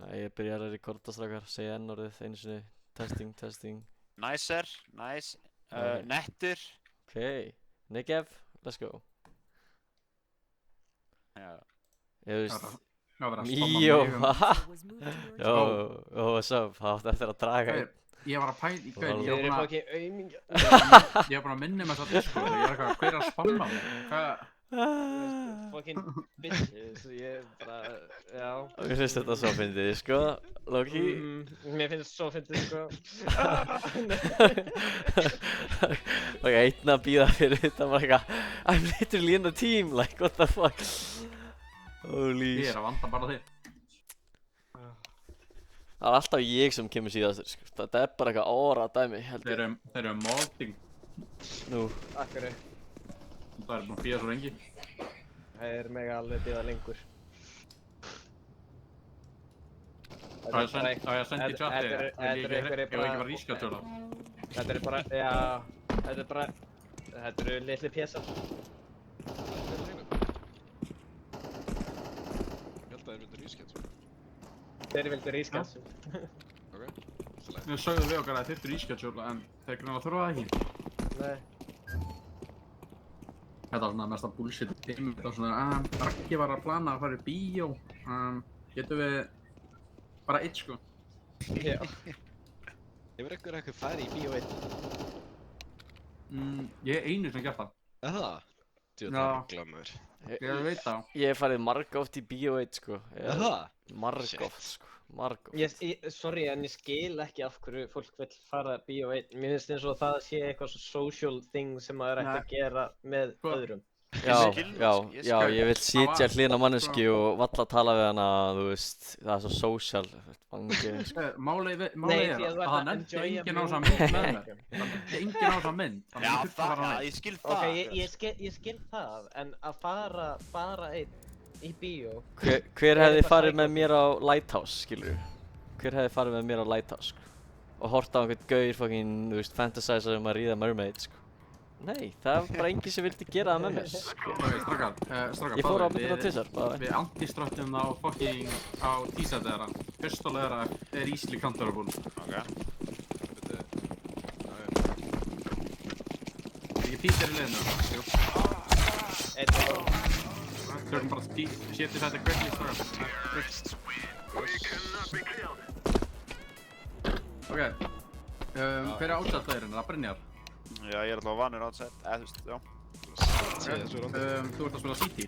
Ég byrjar að rekorda strákar, segja N-orðið einu sinni. Testing. Nicer, nice. Okay. Nettur. Okay. Negev, let's go. Já. Ég veist... Það var að Míó, spamma haha! mig Jó, what's up? Það átti eftir að draga einn. Ég var að pæla í gauð, Þeir eru fucking aumingja. ég var bara að minna með þetta sko, ég er eitthvað, hver er að spamma mig? Hvað? Fucking bitches, ég bara, já. Mér finnst þetta svo fyndið, sko, Loki. Mér finnst svo fyndið, sko. Ok, einn að bíða fyrir þetta var eitthvað I'm literally in the team, like, what the fuck. Holy Ég er að vanda bara þig. Það er alltaf ég sem kemur síðastur, sko. Þetta er bara eitthvað óra dæmi, held ég. Þeir eru molding. Nú. Akkur. Það er búin að bíða svo lengi. Það mega alveg bíða lengur. Á ég að senda í chati, ég vil ekki bara rískatjóla. Þetta er bara, já, þetta eru litli pjessar. Þeir vildu rískats. Við sögðum við okkar að þeir þurftu rískatjóla en þeir grunna þurfa það ekki. Nei. Þetta var svona mesta bullshit tími. Þetta var svona, Raggi var að plana að fara í bíó. Getum við bara eitt sko? Já. Hefur eitthvað farið í bíó 1? Ég er einu sem gert það. Það? Þú Já. glamur. Ég veit það. Ég hef farið margóft í Bíó 1, sko. Það? Margóft, sko. Margóft. Sorry, en ég skil ekki af hverju fólk vill fara Bíó 1. Mér finnst eins og það sé eitthvað svo social thing sem maður ætti að gera með öðrum. Já, ég vil sitja hlýna manneski og valla tala við hana, þú veist, það er svo social, vangið, sko. Málið er að það nefndi enginn á þessa mynd með mér. Það nefndi enginn á þessa mynd. Já, það, ég skil það. Ok, ég skil það, en að fara bara einn í bíó. Hver hefði farið með mér á Lighthouse, skilur þú? Hver hefði farið með mér á Lighthouse, sko? Og hort á einhvern gaur fucking, þú veist, fantasæsa að ríða mermaid, sko. Nei, það var bara enginn sem vildi gera það með mér. Strákar, Ég fór á myndina tvisar, bara. Við anti-ströttum á fucking á T-set þeirra. Pistol þeirra er easily counterable. Ok. Ekki T-set í leiðinu. Jú. Þurfum bara að setja þetta quickly, strákar. Ok. Hver er átsættlegirinn? Það Brynjar. Já, ég er alltaf vanur outside, eða þú veist, já. Þú ert að spila City.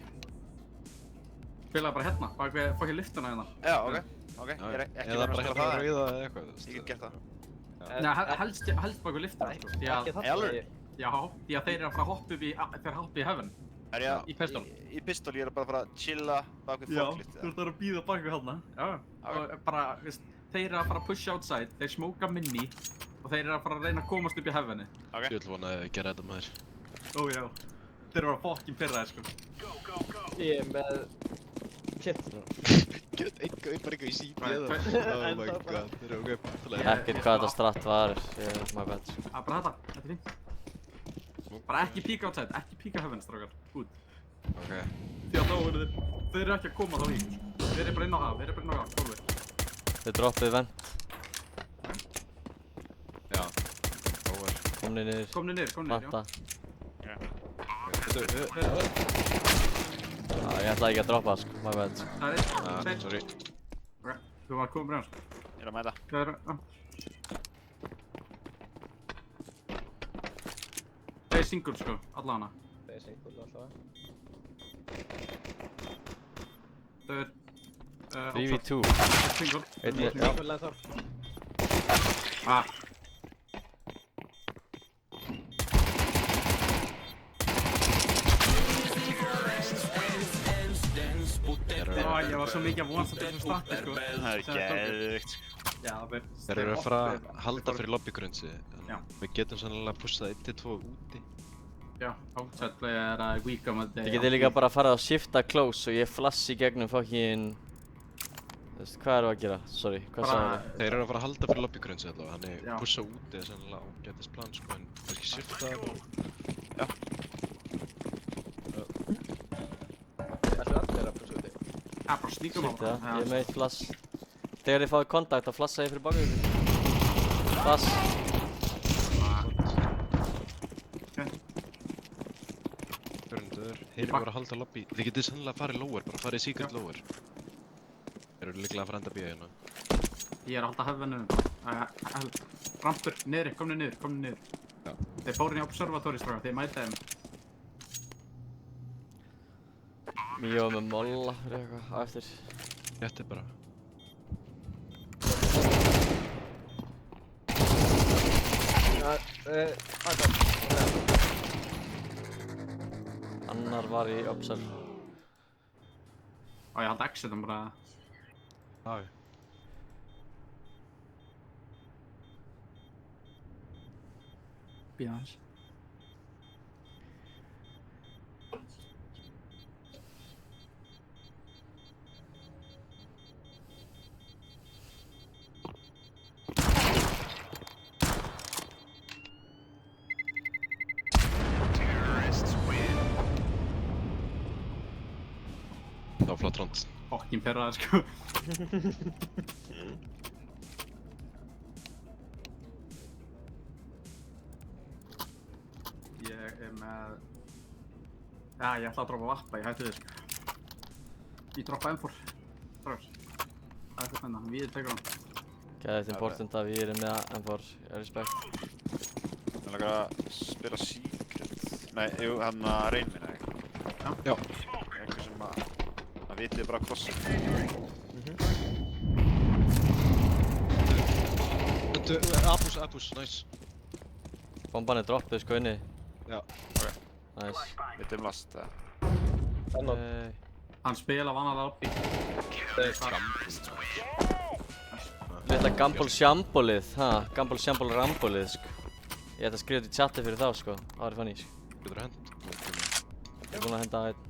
Spilaði bara hérna, bak við fucking liftuna hérna. Já, ok, ég er ekki Eða bara að hérna spila það. rauða eða eitthvað, þú veist. Ég get gert það. Nei, helst bak við liftuna, sko. Ekki það alveg? Já, því að þeir eru að fara að hoppa upp í heaven. Í pistol. Í pistol, ég er bara að fara að chilla bak við forklift. Þú ert að bíða bak við hérna. Já, og bara, veist, þeir eru að fara að push outside, þeir smóka minni og þeir eru að fara að reyna að komast upp í heaveni. Ok. Ég vil vona að gera þetta maður. Ó já, þeir eru að fucking pyrra þér, sko. Ég er með kit. Get eitthvað bara í síti eða? Oh my god, þeir eru ok. Ekkert hvað þetta stratt var, my bad, sko. Bara þetta er fínt. Bara ekki píka outside, ekki píka heaven, strákar. Út. Ok. Því að þá eru þeir eru ekki að koma þá í. Þeir eru bara inn á haf, gólfið. Þau droppuðu vent. Já. Over. Komni niður. Komni niður, já. Planta. Þetta Já, ég ætlaði ekki að droppa, sko, my bad, sko. Það er einn, sorry. Ok, þú var að koma brjóðan, sko. Ég er að mæta. Það er, Það er single, sko, allavega. Það er single alltaf. Það er... 3v2. Single. Já. Ég var svo mikið að vonast að þessu starti, sko. Það er geðvikt, sko. Já, Þeir eru að fara að halda fyrir lobbygrunsi. Já. Við getum sannlega pushað 1-2 úti. Já, outside play er að weaka með þetta. Þið getið líka bara að fara að shifta close og ég flassi gegnum fucking... Þú veist, hvað eru að gera? Sorry, hvað sagði þið? Þeir eru að fara að halda fyrir lobbygrunsi allavega, Já. þannig pusha úti er sannlega ágætis plan, sko, en kannski shifta það og... Ætlaðu allir að pussa úti? Já, bara sníkum á Shifta, ég er með eitt flass. Þegar þið fáið kontakt, þá flassa ég fyrir baka ykkur. Flass. Förundur, hinir voru að halda lobby. Þið getið sannlega farið lower, bara farið secret lower. Þeir eru líklega að fara enda bíða hérna. Ég er að halda hefðinu. Rampur, niðri, komni niður. Já. Þeir fóru inn í observatóri strákar, þeir mæta þeim. Míó með molla fyrir eitthvað á eftir. Þetta er bara. Annar var í observ. Ég halda exitum bara. Já. Bíða hans. Það var flott rond. Fokkin perraði sko. Ég er með... Já, ég ætla að droppa vappa, ég hætti þess. Ég droppa M4. Strákar. Það er eitthvað spennandi, við tekur hann. Gæðið important að við erum með M4, ég respekt. Það er langar að spila Secret. Nei, jú, hann að Reyn minna ekki. Já. Eitthvað sem að vitið bara crossing. Apus, nice. Bomban er droppuð sko inni. Já. Ok. Nice. Vitið last, eða? Hann spila vanalega lobby. Litla Gamble Shambolið, Gamble Shambol Rambolið sko. Ég ætla að skrifa þetta í chati fyrir þá sko, það væri funny sko. Getur þú hend? Ég er búinn að henda einn.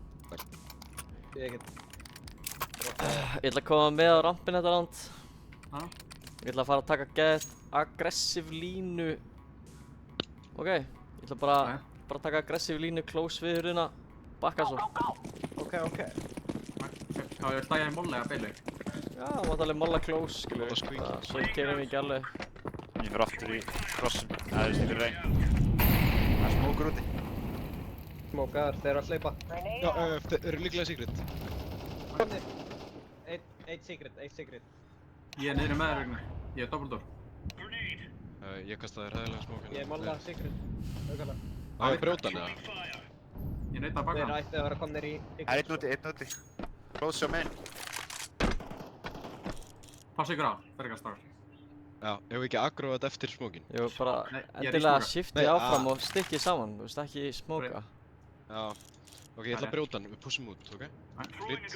Ég get... Ég ætla að koma með á rampin þetta land. Já. Ég ætla að fara að taka gett aggressiv línu. Ok, ég ætla bara að taka aggressiv línu close við hurðina, bakka svo. Ok. Já, ég vil slæja í molla eða beili. Já, það mátt alveg molla close, skilur Molla squeak. Svo ég keyri mig ekki alveg. Ég fyrir aftur í crossin. Eða þú veist, fyrir Reyn. Það er smókur úti. Smókaðar, þeir eru að hlaupa. Já, þeir eru líklega secret. Komnir. Eitt secret. Ég er niðri með þér vegna. Ég er doppeldur. Ég kastaði þér hæðilega smókina. Ég er molla secret. Auðvitað. Það er brjótan eða? Ég neita að baka Þeir hann. ætti að vera komnir í... Það er einn úti. Close your main. Passa ykkur á, fergar strákar. Já, ef við ekki aggróða þetta eftir smókin. Ég var bara Nei, ég er í endilega smoka. shiftið Nei, áfram og stikkið saman, þú veist, ekki smóka. Já. Ok, ég ætla að brjóta hann, við pushum út, ok? Fritt.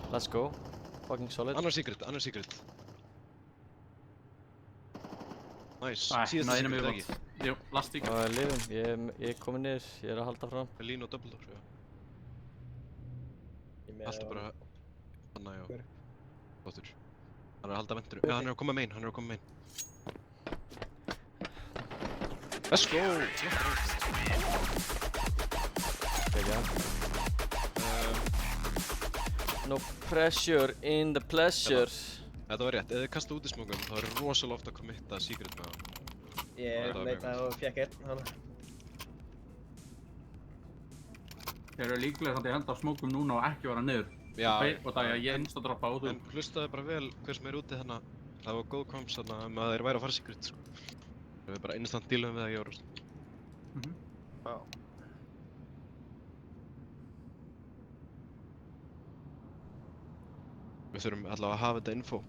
Let's go. Fucking solid. Annar secret. Nice. Nei, Síðasta einum secret, viðbót. ekki? Jú, last week. Og lifum, ég er kominn niður, ég er að halda fram. Lín og double door, já. Alltaf bara... Hanna, já. Hver? Flottur. Hann er að halda ventur. Já, hann er að koma main, Let's go! No pressure in the pleasure. Þetta var rétt, ef þið kasta út í smókum þá er rosalega ofta að committa secret með hann. Ég leitaði og fékk einn, hana. Þeir eru líklega samt í henda á smókum núna og ekki vera niður. Já. Og það er ég insta-droppa út úr. En hlustaði bara vel hver sem er úti þarna. Það var góð komms þarna að þeir væri að fara secret, sko. Við bara instant dealum við það í orðust. Já. Við þurfum allavega að hafa þetta info.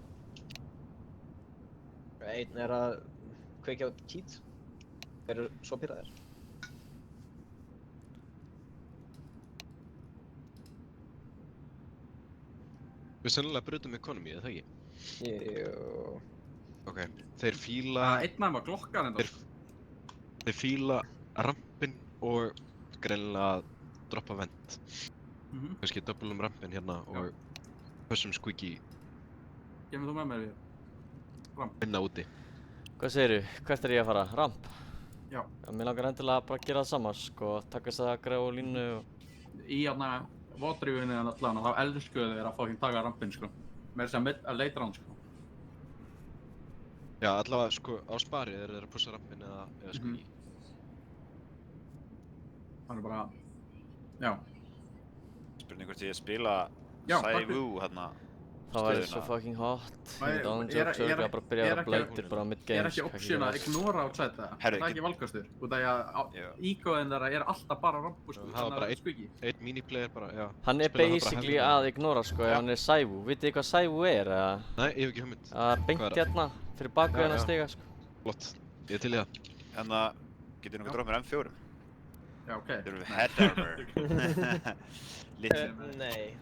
Einn er að kveikja út kít. Þeir eru svo pyrraðir. Við sennilega brutum economy, eða það ekki? Jú... Ok, þeir fíla... Einn af þeim var glokkar enda. Þeir fíla rampinn og greinilega droppa vent. Kannski double rampinn hérna og pushum squeaky Kemur þú með mér við? Ramp. vinna úti. Hvað segirðu? Hvert er ég að fara? Ramp? Já. Mér langar endilega bara að gera það saman, sko. Taka þess að græða á línu og... Í hérna Waterviewinu allavega, þá elskuðu þeir að fucking taka rampinn, sko. Með þess að leita rán, sko. Já, allavega, sko, á spari þeir að pussa rampin eða squeaky. Það er bara, já. Spurning hvort ég spila Já, Saivu hérna. Það væri svo fucking hot. Ég myndi ándjóks örgulega bara byrja að vera blöytir bara á Er mid-games. ekki option að ignora outside það? Herru, Það er ekki valkostur. Út af því Já. að ígóðin þeirra er alltaf bara rampu, sko. Það var bara squeaky. Einn miniplayer bara, já. Hann er Spila það bara basically hendur. að ignora sko ef hann er Saivu. Vitið þið hvað Saivu er eða? Nei, ég hef ekki hugmynd. Það er beint Hvað er hérna fyrir baku Já, hennar já. stiga sko. Flott. Ég er til í það. Hérna, getur nokkuð dróð mér M4? Já, ok. Þeir eru head armor. Little. Nei.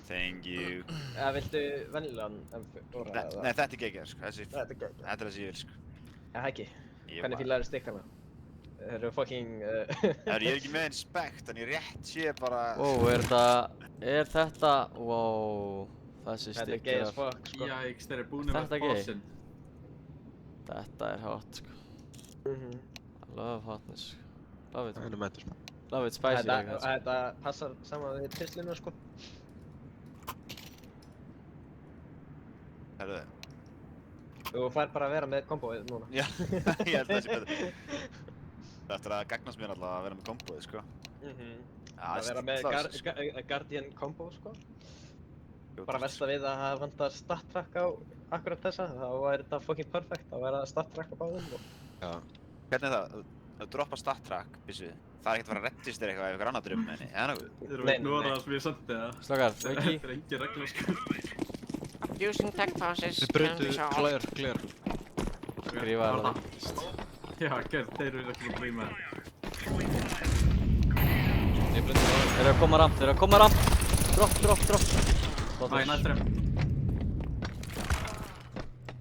Thank you. Eða viltu venjulegan M4? Nei, þetta er geggjað, sko. Þetta er geggjað. Þetta er það sem ég vil, sko. Já, ekki. Ég Hvernig bara- fílar stikkana? Þeir eru fucking... Herru, ég er ekki með einn spekt, en ég rétt sé bara... Wow, er þetta, wow, þessi Þetta er gay as stikkar. fuck, sko. Jæks, þeir eru búin Þetta með gay? bossinn. Þetta er hot sko. Mhm. Love hotness. Love it. Það er mættur. Love it spicy like that sko. Þetta passar saman við pislinu, sko. Herru, Þú fær bara að vera með komboið núna. já, ég held að það sé betur. Það eftir að gagnast mér alltaf að vera með komboið, sko. Að vera með Guardian combo, sko. Bara versta við að það vantar stat track á akkurat þessa, þá er þetta fucking perfect að vera stat track á báðum og... Já. Hvernig er það? Að droppa stat track, byssu? Það er ekkert að fara að register eitthvað ef eitthvað annar drömm með henni, eða nokkuð? Þeir eru Nei, að ignora nei. það sem ég sendi það. Slokar, Þetta Viki. er engin regla, sko. Using tech pauses Þið can brautu be solved. Claire. Skrifa Var það. Já, gerð, þeir eru ekki að gleyma það. Ég blöndi á það. Þeir eru að koma ramp, þeir eru að koma ramp. Drop. Æ, nættur þeim.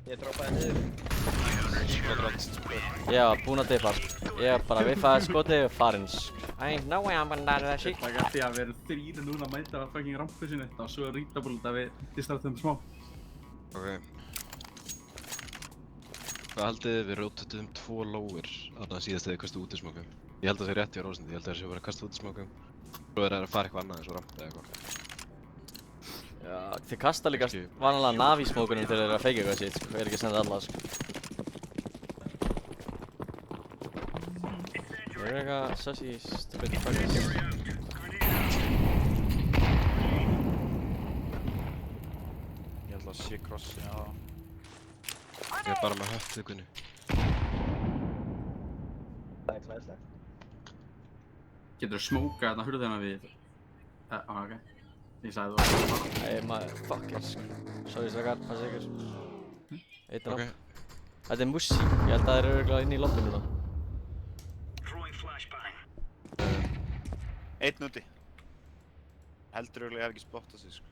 Ég droppaði niður. Ég var búinn að dippa. Ég bara viffaði skotið og farinn sko. I ain't no way I'm gonna die to that shit. Það er því að við erum þrír núna að mæta að fucking rampu sinni. Það var svo readable að við distartum smá. Ok. Hvað haldið þið við rotuðum 2 lower þarna síðast þegar þið kastu útismokum? Ég held að það sé rétt hjá Rósandi, ég held að það sé bara að kasta útismokum. Svo er það að fara eitthvað annað eins og ramp eða eitthvað. Já, þið kasta líka Kannski- vanalega navísmókunum þegar þeir eru að feika eitthvað sitt sko. Ég er ekki að senda alla sko. Þeir eru eitthvað sussy stupid fuckers. Ég held að sé crossin á það. Ég er bara með höttið Gunni. Það er klæðislegt. Getur þú smókað þarna hurðina við? Ok. Ég sagði þú að það. Æ, maður, fucker sko. Sorry slokar, passa ykkur. Eitt Ok. ramp. Þetta er mussi. Ég held að þeir eru örugglega inni í lobbinu núna. Einn úti. Heldur örugglega ég hef ekki spottað sig, sko.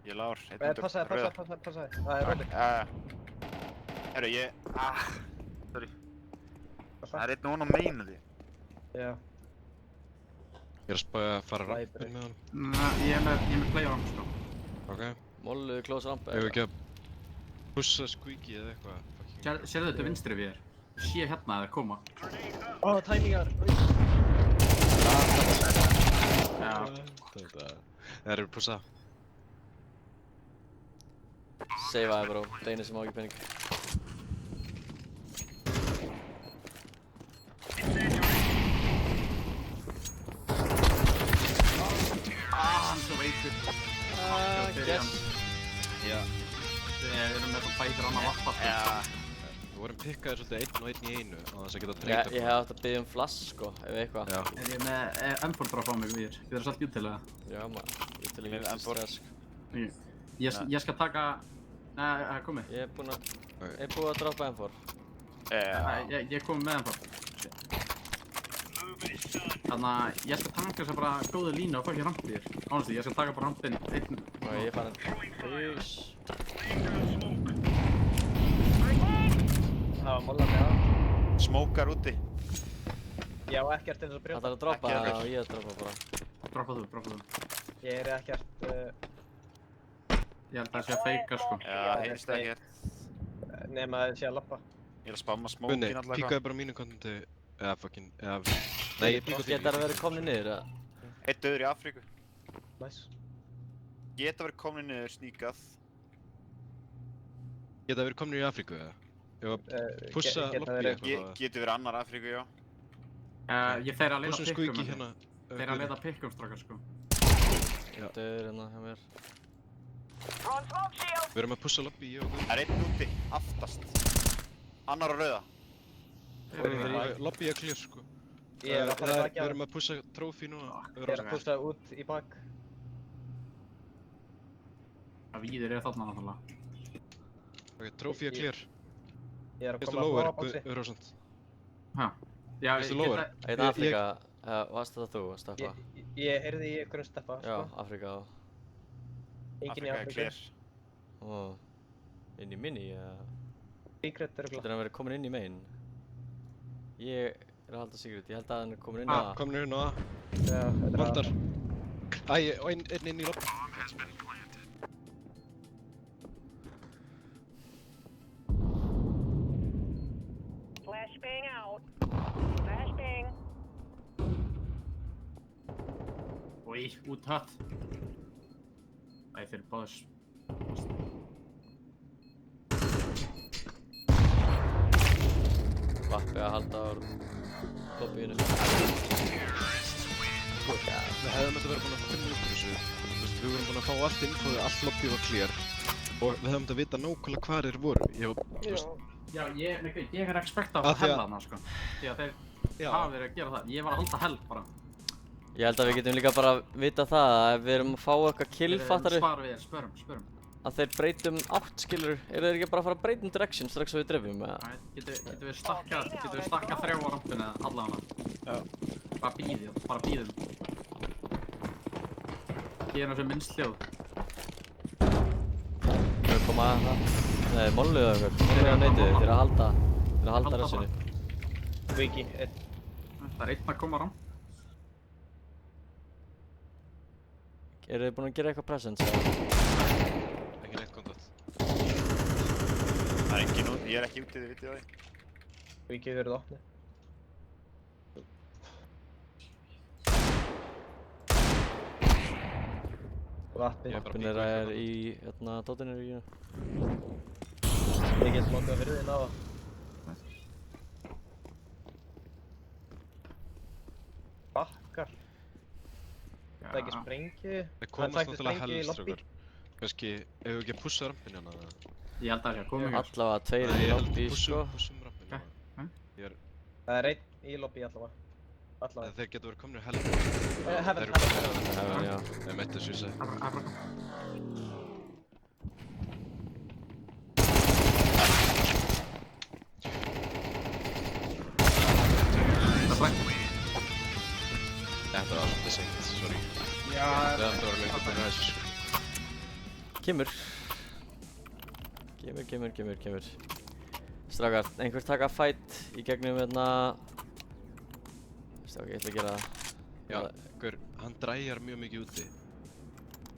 Ég er lár, einn úti. Passaði. Það er rauðið. Herru, sorry. Það er einn ofan á meginu því. Já. Ég er að spæja að fara Læpri. rampin með hann. Ég er með play á rampu, sko. Ok. Molluðu close ramp Hefur ekki að pussa squeaky eða eitthvað. Sérðu þetta vinstri við þér? Sé hérna að það koma. Ó, tæmingar! Já. Það eru pussa. Seifaði bro, það einu sem á ekki penning. Hann svo veitur. Yes. Já. Við erum með það bætir annar lappa. Við vorum pikkaðir svolítið einn og einn í einu á þess að geta Ég treyta. hef átt að byggja flash sko, ef eitthvað. Já. Er ég með M4 drop á mig við þér? Þið eru svolítið út til það. Já maður, ég til Með ekki M4. stress sko. Ég skal taka... Nei, það er komið. Ég er búinn að droppa M4. Ég er komið með M4. Þannig að ég skal taka þess að bara góða línu og fá ekki rampið þér. Ánæstu, ég skal taka bara rampinn einn. Og ég er farin. Peace. Það var mollandi á. Smókar úti. Ég á ekkert eins og Það brjóta. er að droppa Ekki það og ég droppa bara. Droppa þú. Ég er ekkert... Ég held að það sé að feika, sko. Já, heyrst ekkert. nema að það sé að lappa. Ég er að spamma Gunni, smókin alltaf píkaði bara mínu kontinti. Eða fucking, eða... Nei, ég píkaði Getur það að vera komni niður eða? Eitt döður í Afríku. Nice. Geta verið komin niður, sníkað. Geta verið komnir í Afríku eða? Ég var að pussa geta lobby verið- eitthvað. Getur verið annar Afríku, já. Ég þeir að leita Pussum pikkum skvíki hérna. Þeir að leita pikkum strákar sko. Þetta er hérna hjá mér. Við erum að pussa lobby, ég og Guð. Það er einn úti, aftast. Annar á rauða. Lobby er clear sko. Ég er að fara Við baki á erum að pussa trófi núna. Ég er að pústa út í bak. Það víðir er þarna náttúrulega. Ok, trófi er clear. Ég er að Veistu koma að lower, bláa bóksi. Rósand? Já, Veistu lower? Einn Afrika, varst þetta þú að steppa? Ég heyrði í einhverjum steppa, Já, sko. Afrika og... Engin í Afrika er Afríku. clear. Ó, inn í minni, eða... Secret Þetta örugglega. er að vera komin inn í main. Ég er að halda secret, ég held að hann er komin inn Ah, á... Komnir hérna á A. Já, þetta er Vantar. Æ, og einn inn í lobby. Flashbang out. Flashbang. Úi, út hött. Það er fyrir báðis. Vappi að halda á lobbyinu. Við hefðum þetta verið búin að finna upp úr þessu. Þú veist, við vorum búin að fá allt infóðið, allt lobby var clear. Og við hefðum þetta að vita nákvæmlega hvar þeir voru. Ég var, þú veist, Já, ég er expect að Af því að- hella þarna sko. Því að þeir já. hafa verið að gera það. Ég var að halda hell bara. Ég held að við getum líka bara vita það að ef við erum að fá eitthvað kill, fattaru, Spara við þér, spörum. að þeir breytum átt, skilur, eru þeir ekki bara að fara að breyta direction strax svo við drefum, eða? Getum við stakkað þrjá á rampinu eða allavega. Já. Bara bíðum. Gerum sem minnst hljóð. Við erum koma að það. Nei, molluðu eða eitthvað. Þeir eru að neyti þig, þeir eru að halda rössinu. Viki, einn. Það er einn að koma á ramp. Eru þið búin að gera eitthvað presence, eða? Ekki neitt kontakt. Það er engin út, ég er ekki úti, þið vitið það. Viki verið opnið. Vappi. Vappin er í, hérna, dótinu í vínu. Ég get lokað fyrir þinn á það. Bakkar. Það er ekki sprengju. Það komast tækti náttúrulega sprengju í helst, lobby. strókar. Kannski, ef við ekki að pussa rampinu hérna, eða? Ég held að það sé að koma hér. Allavega tveir í lobby, sko. Pussum rampinu hérna. Það er einn í lobby allavega. Allavega. Þeir geta verið komnir helst. Heaven. Heaven, já. Þeir mættu svísa. Þetta var alltaf seint, sorry. Já, Við hefum þetta verið lengur búin að þessu. Kemur. Strákar, einhver taka fight í gegnum hérna... Veistu, ok, ég ætla að gera það. Já, gaur, hann dræjar mjög mikið úti.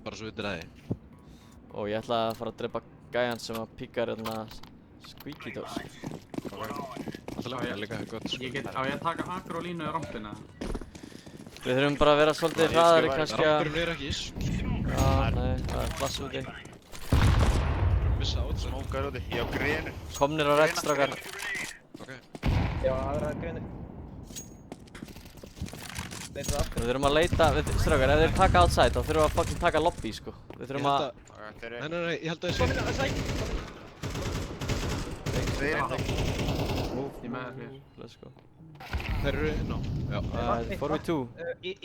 Bara svo vitið það. Og ég ætla að fara að drepa gæjan sem að píkar hérna squeaky doors. Alltaf lega, það er líka gott sko. Ég að taka akkur og línu á rampinu. Við þurfum bara að vera svolítið hraðari kannski að... Rampurinn er ekki iss. Já, nei, það er plass úti. Missa át sér. Smókar úti, ég á grénu. Komnir á redd, strákar. Ok. Já, aðra greinir. Leita aftur. Við þurfum að leita, strákar, ef þeir taka outside þá þurfum við að fucking taka lobby, sko. Við Ég þurfum held að... að... Þeir Nei, ég held að Komin þessi... að sæk! Tveir hérna. Ég með þér hér. Let's go. Þeir eru inn á. Já. 4v2,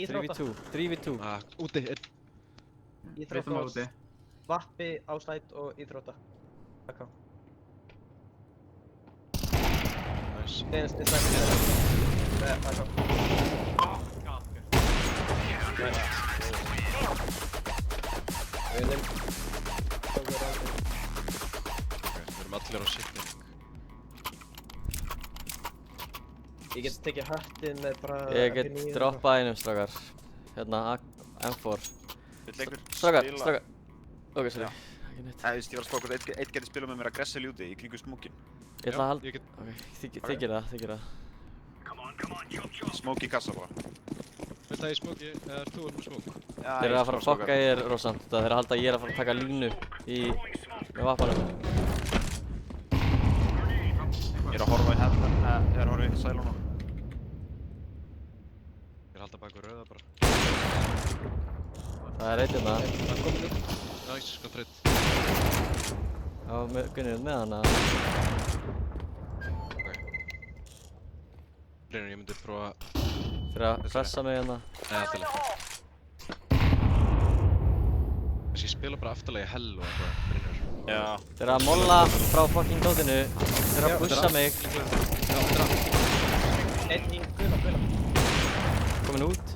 Íþrótta. 3v2. Úti, einn. Breytum á úti. Vappi, áslætt og íþrótta. Takk á. Nice. Einst í sæk. Takk á. Við erum allir á sitting. Ég get tekið hattinn með bara... Ég get droppað einum, strákar. Hérna, M4. Vill einhver Strákar. spila? Ok, sorry. Ekki neitt. Ég veist, ég var að spá hvort einn geti spilað með mér aggressive úti í kringu smókin. Ég ætla að halda... Ég get... Ok, þið gerir það. Smók í kassa bara. Veit það í smóki, eða þú með smók? Já, Þeir eru að fara að fokka í þér, Rósant. Þeir eru að halda að ég er að fara að taka línu með vappanum. Ég er að horfa í hefðan, ég er að horfa í sæluna. Ég er að halda bak við rauða bara. Það er eitt Það er komin upp. Næs, sko þreitt. Já, Gunni með hana. Ok. Brynur, ég myndi prófa... Fyrir að pressa mig hérna. Nei, afturlega. Þessi ég spila bara afturlega í hell og eitthvað, Brynur. Já. Þeir eru að molla frá fucking dótinu. Þeir eru að pussa mig. Já, þetta. Einn í gula. Komin út.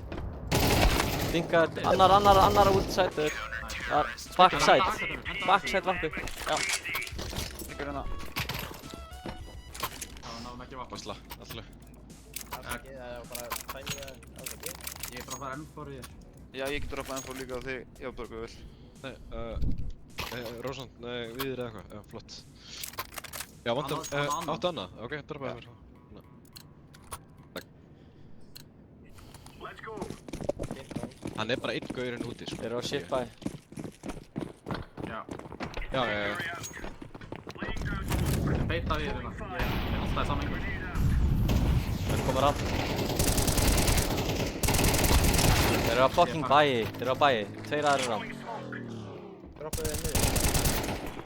Dinkar, annar útsætur. Backside. Backside vappi. Já. Ykkur hérna. Það náðum ekki vappa. Vassla, afturlega. Afsakið, það er bara tæmið afsakið. Ég er bara að fara M4 í þér. Já, ég get droppað M4 líka á þig, já, Borg, við vill. Nei, Rósant, nei, viðir eða eitthvað, já, flott. Já, vantar, áttu annað, ok, droppaði mér. Takk. Hann er bara einn gaurinn úti, sko. Þeir eru á shitbæ. Já. Já. Ég beita við þér hérna. Ég er alltaf í sama yngur. Þeir koma rátt. Þeir eru á fucking bæi. Þeir eru á bæi. Tveir aðrir á. Droppaðu þér niður.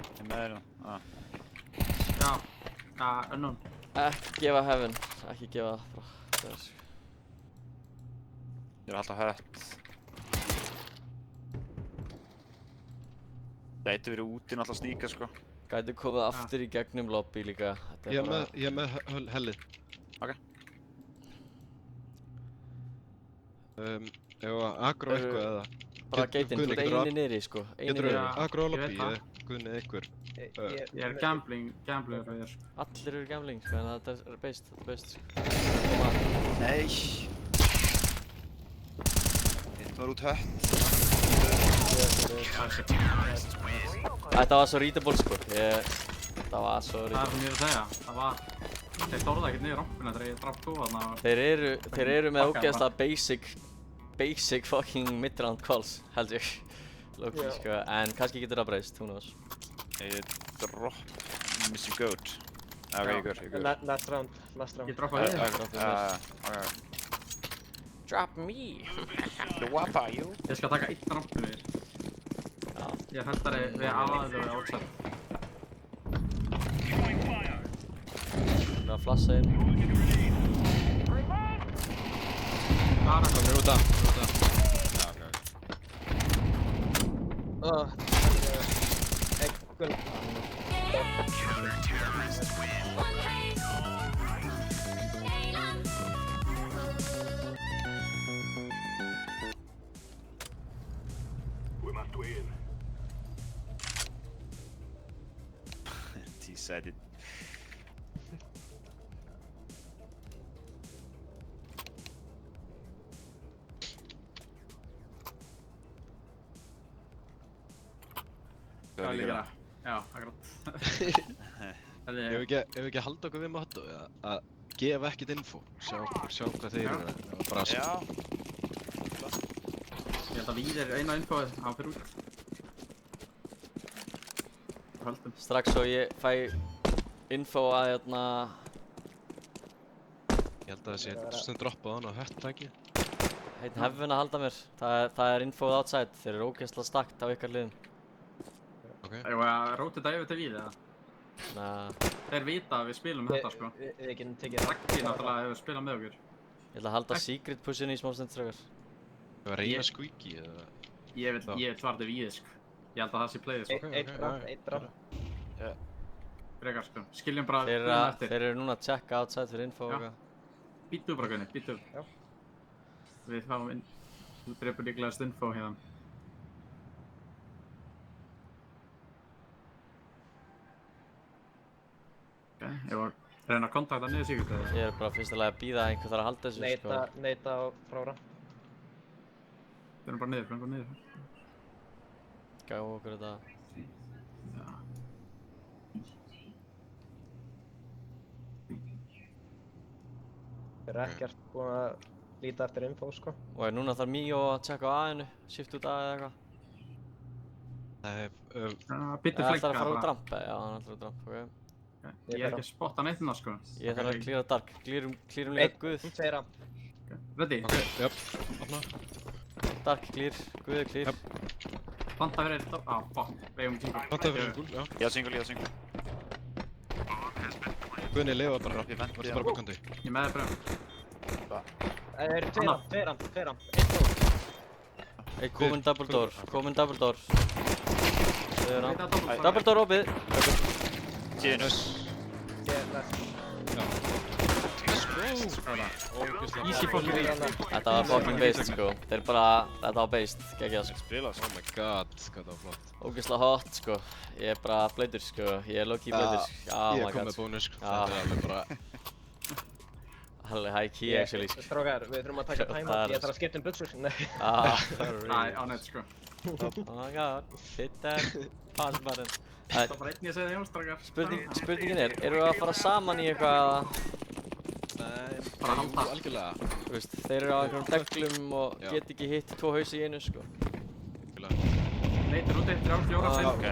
Ég er með þér hérna. Já. Unknown. Ekki gefa heaven. Ekki gefa það. Ég er alltaf hött. Gæti verið úti náttúrulega sníka, sko. Gæti komið aftur í gegnum lobby líka. Ég er með hellið. Ok. Ef agro eitthvað eða... Bara geitinn, þú ert eini niðri, sko. Getur þú agro á ég veit lobby það. eða Guðni einhver? Ég er gambling fyrir þér. Allir eru gambling, sko, en þetta er beist, sko. Nei. Hitt var út hött. Þetta var svo readable, sko. Þetta var svo Það er readable. sem ég er að segja. Það var... Þeir þorðu ekkert niður rampina þegar ég draf þú þarna. Þeir eru með ógeðslega basic fucking mid-round calls, held ég. Loki, sko, en kannski getur það breyst, who knows. Ég dropp Mr. Goat. Ok, ykkur. Last round. Ég droppaði þér. Ok. Drop me! The wappa, you. Ég skal taka einn rampinu þér. Ég er hættari við aðaðið og outside. Það er að flassa inn. Komir út af. Já, ok. Einhvern... T-sided. Það er líka það. Já, akkurat. Ef við ekki að halda okkur við motto að gefa ekkert info, sjá hvað þeir eru að brasa. Já. Ég held að við er eina infoið, hann fyrir út. Höldum. Strax svo ég fæ info að hérna... Ég held að það sé stund droppað á hann á höttækið. Heitin Heaven að halda mér. Það er infoð outside. Þeir eru ógeðslega stakt á ykkar liðum. Ok. Ég var að róta þetta yfir til við, eða? Nah, Þeir vita að við spilum þetta, sko. Við getum tekið Raggi náttúrulega hefur spilað með okkur. ég ætla að halda secret pushinu í smá stund, strákar. Við var að reyna squeaky eða... Ég vil svara þetta við, sko. Ég held að það sé playið, sko. Eitt drap. Frekar, sko. Skiljum bara Þeir eru núna að checka outside fyrir info og Já. eitthvað. Býttu bara, Gunni, býttu. Já. Við fáum inn. Þú drepur líklegast info hérna. Ok, ég var að reyna að kontakta niður Sigurd eða? Ég er bara fyrstulega að býða að einhver þarf að halda þessu, sko. Neita frá ramp. Við erum bara niður. Gáum okkur þetta. Já. Þeir eru ekkert búin að líta eftir info, sko. Og núna þarf Míó að tjekka á A-inu, shift út A eða eitthvað. Nei, Bittu Eða fleika ætlar að fara út bara. ramp, já, hann ætlar út ramp, ok. Ég er ekki að spotta neitt hérna, sko. Ég þarf að cleara dark, clearum líka guð. Tveir ramp. Ready? ok, jöp, opna. Dark clear, guð er clear. Planta fyrir eitt. Á, fuck. Við eigum tíma. Plantaði fyrir gúl, já. Ég á single. Guðni leiða bara, Drop í vent, verður já. bara bakkandi. Ég með það brem. Það eru tveir ramp. Eitt door. Hey, komin double door. Þau ramp. Double Double door opið. Tíðinu. Ég er left. Easy fucking reach. Þetta var fucking based, sko. Þeir bara, þetta var based, geggjað, sko. Spila, Oh my god, hvað það var flott. Ógeðslega hot, sko. Ég er bara blöytur, sko. Ég er low-key blöytur. Ég Oh er my komið god, með sko. bónus, sko. Já. Þetta er alveg bara... Alveg high key, actually, sko. Strákar, við þurfum að taka Það time er, out. Ég þarf að skipta buxur. Nei. Næ, á neitt, sko. Oh my god. Hit that pause button. Það var einn ég segði heimstrakar. Spurningin eru við að fara saman í eitthvað, Nei, Bara halda. algjörlega. þú veist, þeir eru á einhverjum deglum og Já. get ekki hitt 2 hausa í einu, sko. Algjörlega. Neitir úti, 3, 4, 5. ok.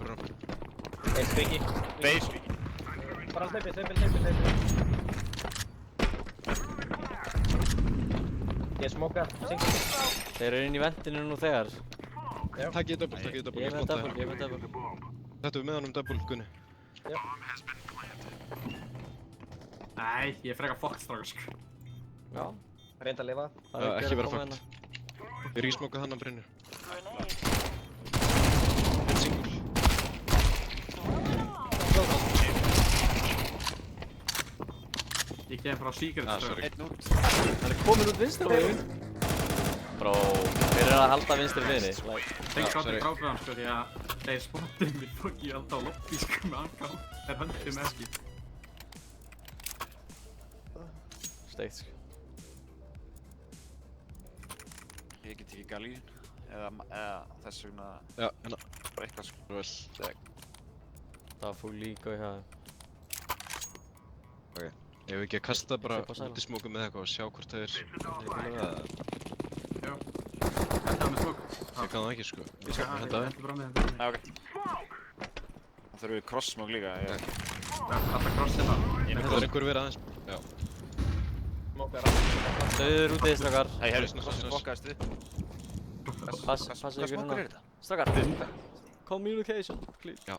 Brum. Eitt byggi. Base. Bara hlaupið. Ég smóka. Single. Þeir eru inn í ventinu nú þegar. Takk ég double, Ég er með double. Þetta við með honum double, Gunni. Nei, ég er frekar fucked strákar, sko. Já, Reynda að lifa. það Já, er ekki að vera koma fucked. hérna. Ég rísmóka hann á Brynju. Eitt single. Ég kem frá Secret, Ah, sko. sorry. Einn út. Hann er komin út vinstri veginn. Bró, þeir eru að halda vinstri veginn. Þeir Já, gáttu sorry. gráfið hann, sko, því að þeir spottum mig fokki alltaf á lobby, sko, með anká. Þeir höndið með ekki. Steikt, sko. Ég get ekki galín. Eða þess vegna Já, hérna. bara eitthvað, sko. Vel. Það var full líka í það. Ef við ekki að kasta bara Klippa sæla. út í smóku með eitthvað og sjá hvort það er... Já. Þetta var með smók. Ég kann það ekki, sko. Ég skal henda það. Þetta er bara með. Já, ok. Það þurfum við cross-smók líka. Alltaf cross hérna. Það er einhver verið aðeins. Já. Smóka ramp. Þau eru úti, strákar. Hei, herru, Nice, nice, cross nice. bokkaðist við. Passið Hvað ykkur smókur hérna. er þetta? Strákar, communication, please. Já.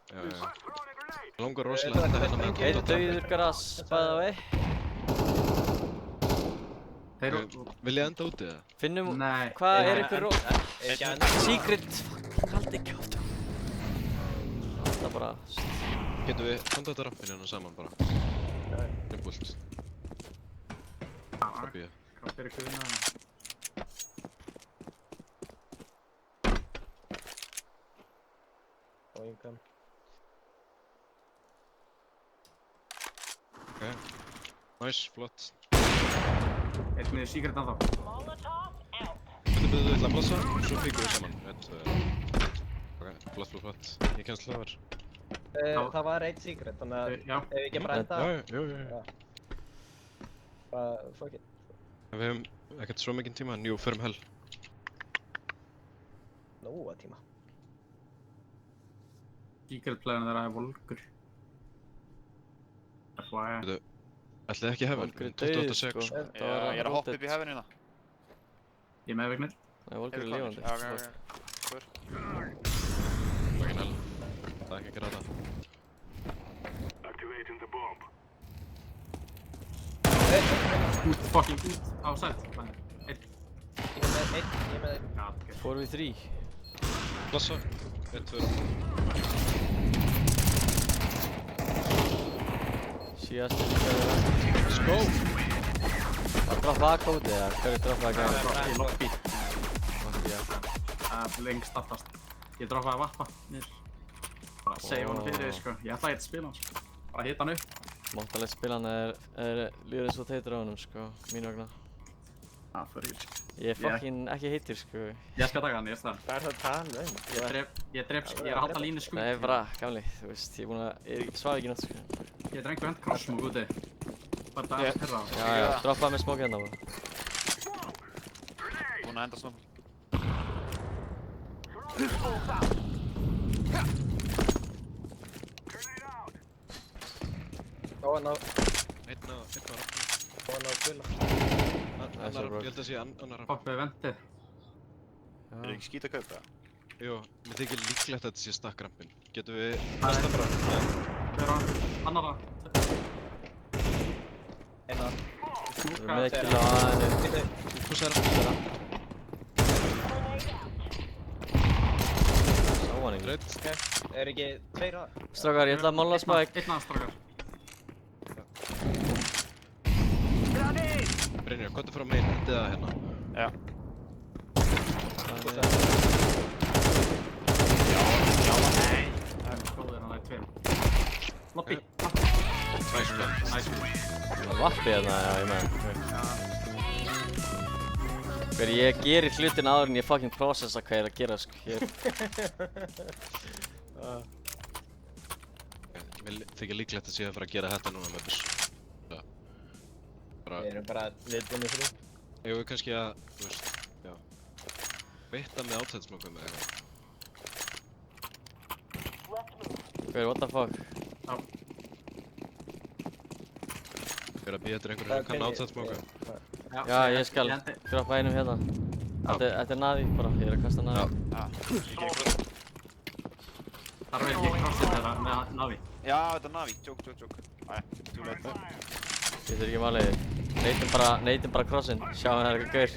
Langar rosalega þetta hérna með Einn dauður gras, bæða vei. Þeir eru... Vil ég enda úti eða? Finnum, Nei. hvað er ykkur Ekki að secret? Haldi ekki áttu. Alltaf bara, Getum við komið þetta rampinu hérna saman bara? Simpult. Copy ég. Hvað fyrir kuðina hana? Og yngan. Ok. Nice, flott. Eitt með Secret ennþá. Molotov out. Þú ætla að blassa, svo fíkum við saman. Ok, flott. Ég kemst hlaðar. Það var eitt secret, þannig að Já. ef við ekki bara enda... Já. Bara, fuck it. En við hefum ekkert svo mikinn tíma, en jú, förum hell. Nóa tíma. Secret playerinn þeirra er volgur. FYI. Ætlaði ekki heaven, Volker er 28 dauður, sek. sko. Já, ég er að hoppa upp í heavenina. Ég er meðvegnir. Nei, Volker er lifandi. Já, ok. Fucking hell. Það er ekki að gera þetta. Út, fucking út. Á sætt. Eitt. Ég er með einn. Já, ok. 4v3. Blassa. 1, 2. Síðast er líka þeirra. Let's go! Það droppa að kóti eða? Hverju droppa að gæða? Í lobby. Já. Lengst aftast. Ég droppaði vappa. Niður. Bara save hann fyrir þig, sko. Ég ætlaði ekki að spila hann, sko. Bara hita hann upp. Móttalegt spilan líður eins og teitur á honum, sko, mín vegna. Það fyrir ég, sko. Ég er fucking ekki heitur, sko. Ég skal taka hann, ég skal. Hvað er það að tala um? Ég er að halda línu skuld. Nei, bara, gamli, þú veist, ég svaf ekki nátt, sko. Ég drengur hend crossmove úti. Bara það að perra á. Já, droppaði með smókið hérna bara. búinn að henda snúfum. Góðan á Einn á rampinu. Guðla. Annar, ég held að sé annar ramp. Poppið vendið. Er ekki skít að kaupa? Jú, mér þykir líklegt að þetta sé stakkrampin. Getum við Það næsta bara? er annara. Einar. Mikil á aðeinu. Pussar hann. Sá hann ekki. Rautt. Er ekki tveir að? Strákar, ég ætla að mála spæk. Einn aðeins strákar. Brynjar, hvað er frá meginn? Hendið það hérna. Já. Góður, hann er tveim. Lobby. Nice plan. Nice. Það er vappið hérna, já, ég með. Hver, ég gerir hlutin áður en ég fucking processa hvað ég er að gera, sko. Mér þykir líklegt að sé að fara að gera þetta núna með byssu. Við erum bara viðbúinir fyrir. Eigum við kannski að, þú veist, já. Veitta með átsæðismökum eða eitthvað. Hver, what the fuck? Fyrir að býja eftir einhverju sem kann átsæðismökum. Já, ég skal droppa einum hérna. Þetta er naði bara, ég er að kasta naði. Það er vel ekki crossið þeirra með Navi. Já, þetta er Navi. Joke. Æ, too late. Ég þurfi ekki málið. Neitum bara crossinn. Sjáum það er eitthvað gaur.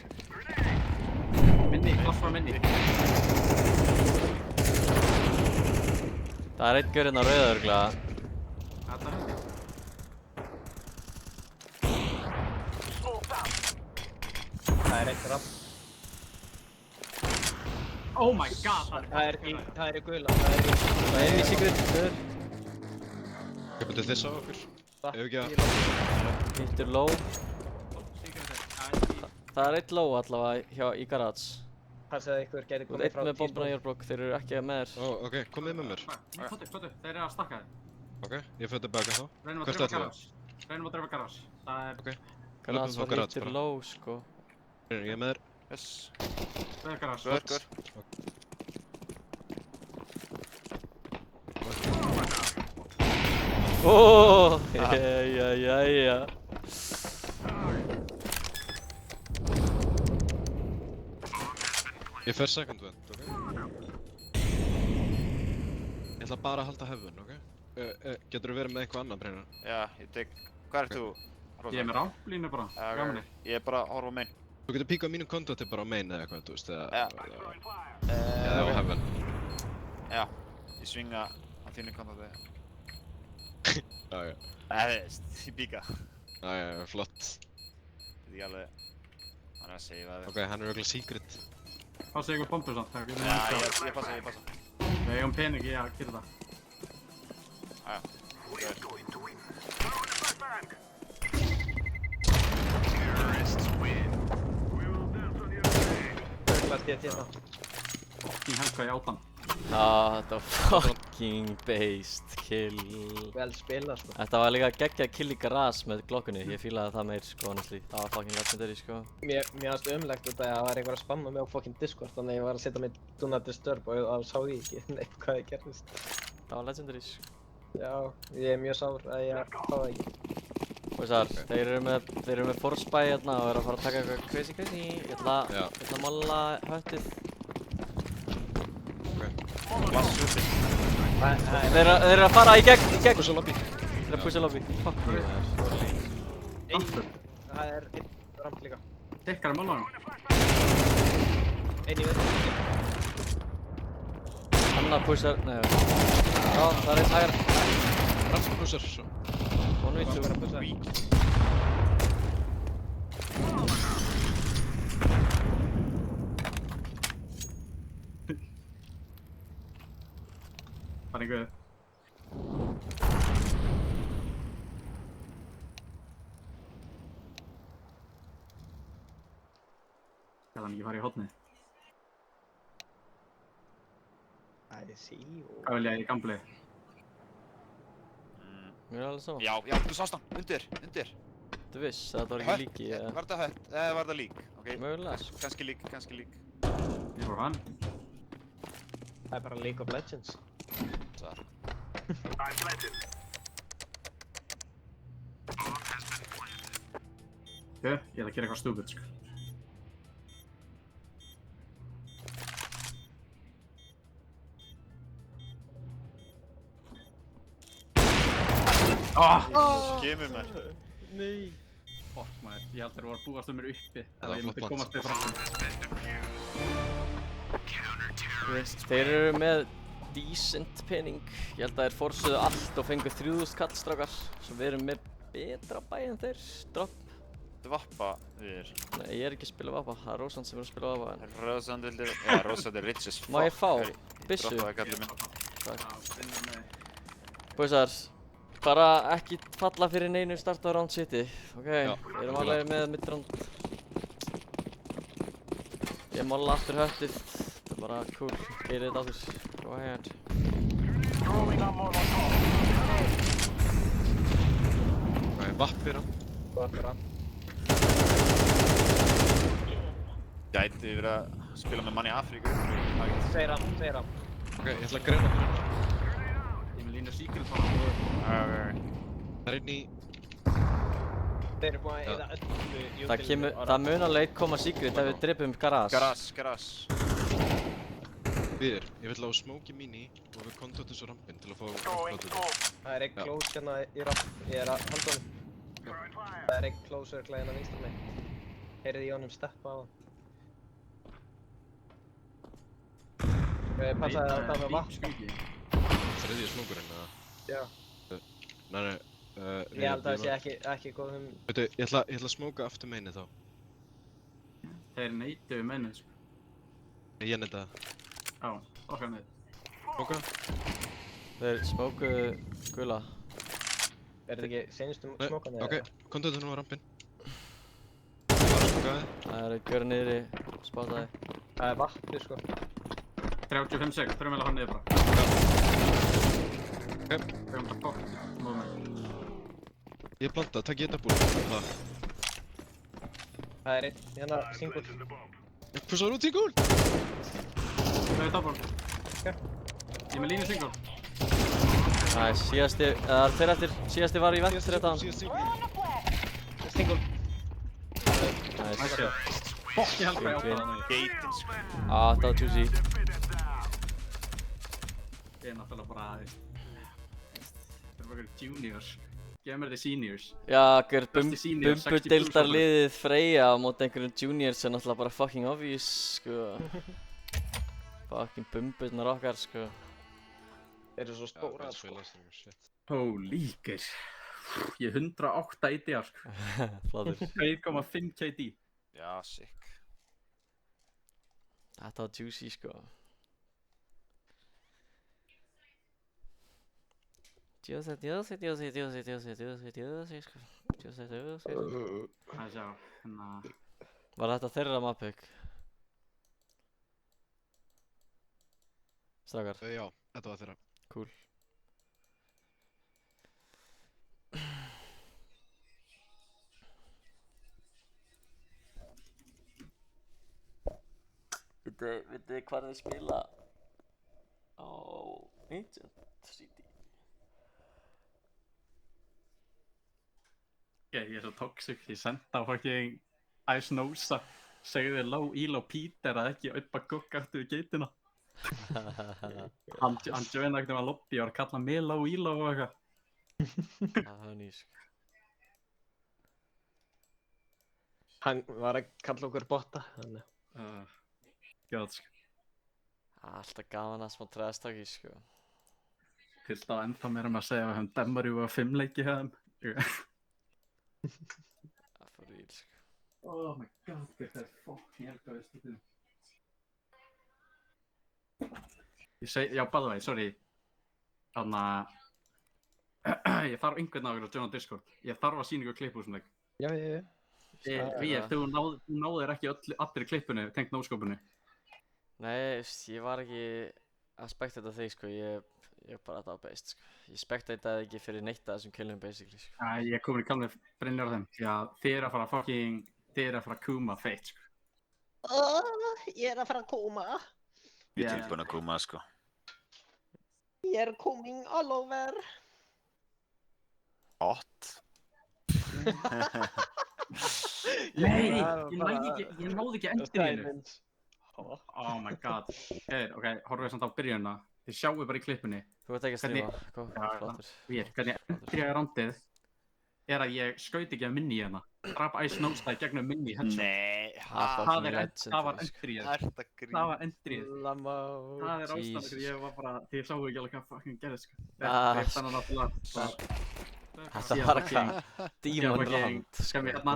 Minni, cross frá minni. Það er einn gaur hérna á rauða örugglega. Þetta er hindi. Það er eitt rapp. Oh my god, Það er í Guðla. Það er í secret, gaur. Kjöpum þess á okkur. Ef ekki að... Hittur low. Það er einn low allavega í garage. Passið að ykkur geti Þú ert komið einn frá með bombuna í járblokk, þeir eru ekki með þér. Ó, ok, komið með mér. Kvotu, þeir eru að stakka þig. Ok, ég fyrir tilbaka þá. Reynum að Hvert dreifa ætlum við? garage. Reynum að dreifa garage. Það er... Ok. Garage Löpum þá var garage hittur bara. low, sko. Ég er með þér. Yes. Dreifa garage. Good. Óóóó, jæja. Ég fer second vent, ok? Ég ætla bara að halda hefun, ok? Getur þú verið með eitthvað annað, Brynjar? Já, ég tek... Hvað ert þú? Ég er með rámblínu bara. Gamanir. Ég er bara að horfa á main. Þú getur píkað mínum kontakti bara á main eða eitthvað, þú veist, eða... Já. Eða á hefun. Já, ég svinga á þínu kontakti. Já, já. Þú veist, ég píka. Já, já, flott. Þetta er ekki alveg... Hann er að seifa þig. Ok, hann er örugglega secret. Passa ykkur bombu samt. Já, ég passa. Við eigum pening í að killa það. Aja. Guðla stétt hérna. Fokking helga í átan. Þetta var fucking based kill. Vel spilað, sko. Þetta var líka geggjað kill í garage með glokkunni. Ég fílaði það meir, sko, honestly. Það var fucking legendary, sko. Mér fannst ömulegt út að það var einhver að spamma mig á fucking Discord, þannig að ég var að setja mig Do Not Disturb og þá sá ég ekki neitt hvað það gerðist. Það var legendary, sko. Já, ég er mjög sár að ég sá það ekki. Og þessar, þeir eru með force buy hérna og eru að fara að taka eitthvað crazy. Ég ætla að mála höttið. Þeir eru að fara í gegn. Pussa lobby. Þeir eru að pussa lobby. Fuck you, Það er einn ramp líka. Dikkar um alveg. Einn í veitur. Anna pussar, nei. Já, það er einn hægra. Ramp pussar, svo. One way two. Bara einhver. Ég þannig ekki fara í hotnið. I see you. Hvað vil ég í gamblið? Mér er alveg sama. Já, þú sást hann. Undir. Þú viss að þetta var ekki líki eða? Var þetta hött? Eða var þetta lík? Ok. Mögulega sko. Kannski lík, kannski lík. Ég fór hann. Það er bara League of Legends. Þar. Ok, ég ætla að gera eitthvað stúpid, sko. Skemur mér. Nei. Fokk maður, ég held þeir voru að búast mér uppi. Það var Ef ég myndi flott komast við fram. Þú veist, þeir eru með decent pening. Ég held að þeir forsuðu allt og fengu 3000 kall strákar. Svo við erum með betra bæ en þeir. Drop. Þetta vappa við. Nei, ég er ekki að spila Vapa. Það er Rósand sem er að spila Vapa en... Rósand vildi... Já, Rósand er rich as fuck. Má ég fá byssu? Droppaði kallið minn. Bóðsar, bara ekki falla fyrir neinu starta á round city. Ok, við erum alveg með mid-round. Ég mála aftur höttið. Það er bara cool. Geir þetta aftur. Go ahead. Hvað er vappir á? Vappir á. Gæti verið að spila með mann í Afríku. Segir hann. Ok, ég ætla að greina fyrir hann. Ég með lína secret fara. Það er einn í... Þeir eru búin að eyða öllu Það mun alveg koma secret ef við drepum Garas. Garas. Viður, ég vil á smóki mín í og við kontóttum svo rampinn til að fá kontóttum. Það er einn close hérna í ramp. Ég er að halda honum. Það er einn close örglega hérna vinstra megin. Heyrið í honum steppa á hann. Passaði að það með vatn. Þriðji smókurinn, eða? Já. Nei, Ég held að það sé ekki góð Veitu, ég ætla að smóka aftur meinið þá. Þeir neituðu mennið, sko. Ég neita það. Já, okkar neitt. Smóka? Þeir smókuðu gula. Er þetta ekki seinustu smókan eða? Ok, kontóttum nú á rampinn. Bara smókaði. Það er að gjöra niðri, spátaði. Það er vatnið sko. 35 sek, þurfum vel að hann niður bara. Ok. Þurfum bara bótt. Ég er blanda, takk ég þetta búl. Það er einn hérna single. Ég pussar út í gúl! Það er doppel. Ég er með línu single. Næ, síðasti, það er þeirra eftir, síðasti var í vekt fyrir þetta. Síðast single. Single. Næs. Fokk, ég held að ég átta það. Geitin, sko. Það var juicy. Ég er náttúrulega bara aðeins. Þeir eru bara juniors. Gef mér þið seniors. Já, hver Besti senior, 60 plus bumbudeildarliðið Freyja á móti einhverjum juniors er náttúrulega bara fucking obvious, sko. Fucking bumburnar okkar, sko. Þeir eru svo stóra sko. Holy gaur. Ég er 108 í DR, sko. Fladur. 2,5 KD. Já, sick. Þetta var juicy, sko. Juicy, sko. Juicy. Það sjá, hérna... Var þetta þeirra mappick? Strákar. Já, þetta var þeirra. Cool. Vitið þið hvað þið spila á Agent City? Ég er svo toxic, ég senda á fucking Ice Nosa. Segðu þér low elo Peter að ekki uppa gugg aftur við geitina. Hann joina ekkert um að lobby og var að kalla mig low elo og eitthvað. Það var nýsk. Hann var að kalla okkur botta, þannig. Gjóð, sko. Alltaf gaman að smá trash-talki, sko. Fyllt á ennþá meira með að segja að við höfum Demmarjú að 5 leiki hjá þeim. Það fór real, sko. Oh my god, þetta er fucking helga veistu til. Ég segi, já, by the way, sorry. Þannig að... Ég þarf einhvern águr að joina Discord. Ég þarf að sýna ykkur klippúsumleik. Já. Þú náðir ekki allir í klippinu, tengt nóskópinu. Nei, ég var ekki að spekta þetta þig, sko. Ég Ég bara þetta á beist, sko. Ég spektaði ekki fyrir neitt af þessum killum, basically, sko. Ég er komin í kall með Brynjar á þeim. Já, þið er að fara að kúma feitt, sko. Ég er að fara að koma. Ég er tilbúinn að koma, sko. Ég er coming all over. Hot. Nei, ég náði ekki endurinu. Oh my god. Ok, horfum við samt á byrjunna. Þið sjáu bara í klippunni. Þú ert ekki að stríma, flottur. Hvernig byrjaði randið er að ég skaut ekki að minni hérna. Drap Ice Nóstæði gegnum minni headshot. Nei, Það var endrið. Ert að grína. Það var endrið. Lamá. Það er ástæðan fyrir ég var bara, þið sáu ekki alveg hvað fucking gerðist, sko. Ah, Ég fann hann náttúrulega. Þetta var ekki Demon Round. Skal við hérna?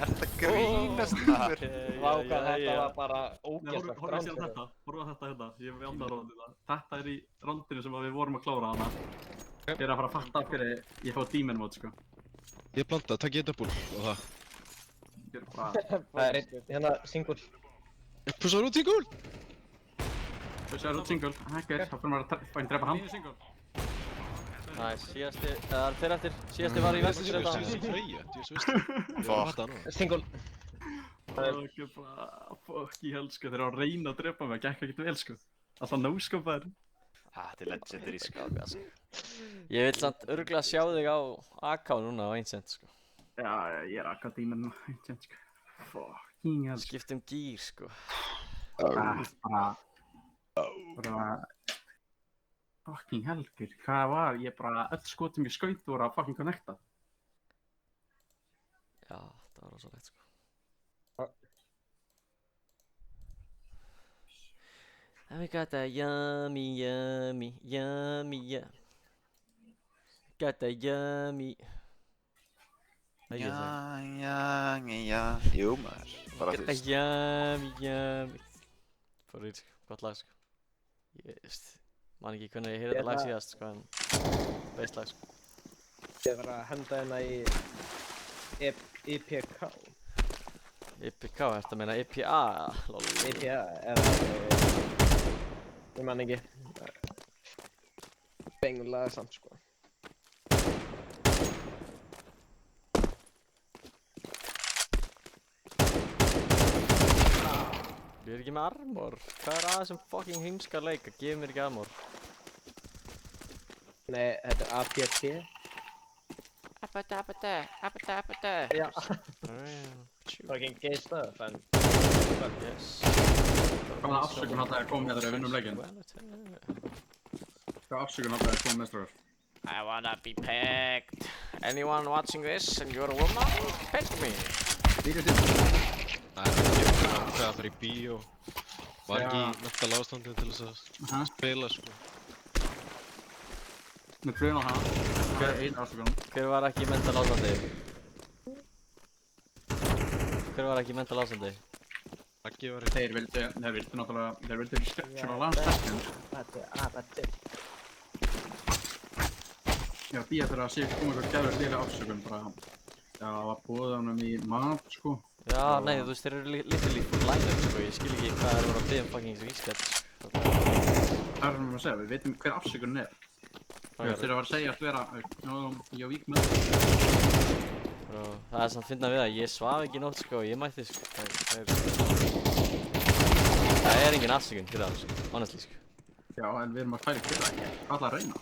Ert að grínast yfir. Váka, þetta var bara ógeðslegt Horfum við síðan þetta. Horfum við þetta. Ég hef aldrei ráðið þetta. Þetta er í rondinu sem við vorum að klára hana. Ég er að fara að fatta af hverju ég fóð Demon Mode, sko. Ég blanda, takk ég þetta búl og það. Ég er bara... Það er einn, hérna, single. Pussar út single! Pussar út single. Hækkar, þá fyrir maður að drepa hann. Næs, síðasti, það er þeirra eftir. Síðasti var í vestur þetta. Síðasti Freyja, þú veist það. Ég var að fatta það nú. Single. Það er ekki bara... Fuck í hell, sko. Þeir eru að reyna að drepa mig, gekk ekkert vel, sko. Alltaf no-scopaður. Þetta er legendary, sko. Ég vil samt örugglega sjá þig á AK núna á Ancient, sko. Já, ég er AK Demon Ancient, sko. Fucking hell, sko. Skiptum gír, sko. Bara... Fucking helgur, hvað var? Ég bara, öll skotum ég skaut voru að fucking connecta. Já, það var rosalegt, sko. And we got that yummy, yummy, yummy, yeah. Got that yummy. Já. Jú, maður. Bara Got that yummy, yummy. Bara ít, sko. Gott lag, sko. Ég veist, man ekki hvernig ég heyrði þetta lag síðast, sko, en veist lag, sko. Ég var að henda hérna í EPK. EPK, ertu að meina EPA? Lol. EPA, eða... Ég man ekki. Bengur lag samt, sko. Ég er ekki með armor. Hvað er að þessum fucking heimska leik að gefa mér ekki armor? Nei, þetta er APT. APT. Já. Shoot. Fucking gay stuff, en... Yes. Hvaða afsökun átti að koma með þegar við vinnum leikinn? Hvaða afsökun átti að koma með stráður? I wanna be pegged. Anyone watching this and you're a woman, peg me. Það er ekki hvað að fara í bíó. Var ekki í mental ástandið til þess að spila, sko. Með pröfum á hana. Hver er einn afsökun? Hver var ekki í mental ástandi? Hver var ekki í mental ástandi? Raggi var í... Þeir vildu náttúrulega, þeir vildu svona landstækkin. APT. Já, býja þeirra að sé koma eitthvað gæður liðlega afsökun, bara... Já, það var búið honum í mat, sko. Já, nei, þú veist, þeir eru literally full line-up, sko. Ég skil ekki hvað þeir voru að biðja fucking rískett, sko. Það er sem að segja, við veitum hver afsökunin er. Þeir var að segja að vera, ég á vík með það. Það er samt fyndna við það, ég svaf ekki í nótt, sko, og ég mætti, sko. Það er engin afsökun fyrir það, sko, honestly, sko. Já, en við erum að færa fyrir það, ég ætla að reyna.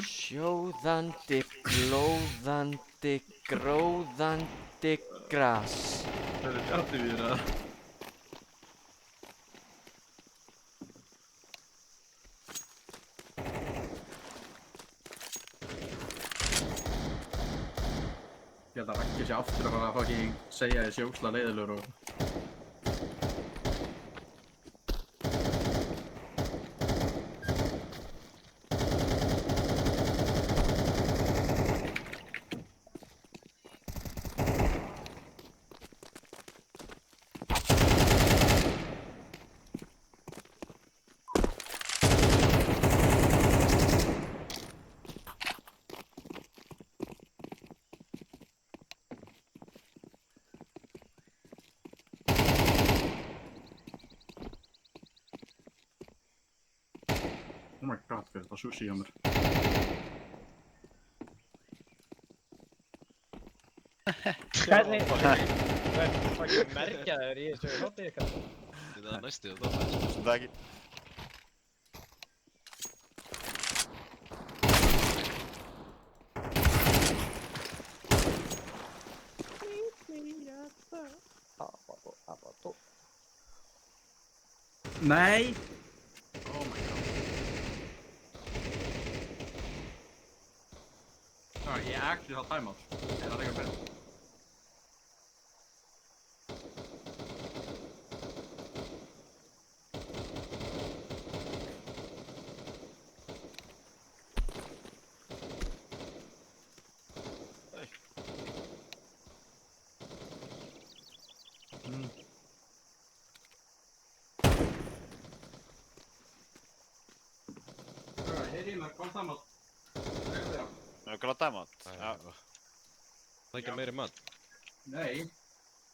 Sjóðandi, glóðandi, gróðandi gras. Það er allir við það. Ég held að Raggi sé aftur að fara að fucking segja þessi ósla leiðilegur og... hægt fyrir þetta sushi hjá mér. Hvernig fucking merkjaður í þessu hotið ykkar? Það er næstu og það er Sem það ekki. Nei! Oh my god. Sorry, ég actually har timeout. Er það ekki að byrja? Heyrjumar, kom timeout. Það er gláð dæmat. Já. Það er ekki meiri mat. Nei.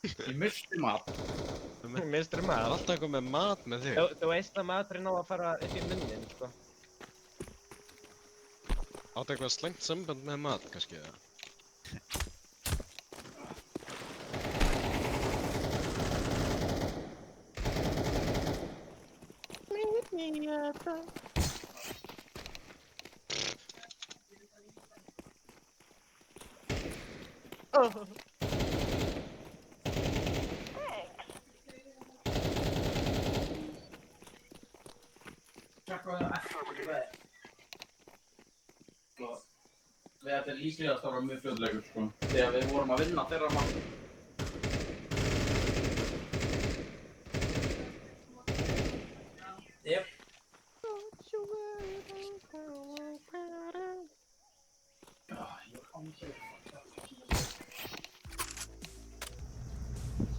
Ég misti mat. Mistur Það er maður. alltaf eitthvað með mat með þig. Þú veist að maturinn á að fara upp í munnin, sko. Áttu eitthvað slengt samband með mat, kannski, eða? Þetta er líklegast að vera mjög fljótlegur, sko. Þegar við vorum að vinna þeirra mann. Yep.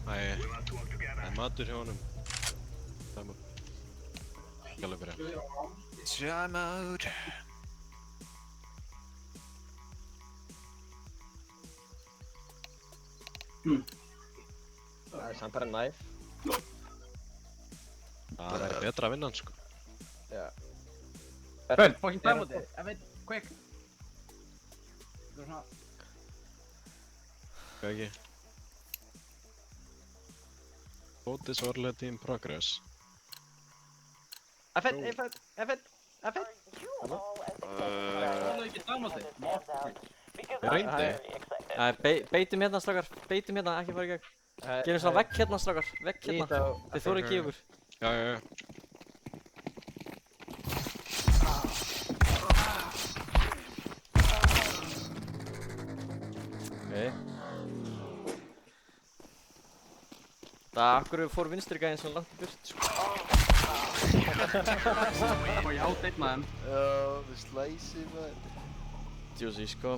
Það er matur hjá honum. Það er ekki alveg byrja. Time out. Það er samt bara næf. Það er betra að vinna hann, sko. Já. Ben, fucking timeoutið. Quick. Það er svona... Hvað ekki? Vote is already in progress. F1, F1, F1, F1. Það er ekki timeoutið. Ég reyndi. Beitum hérna strákar, beitum hérna, ekki fara í gegn. Gerum svona vegg hérna strákar, vegg hérna. Þið þóru ekki í okkur. Já, já, já. Það akkur fór vinstri gæðin svona langt í burt, sko. Og ég átteikna þeim. Já, við slæsi maður. Juicy, sko.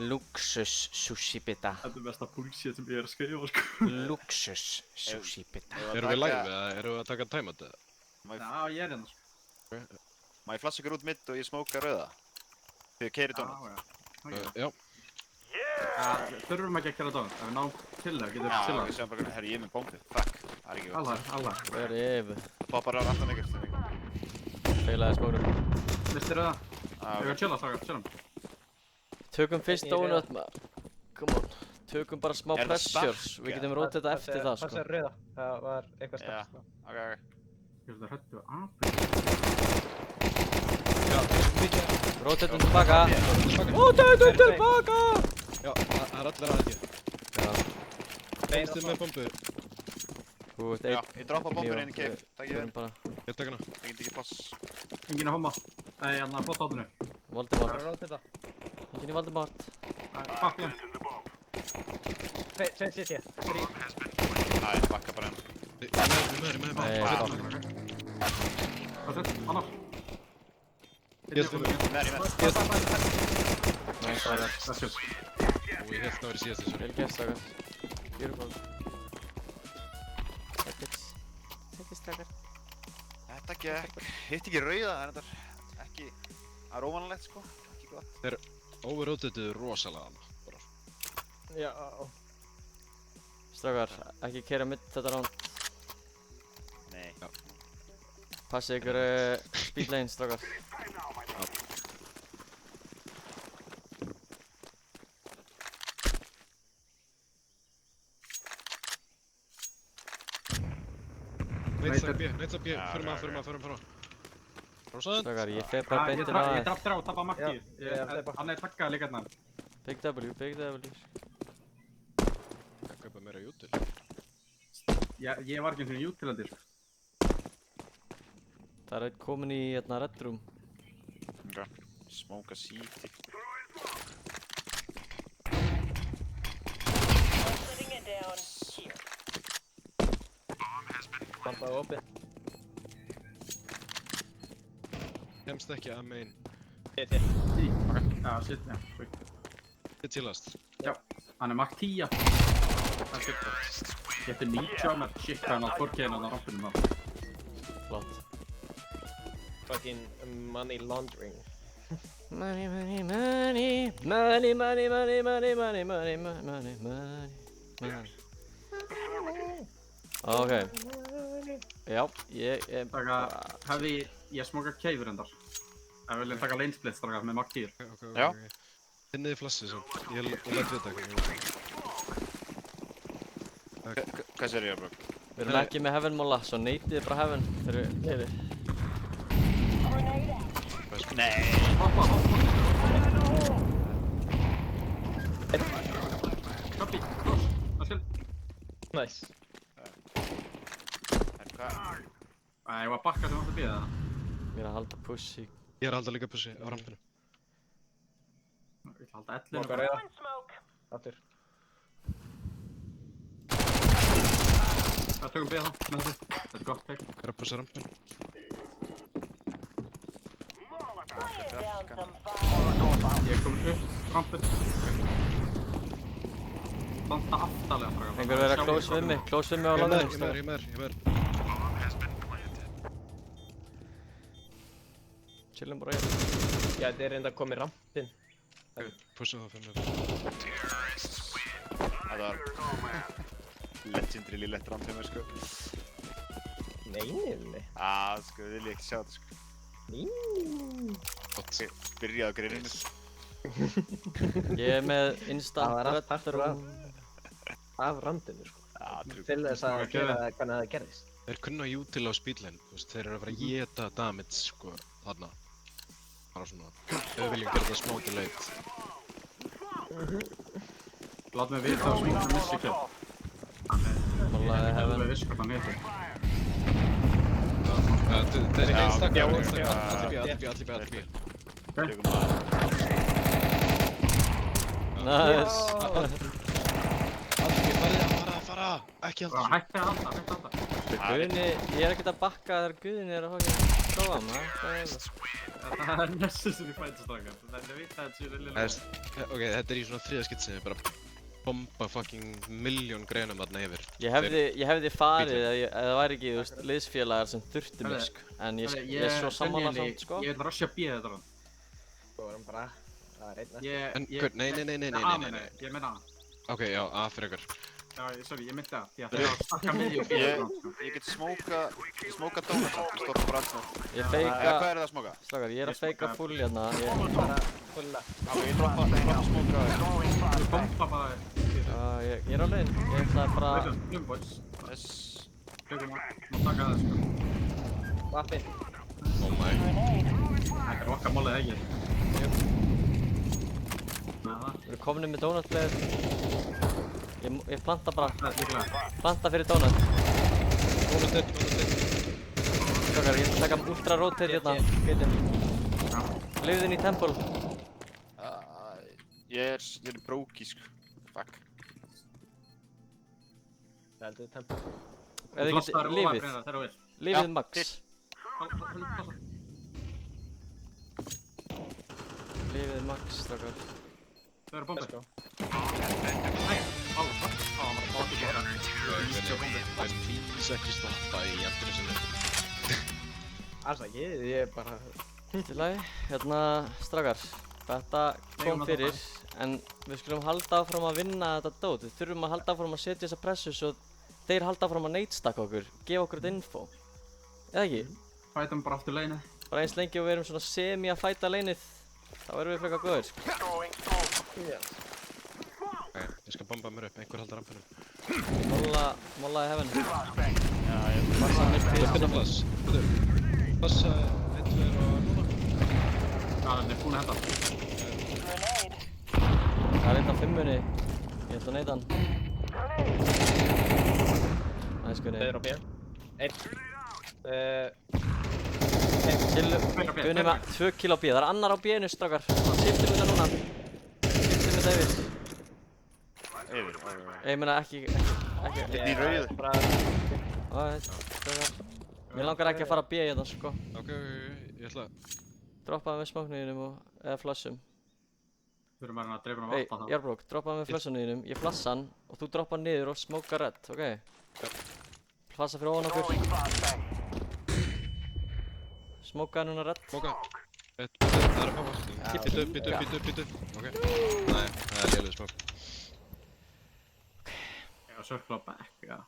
Luxus sushi bita. Þetta er mesta bullshit sem ég er að skrifa, sko. Luxus sushi bita. Erum við live eða erum við að taka time out eða? Já, ég er hérna, sko. Má ég flassa ykkur út mitt og ég smóka rauða? Þegar keiri tónum. Já. Þurfum ekki að gera dónum. Ef við náum til það, getur við Já, til við sjáum bara, herri, ég er með bombi. Fuck. Það er ekki vel. Allar. Það er yfir. Poppar á aftan ykkur. Feilaði smóknum. Mistir það? Ég vil chilla, strákar, chillum. Tökum fyrst donut, maður. Come on. Tökum bara smá Er það pressures. stakk, Við getum eða? rótið þetta eftir það, sko. Passa rauða. Það var eitthvað Já, stakk, sko. ok. Ég vil það hrættu apur. Rótið þetta tilbaka. Rótið þetta tilbaka! Já, það er allir að ekki. Komst þið með bombu? Þú ert Já, einn. ég droppa bombur inn í cave. Takk ég Við erum vel. bara... Ég tek hana. Það get ekki pláss. Engin að homma. Nei, hérna, flott átinu. Það Voldemort. er rót þetta. Enginn í Voldemort. Fuck ég. Tveir sitt ég. Æ, ég bakka bara henn. Með. Nei, Hvað er þetta? Annar. Ég held Nice, strákar. That's good. Og ég held það væri síðast þessu. Vel gert, strákar. Beautiful. Ekkert strákar. Þetta gekk. Hitt ekki rauða, en þetta er ekki... Það er óvanalegt sko, ekki gott. Þeir overrotated rosalega hana. Bara. Já. Strákar, ekki keyra mitt þetta round. Nei. Passið ykkur speed lane, strákar. Neitsa B, förum að. Rósand? Strákar, ég fer bara beint inn á Ég það. draf þrjá, tappa marki. Já, hleypa. Hann er taggað líka hérna. Big W, Big W. Ég kaupa meira jútil. Ég var ekki eins og utilandi, sko. Það er einn komin í hérna Red Room. Ok. Smoka síti. Sitting it down here. Bandaði opið. Kemst ekki að main. Til. Já, shit, já. Sweet. Þið chillast. Já, hann er mark 10. Það er shit. Getur 90 á mér. Shit, hvað hann á 4K-inu á rampinum á. Flott. Fucking money laundering. Money, money, money. Money, money, money, money, money, money, money, money, money. Ok. Já, ég er Taka, hefði ég smokað keifur endar. Ef við viljum taka lane split strákar með mark 10. Já. Finniði flassi samt. Ég læt vita hvað. Hvað sér ég að brögg? Við erum ekki með heaven móla, svo neitið bara heaven þegar við keyrir. Nei. Hoppa. Copy, cross. Það skil. Nice. Hvað? Ég var að bakka sem átti að bíða það. Ég er að halda push í... Ég er alltaf líka pussi á rampinu. Ég ætla að halda 11. Móka rauða. One smoke. Aftur. Það tökum bíða það með þessu. Þetta er gott take. Hver er að pussa rampinu? Laying down some fire. Ég er komin upp rampin. Standa aftalega strákar. Einhver verið að close við mig á Ég landinu. er með. Chillum bara hér. Já, þetta er reynda að koma í rampinn. Pussa það 5 meter. Þetta var... Legendary lillett rand hjá mér sko. Nei. Sko, vil ég ekki sjá þetta sko. Gott. Byrjaði á greininu. Ég er með instant Það var allt Red partur Room. af randinu, sko. Trú. Til þess að gera hvernig það gerðist. Þeir kunna jútil á speedline. Þeir eru að fara að geta damage sko þarna. Bara svona. Ef við viljum gera það smá delayed. Lát mig vita á smók sem missi kill. Málaði Ef heaven. við viss hvort hann heitir. Þeir eru einstaklega. Já. Allir B. Tökum að... Nice. Fara. Ekki Það alltaf. hætti að halda. Guðni, ég er ekkert að bakka þegar Guðni er að fokkin prófa maður. Það er það. Það er necessary fight strákar. Það er vita að þetta séu rillilega. Ok, þetta er í svona þriða skitsi. Bara bomba fucking miljón greinum þarna yfir. Ég hefði farið ef það væri ekki, þú veist, liðsfélagar sem þurfti mig, sko. En ég er svo sammála samt, sko. Ég vil rushja B þetta rann. Svo erum bara... Það er einn En hvern? Nei. Ég meina A. Ok, já, A fyrir ykkur. Já, sorry, ég myndi A. Því að það er að stakka miðjum B þetta rann. Ég get smóka donut samt, ég stoppa bara alltaf. Ég Hvað feika... er það að smóka? Strákar, ég er að feika full hérna. bara fulla. Ég droppa smóka. Þú bomba bara. Ég er á leiðin. Ég ætlaði bara... Blum boys. Yes. Tökum að taka það sko. Vappin. Oh my. Þetta er okkar málið ekki. Við erum komin með donutleið. Ég planta bara. Það er líklega. Planta fyrir donut. Donut. Strákar, ég ætla að taka ultra rotate hérna. Geitin. Lifðin í temple. Ég er bróki sko. Fuck. Það heldur tempo. Eða ég geti lifið. Þegar þú vill. Lifið Já, max. Passa. Lífið max, strákar. Þau eru bombið. Let's go. Hann var bara ekki gera. Please ekki stoppa í endurinn sinni. Alls ekki, ég er bara... Til lagi, hérna, strákar. Þetta kom fyrir, en við skulum halda áfram að vinna þetta dót. Við þurfum að halda áfram að setja þessa pressu svo þeir halda áfram að nade-stacka okkur, gefa okkur þetta info. Eða ekki? Fætum bara aftur leinið. Bara eins lengi og við erum svona semi að fæta leinið, þá erum við frekar góðir, sko. Ég skal bomba mér upp, einhver halda rampinu. Mollaði heaven. Já, ég Passa mér Ég fyrir. finna flass. Flass, 1, 2 og núna. Já, hann er búinn að henda. Grenade. Það er einn á 5-unni. Ég ætla að neyta hann. Næs, Gunni. Þeir eru á B. Einn. Gunni með 2 kill á B. Það er annar á B-inu, strákar. Siftum þetta núna. Siftum þetta yfir. Yfir. Ég meina ekki. Einn í rauðu. Strákar. Mér langar ekki að fara B í þetta, sko. Ok, ég ætla að... Droppaði með smóknuðinum eða flössum. Við erum bara að dreifa hann á Hey, vatna þá. Jarbrók, droppaði með flössunniðinum. Ég flassa hann og þú droppa hann niður og smóka red, ok? Flassa fyrir ofan okkur. Smóka hann núna red. Móka. Það er að poppa. Býtu. Ok. Nei, það er lélega smók. Já, circle back, já.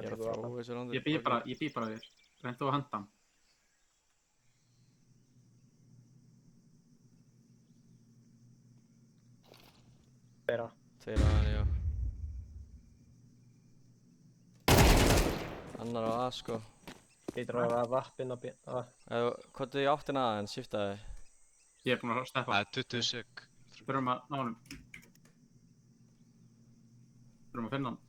Ég er að þróa þessu rándur. Ég bý bara þér. Reyndu að henda hann. Þeirra. Tveir á hann, já. Annar á A, sko. Lítur að vapp inn á B. Kottu í áttina A en shiftaði. Ég er búinn að steppa. Það er 20 sek. Þurfum að ná honum. Þurfum að finna hann.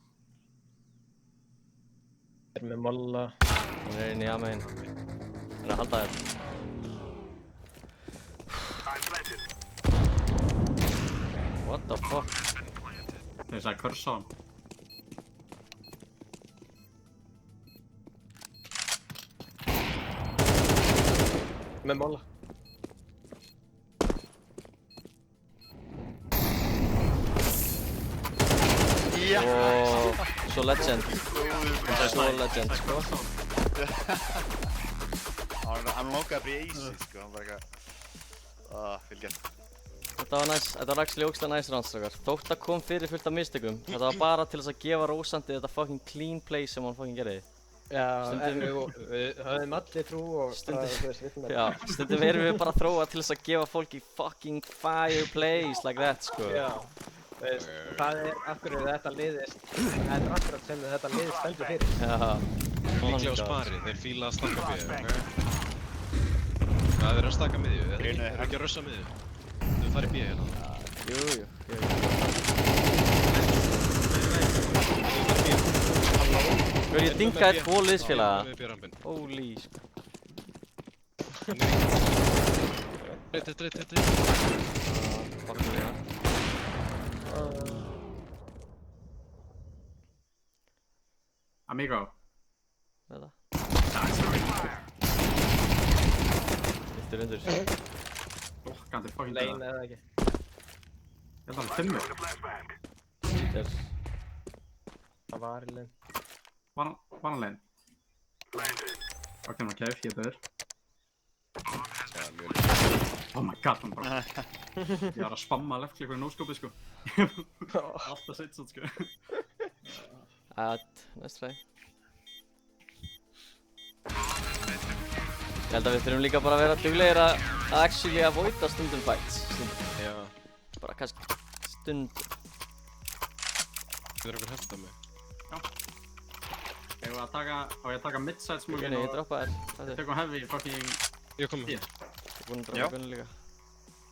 Þeir með molla. Hann er inn í A-megin. Hann er að halda þér. What the fuck? Þeir sagði curse á hann. Með molla. Og svo legend. Svo legend, sko. Hann langaði að bli easy, sko. Hann bara eitthvað... fylgjast. Þetta var næs, þetta var actually ógeðslega næs round, strákar. Þótt það kom fyrir fullt af mistökum. Þetta var bara til þess að gefa Rósandi þetta fucking clean play sem hann fucking gerði. Já, Stundum- við höfum allir trú og Stundum- þú veist, við finnum Já, stundum erum við bara að þróa til þess að gefa fólki fucking fire plays like that, sko. Já, þú veist, það er af hverju þetta liðist, það er akkurat sem þetta liðist stendur fyrir. Já. Líklega á spari, þeir fíla að stakka B, ok? Það er að stakka miðju, þeir eru ekki að rössa miðju. Þau farið B hérna. Jú. Hver ég dingaði 2 liðsfélaga. Við B-rampinn. Holy, sko. Reit. Fuck me, ja. Amigo. Þetta. Viltur undir. Blokkandi fucking Lane döða. eða ekki. Ég held að hann fimmur. Lítir. Það var í lane. Var hann lane? Ok, maður kef, ég byrður. Oh my god, hann bara... Ég var að spamma left-klikku í no-scope, sko. Alltaf seitt svona, sko. Nice try. Ég held að við þurfum líka bara að vera duglegir að actually avoida stundum fights. Stundum. Já. Bara kannski stundum. Þið er einhver held á mig. Ég var að taka, á ég að taka mid-side smugin Gunni, ég og droppa þér. tökum heavy fucking... Ég kom með. B. Ég er búinn að Já. droppa Gunni líka.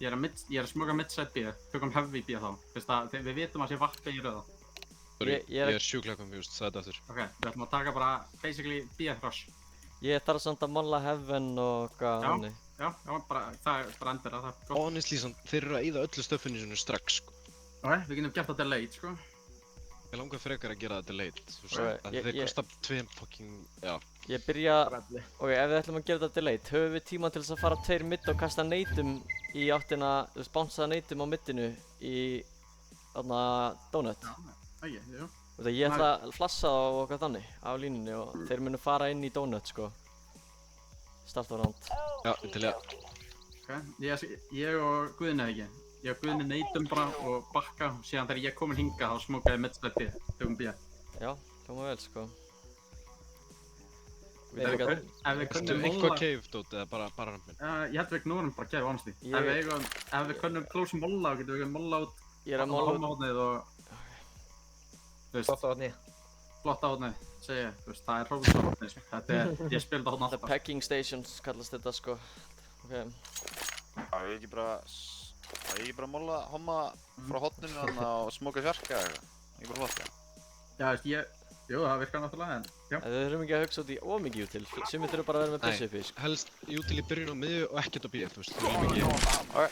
Ég er að smuga mid-side B, tökum heavy B þá. Fyrst að við vitum að sé vappi í rauða. Sorry, Ég er- ég er sjúklega confused, sagði þetta aftur. Ok, við ætlum að taka bara basically B-rush. Ég þarf samt að molla heaven og hvað Já. hannig. Já, bara, það er bara endur að það er gott. Honestly, þeir eru að eyða öllu stöffinu sinu strax, sko. Ok, við getum gert þetta late, sko. Ég langar frekar að gera það delayed, þú veist, Ok, að ég- þeir ég- kosta 2 fucking, já. Ég byrja, Bralli. ok, ef við ætlum að gera þetta delayed, höfum við tíma til þess að fara 2 midd og kasta neitum í áttina, þú veist, bánsa neitum á middinu í, þarna, donut. Ægir, jú. Þú veist, ég ætla að flassa þá og eitthvað þannig á línunni og þeir munu fara inn í donut, sko. Start of round. Já, til ég. Ok, ég og Guðni ekki. Ég og Guðni neitum bara og bakka og síðan þegar ég komin hingað þá smókaði ég middsplætti, tökum B. Já, hljóma vel, sko. Ef við Ertu kunnum eitthvað molla... cave dót eða bara rampin? Ég held við ignórum bara cave, honestly. Ég- Ef við kunnum close molla, getum við molla út Ég er að mála út. hóðnið og... Þú veist, Flott á hodni. flotta hóðnið, segi ég. Þú veist, það er hróðstóð hóðnið, sko. Þetta er, ég spil þetta hóðn The alltaf. packing stations kallast þetta, sko. Ok. Já, ég ekki bara... Það ekki bara molla homma frá hotninu þarna og smóka fjarka eða eitthvað. Ekki bara flott, já. Já, veist, jú, það virkar náttúrulega, en... Já. En við þurfum ekki að hugsa út í ómikið út til. Sumir þurfa bara að vera með byssu uppi, sko. Helst jútil í byrjun og miðju og ekkert á BF, þú veist, það er mikið. Ok.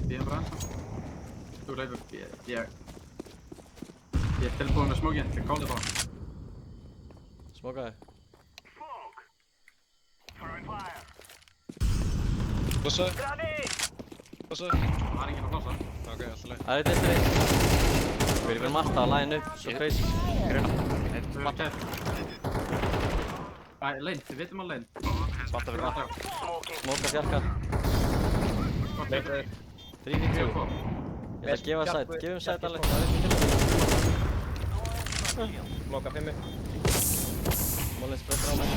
Ég er bara ennþá. Þú leifur, ég er tilbúin með smókinn, ég káli bara. Smókaði. Blossaði? Blossaði? Það er enginn að plássa. Ok, alltaf leið. Það er þetta eitt. Við erum alltaf að line upp, svo crazy. Þú er kæft. Lein, við vitum að lein. Svanta fyrir matta. Smóka fjarkar. Leifur. 3v2. Ég ætla að gefa sæt. Gefum sæt alveg. Það er ekki til. Loka 5. Mólinn sprettur á mig.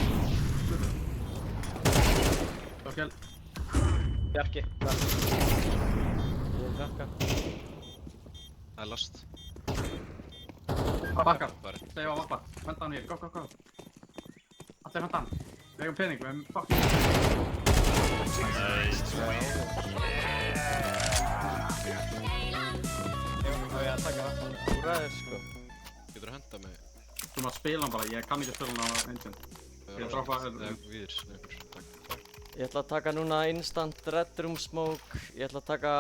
Okkel. Bjarki. Ég er fjarka. Það er last. Bakka. Bara. Segja á vappa. Henda hann hér. Go. Allir henda hann. Við eigum pening, við hefum fucking... Hefur ég að taka það? Þú ræðir, sko. Getur að henda mig. Þú maður spila hann bara, ég kann ekki að spila hann á engine. Ég droppa... Víðir, snöpur, takk. Ég ætla að taka núna instant red room smoke. Ég ætla að taka...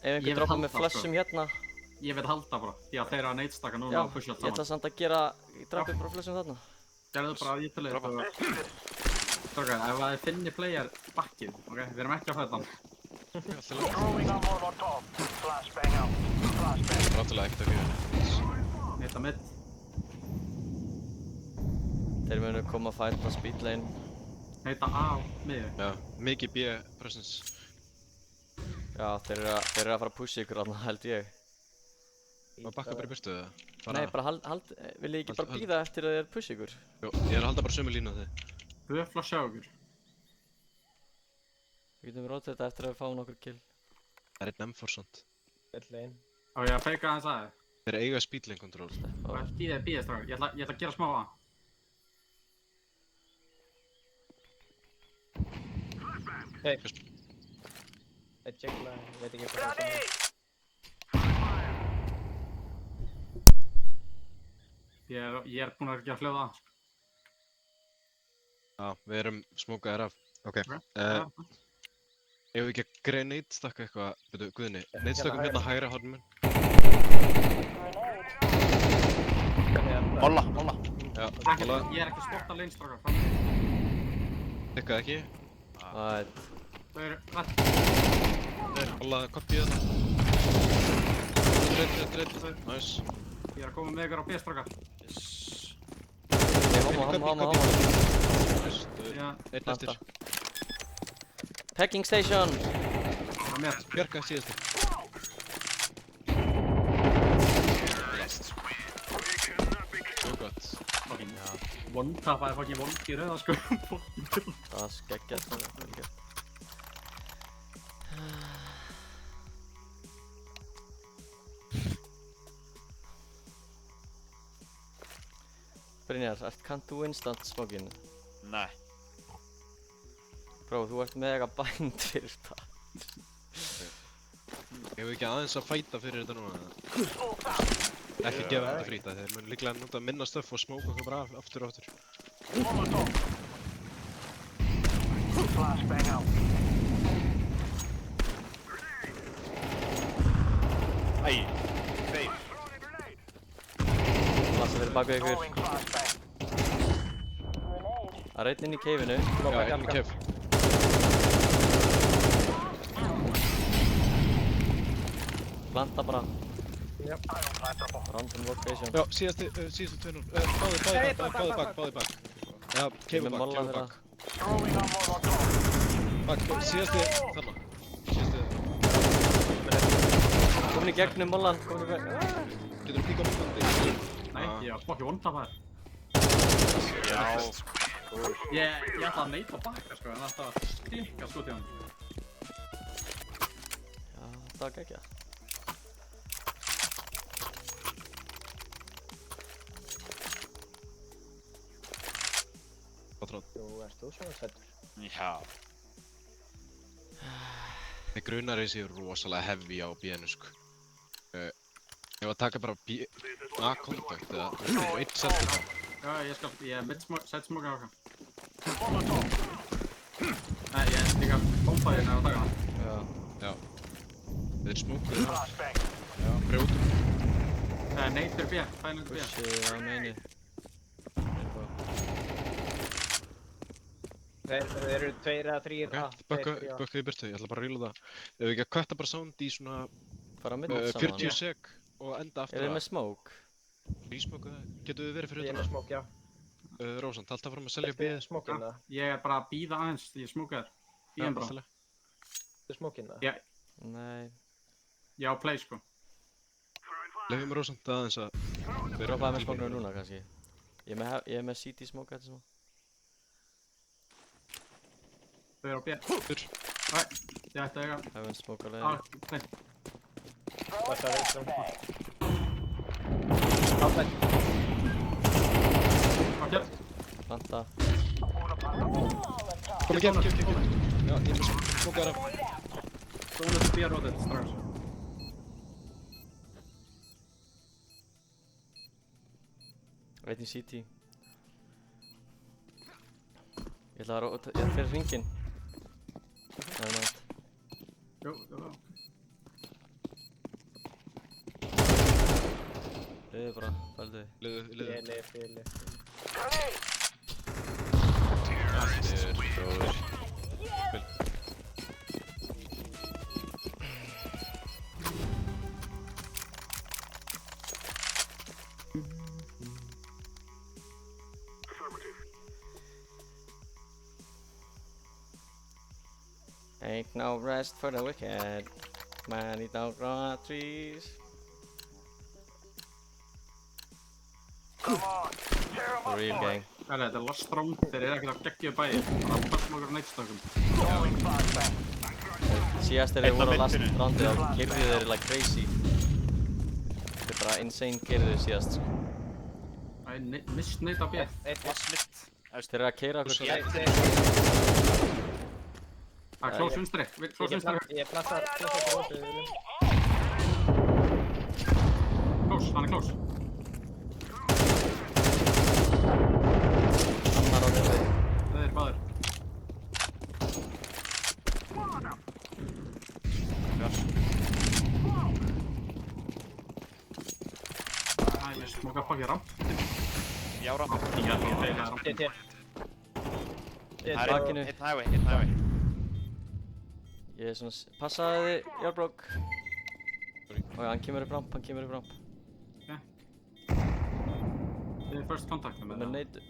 Ef Ég einhver vil droppa halda, með flashum hérna. Ég vil halda bara, því að þeir eru að neitstaka núna Já, og pusha allt ég ætla saman. samt að gera... Ég droppi bara flashum þarna. Gerðu bara að ég til þið og... Strákar, ef það er finni player bakkið, ok? Við erum ekki að fæta hann. Alltaf leið. Það er náttúrulega ekkert að gera. Nýta mitt. Þeir munu koma að fæta speed lane. Neita A á miðju. Já, mikið B presence. Já, þeir eru að fara að pusha ykkur þarna, held ég. Og bakka bara í burtu eða? Nei, bara viljið ekki bara bíða eftir að þeir pusha ykkur? Jó, ég er að halda bara sömu línu á þig. Við erum flasha á okkur. Við getum rótið þetta eftir að við fáum nokkur kill. Það er einn M4 samt. Bellin. Á ég að feika aðeins aðeins. Þeir eiga speedlane control. Bíðið strákar, ég ætla að gera smá A. Hey. Ég tjekkla, ég veit ekki hvað það er. Ég er búinn að gera fljóða A. Já, við erum smókaðir af. Ok. Já. Ef við ekki að greið neitstaka eitthvað, veitu, Guðni, neitstakum hérna hægra hornum minn. Molla. Já, Ég hola, er ekki að spotta lane strákar, fram. tekkaði ekki. Ætt. Þau eru rætt. Hola, kopið þetta. Dreit, nice. Ég er að koma með ykkur á B strákar. Háma. Nice, Já, einn eftir. Packing station! það er mér. Bjarka síðasti. Svo gott. Fucking, one-tappaði fucking volki í rauða sko. Fucking. Það er skeggjast, það er vel gert. Brynjar, kannt þú instant smokinn? Nei. Bro, þú ert með eitthvað bænd fyrir það. Ég hef ekki aðeins að fæta fyrir þetta núna. Ekki gefa þetta frýta, þeir mun líklega nota minna stöff og smóka okkur bara aftur og aftur. bak við ykkur. Grenade. Það er einn inn í keifinu. Já, inn í kef. Planta bara. Jep. Random location. Já, síðustu tveirnur. Báði bak. Já, kefu með bak, molla kefu þeirra. bak. Bak, síðustu þarna. Síðustu. Komin í gegnum mollan, komin í gegnum. Getur þú píkað múlandi? Nei, ég var fokki one-tap þær. Já. Ég ætla að neita að bakka sko, en alltaf að stikka skot í hann. Já, það var geggjað. Nú ert þú svona sættur. Já. Mig grunar þessi rosalega heavy á B-inu sko. Ég var að taka bara A-kontakt eða eitt selfie þá. Já, ég er mid-smoke á okkar. Nei, ég er líka bombaði hérna á dagana. Já. Þeir smúkuðu það. Já, brjótum. Neitur B, það er neitur B. Pushið á meini. Þeir eru 2 eða 3 Ok, bökka í byrtu, ég ætla bara að reloada. Ef við ekki að kvetta bara sound í svona Fara mitt saman. 40 sek og enda aftur Er þið með smoke? Rísmoku það? Getur þið verið fyrir Ég er utan með smók, já. Rósant, alltaf fram að selja B. Smókinn það. Ég er bara að býða aðeins, ég smúka þér. Bíðan bara. Þú smókinn það. Já, Nei. ég á play sko. Leifum mér Rósant aðeins að... Droppaði með smoke núna kannski. Ég er með CT smoke þetta smá. Þau eru á B. Fyrr. Nei, ég ætti að eiga. Hefum smoke á Ah, leiðinni. play. Það er eitthvað. Áfætt. Ok. Planta. Kom í gef. Já, ég er með smókaðar af. Bónus B-rótið, strax. Einn í CT. Ég ætla að fyrir hringinn. Það er nætt. Jú. Liðið bara, fældu þið. Liðu. Ég lif. Aftur, bróður. Spil. Ain't no rest for the wicked. Man, don't grow trees. For real gang. Þetta er last round, þeir eru ekkert að geggja bæði. Það er bara smokur á neittstökum. Síðast þegar þeir voru á last roundið þá keyrðu þeir like crazy. Þetta er bara insane keyrðu síðast. Æ, mist neitt á B. Last mid. Þeir eru að keyra okkur svo. Það er close vinstri, close vinstri. Ég plassa rótið. Close, hann er close. Annar á þeirri. Það er báður. Æ, ég smoka bakið ramp. Já, rampa. Ég held að það ramp. T. Það er bakinu. einn highway. Ég er svona, passaði þið, Járbrok. Ok, hann kemur upp ramp. Þið er first contact með Með það. neitu.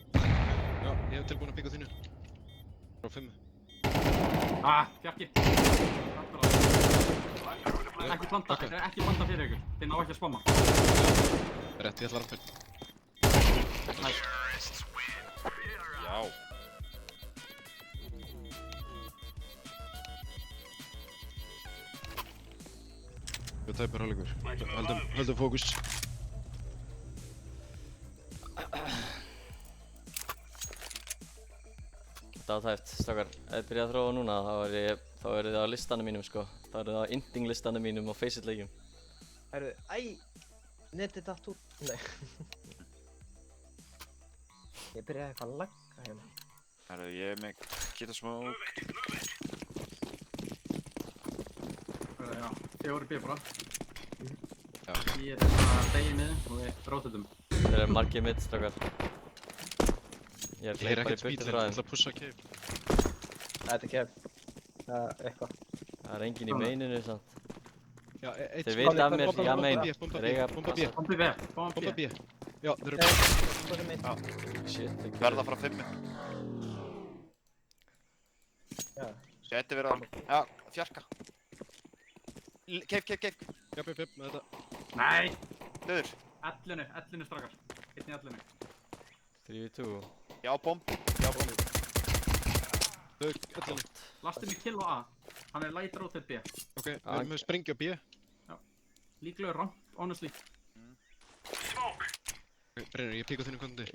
Já, ég hef tilbúin að píka þínu. Frá 5. Fjarki. Ekki planta, ekki planta fyrir ykkur. Þið ná ekki að spamma. Rétt, ég ætla að rampin. Já. Við tæpar hálfleikur. Höldum fókus. Þetta var tæft, strákar. Ef þið byrjað að þróa núna, þá eru þið á listanum mínum sko. Þá eru þið á ending listanum mínum og Faceit leikjum. Herru, netið datt út. Nei. Ég byrjaði eitthvað að lagga hérna. Herru, ég er með geta smoke. Já, 4 B bara. Já. Ég er þess að degi miður og við rótutum. Þeir eru margir mitt, strákar. Ég er Ég er bara í ekkert burtu spýtlinn, frá ég þeim. ætla að pussa cave. Þetta er kef. Eitthvað. Það er enginn í maininu samt. Já, eitt Þeir vita af mér, bomba, ég bomba meina. B, bomba Þeir eiga B, bomba B, Bombi B, bomba bombi B. B. Já, þeir eru Hvað sem minn? Shit, ekki. Verða frá 5. Já. Gæti verið að... Já, fjarka. Keif. Jöp, með þetta. Nei! Döður. Ellinu strákar. Einn í ellinu. 3v2. Já, bomb. Öllum. Lastum í kill á A. Hann er light rotate B. Ok, við erum með sprengju á B. Líklegur ramp, honestly. Ok, Brynjar, ég píka þinn kontið.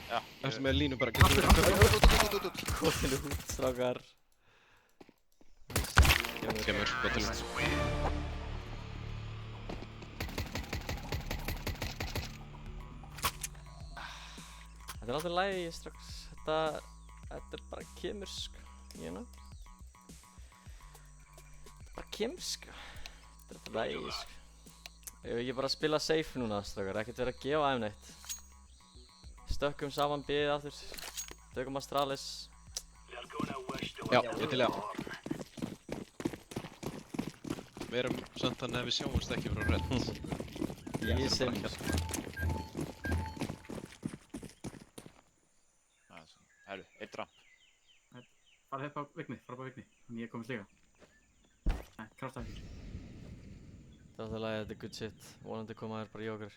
Já. Eftir með línu bara. Kotinu út, strákar. Kemur, gott til út. Þetta er alltaf lægi, strax. Þetta er bara kemur, sko. You know? Bara kemur, sko. Þetta er alltaf lægi, sko. Ég vil ekki bara spila safe núna, strákar. Ekkert vera að gefa þeim neitt. Stökkum saman B aftur. Tökum Astralis. Já, ég til það. Við erum samt þannig að við sjáumst ekki frá redd. Ég sem. Herru, eitt ramp. Farðu upp á Vigni, Þannig ég komist líka. Nei, krafta ekki. Það er alltaf lægi, þetta er good shit. Vonandi koma þér bara í okkur.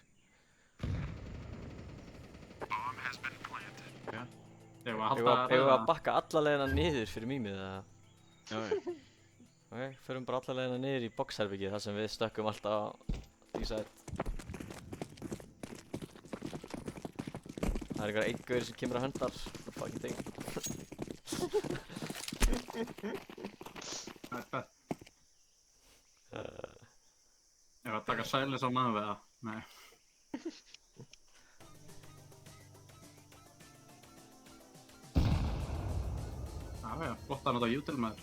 Þegar við Eigum við að bakka alla leiðina niður fyrir mýmið, eða? Já. Ok, förum bara alla leiðina niður í boxherbyggið þar sem við stökkum alltaf á því sætt. Það er einhver einn gaur sem kemur að höndar. Fucking thing. Það er fett. Ég var að taka silence á maður við það. Nei. Já, flott að nota util maður.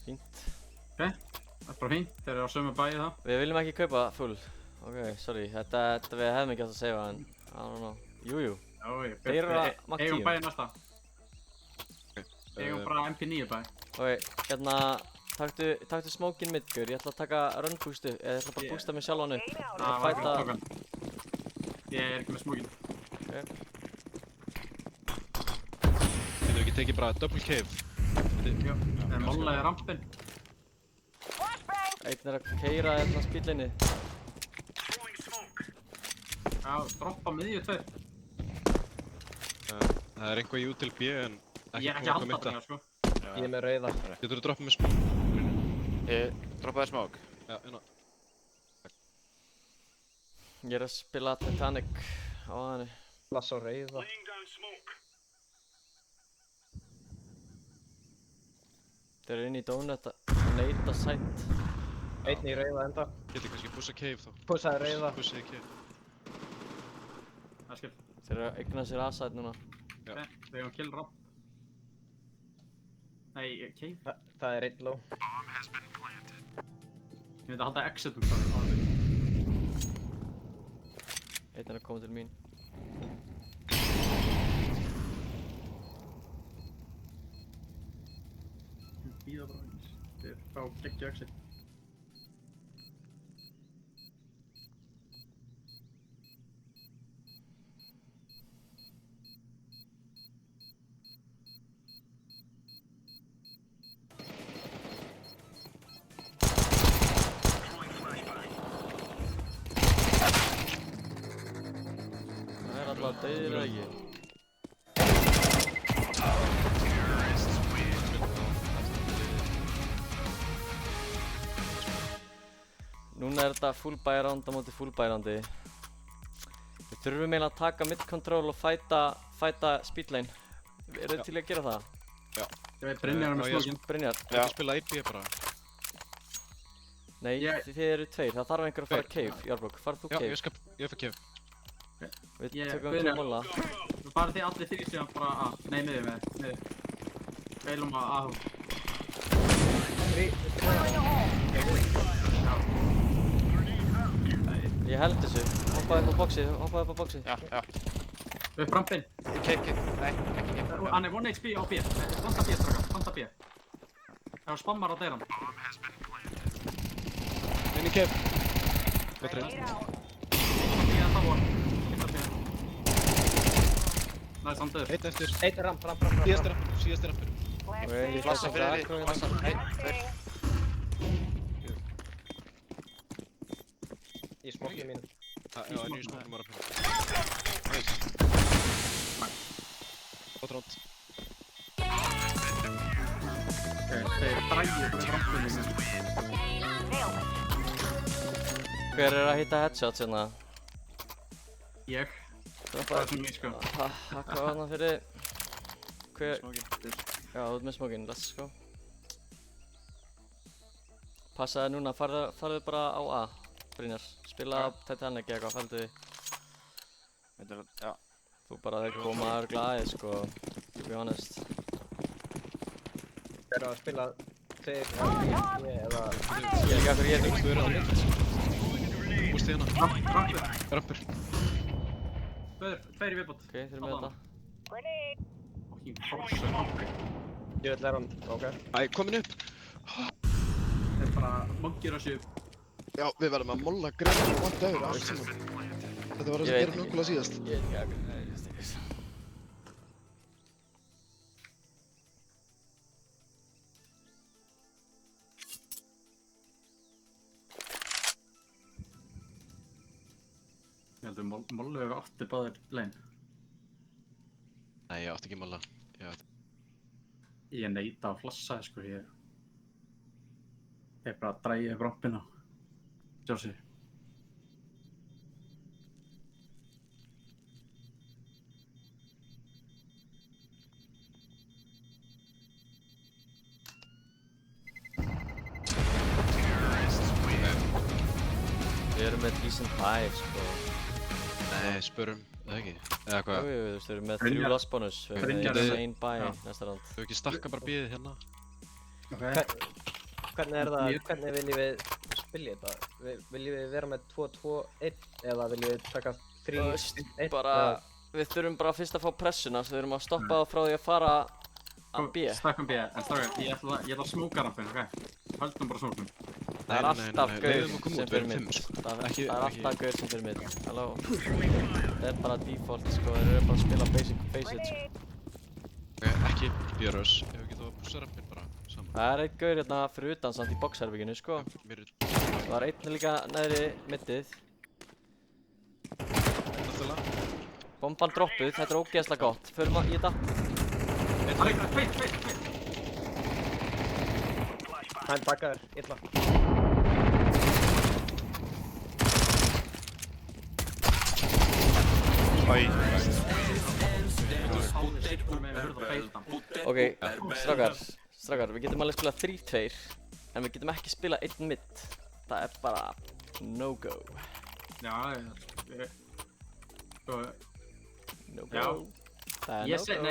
Fínt. Ok, það er bara fínt. Þeir eru á sömu bæi þá. Við viljum ekki kaupa full. Ok, sorry. Þetta við hefðum ekki átt að seifa en... I don't know. Jújú. Þeir eru að Mach 10. Eigum bæi næsta. Eigum bara MP9 bæi. Ok, hérna... Taktu smókinn midgur. Ég ætla að taka run boostu. Ég ætla bara að boosta mig sjálfan upp. Það var ekki tókan. Ég er ekki með smókinn. Ok. Getum við ekki tekið bara double cave? Jú, það er mollaði rampinn. Einn er að keyra hérna spillinni. Já, droppa miðju tveir. Það er einhvað í util B en Ég er ekki að halda þetta, sko. Ég er með rauða. Getur þú droppað með smók? Droppaði smók. Já, hérna. Ég er að spila Titanic á henni. Lass á rauða. Þeir eru inn í donut að neita sætt. Einn í rauða enda. Getur kannski pussa cave þá? Pussaði rauða. Pussaði cave. Það er skil. Þeir eru að eigna sér A-sætt núna. Já. Ok, við eigum kill ramp. Nei, cave. Það er einn low. Ég myndi að halda exitum það. Einn er að koma til mín. Bíða bara eins. Þeir fá geggju exit. Það er alltaf dauðir eða ekki. Núna er þetta full buy round á móti full buy roundi. Við þurfum eiginlega að taka mid control og fæta speed lane. Eru þið til að gera það? Ég veit Brynjar með smókinn. Brynjar? Ekki spila IP bara. Nei, þið eru tveir. Það þarf einhver að fara cave, Járbrok. Farð þú Já, cave? ég fer cave. Við Ég- tökum Guðni- tvo molla. Bara þið allir þrír síðan bara A. Nei, miður. Veilum að A. Ég held þessu. Hoppaði upp á boxið. Já. Upp rampinn. Cave. Nei, ekki cave. Hann er 1 HP á B. Vanda B, strákar. Vanda B. Það er spammar á deyran. Inn í kef. Betri. Ég er það vor. Næst, hann döður. Einn eftir. Eitt ramp. Síðasti rampur. Ok, ég Flassa tek fyrir agro því. hérna. Flassa. Nei, tveir. Í smokki mínu. Já, nýju smókum á rampinu. Gott ránd. Þeir drægir bara rampinni. Hver er að hitta headshots hérna? Ég. Það Það er svona ég, sko. Hakka á hana fyrir... Hver... Smókin. Já, út með smókinn, let's go. Passaði núna, farðu bara á A, Brynjar. Spila Titanic eða eitthvað, fældu því. Já. Þú bara þeir koma örgla aðeins, sko. To be honest. Þeir eru að spila þeir eða... Ég er ekki akkur ég er Þú eru að mynd. Bústi hérna. Rampur. Rampur. Tveir í viðbót. Ok, þeir eru með þetta. Fokking forsa rampi. Ég vil læra hann, ok. Æ, komin upp. Þeir bara mongir á sig. Já, við verðum að molla greið og vant auður allt saman. Þetta var það sem gerum nákvæmlega síðast. Ég er ekki akkur, nei, ég veist. Ég heldur Mollu hefur átti báðir legin. Nei, ég átti ekki molla. Ég neita að flassa, sko. Ég bara drægi upp rampina. Sjálfsig. Við erum með decent buy, sko. Nei, spörum, eða ekki? Eða hvað? Jú, þú veist, við erum með Brynjar- 3 loss bonus. Við erum Brynjar með er- insane buy Já. næsta round. Þau ekki stakka bara bíðið hérna? Hvernig er það, hvernig viljum við spilja þetta? Viljum við vera með 2-2-1 eða viljum við taka 3-1? Bara, við þurfum bara fyrst að fá pressuna, svo við erum að stoppa það frá því að fara að B. Stakkum B. En strákar, ég ætla að smóka rampinu, ok? Höldum bara smóknum. Það er alltaf Leiðum gaur að koma sem út, við fyrir erum mid. 5, sko. Það Ekki- er ekki- alltaf gaur sem fyrir mid. Halló. Það er bara default, sko. Þeir eru bara að spila basic, sko. Ok, ekki björus. Ef við getum að pússa rampin bara saman. Það er einn gaur hérna fyrir utan samt í boxherbygginu, sko. Mér er Það var einn líka neðri middið. náttúrulega. Bomban droppuð, þetta er ógeðslega gott. Förum í þetta. Það er eitthvað, tveit. Hann bakaður, illa. Æ. Ok, strákar, við getum alveg spilað 3-2, en við getum ekki spilað 1 mid. Það er bara no-go. Já, sko, No-go. Já. Það er ég segi no-go.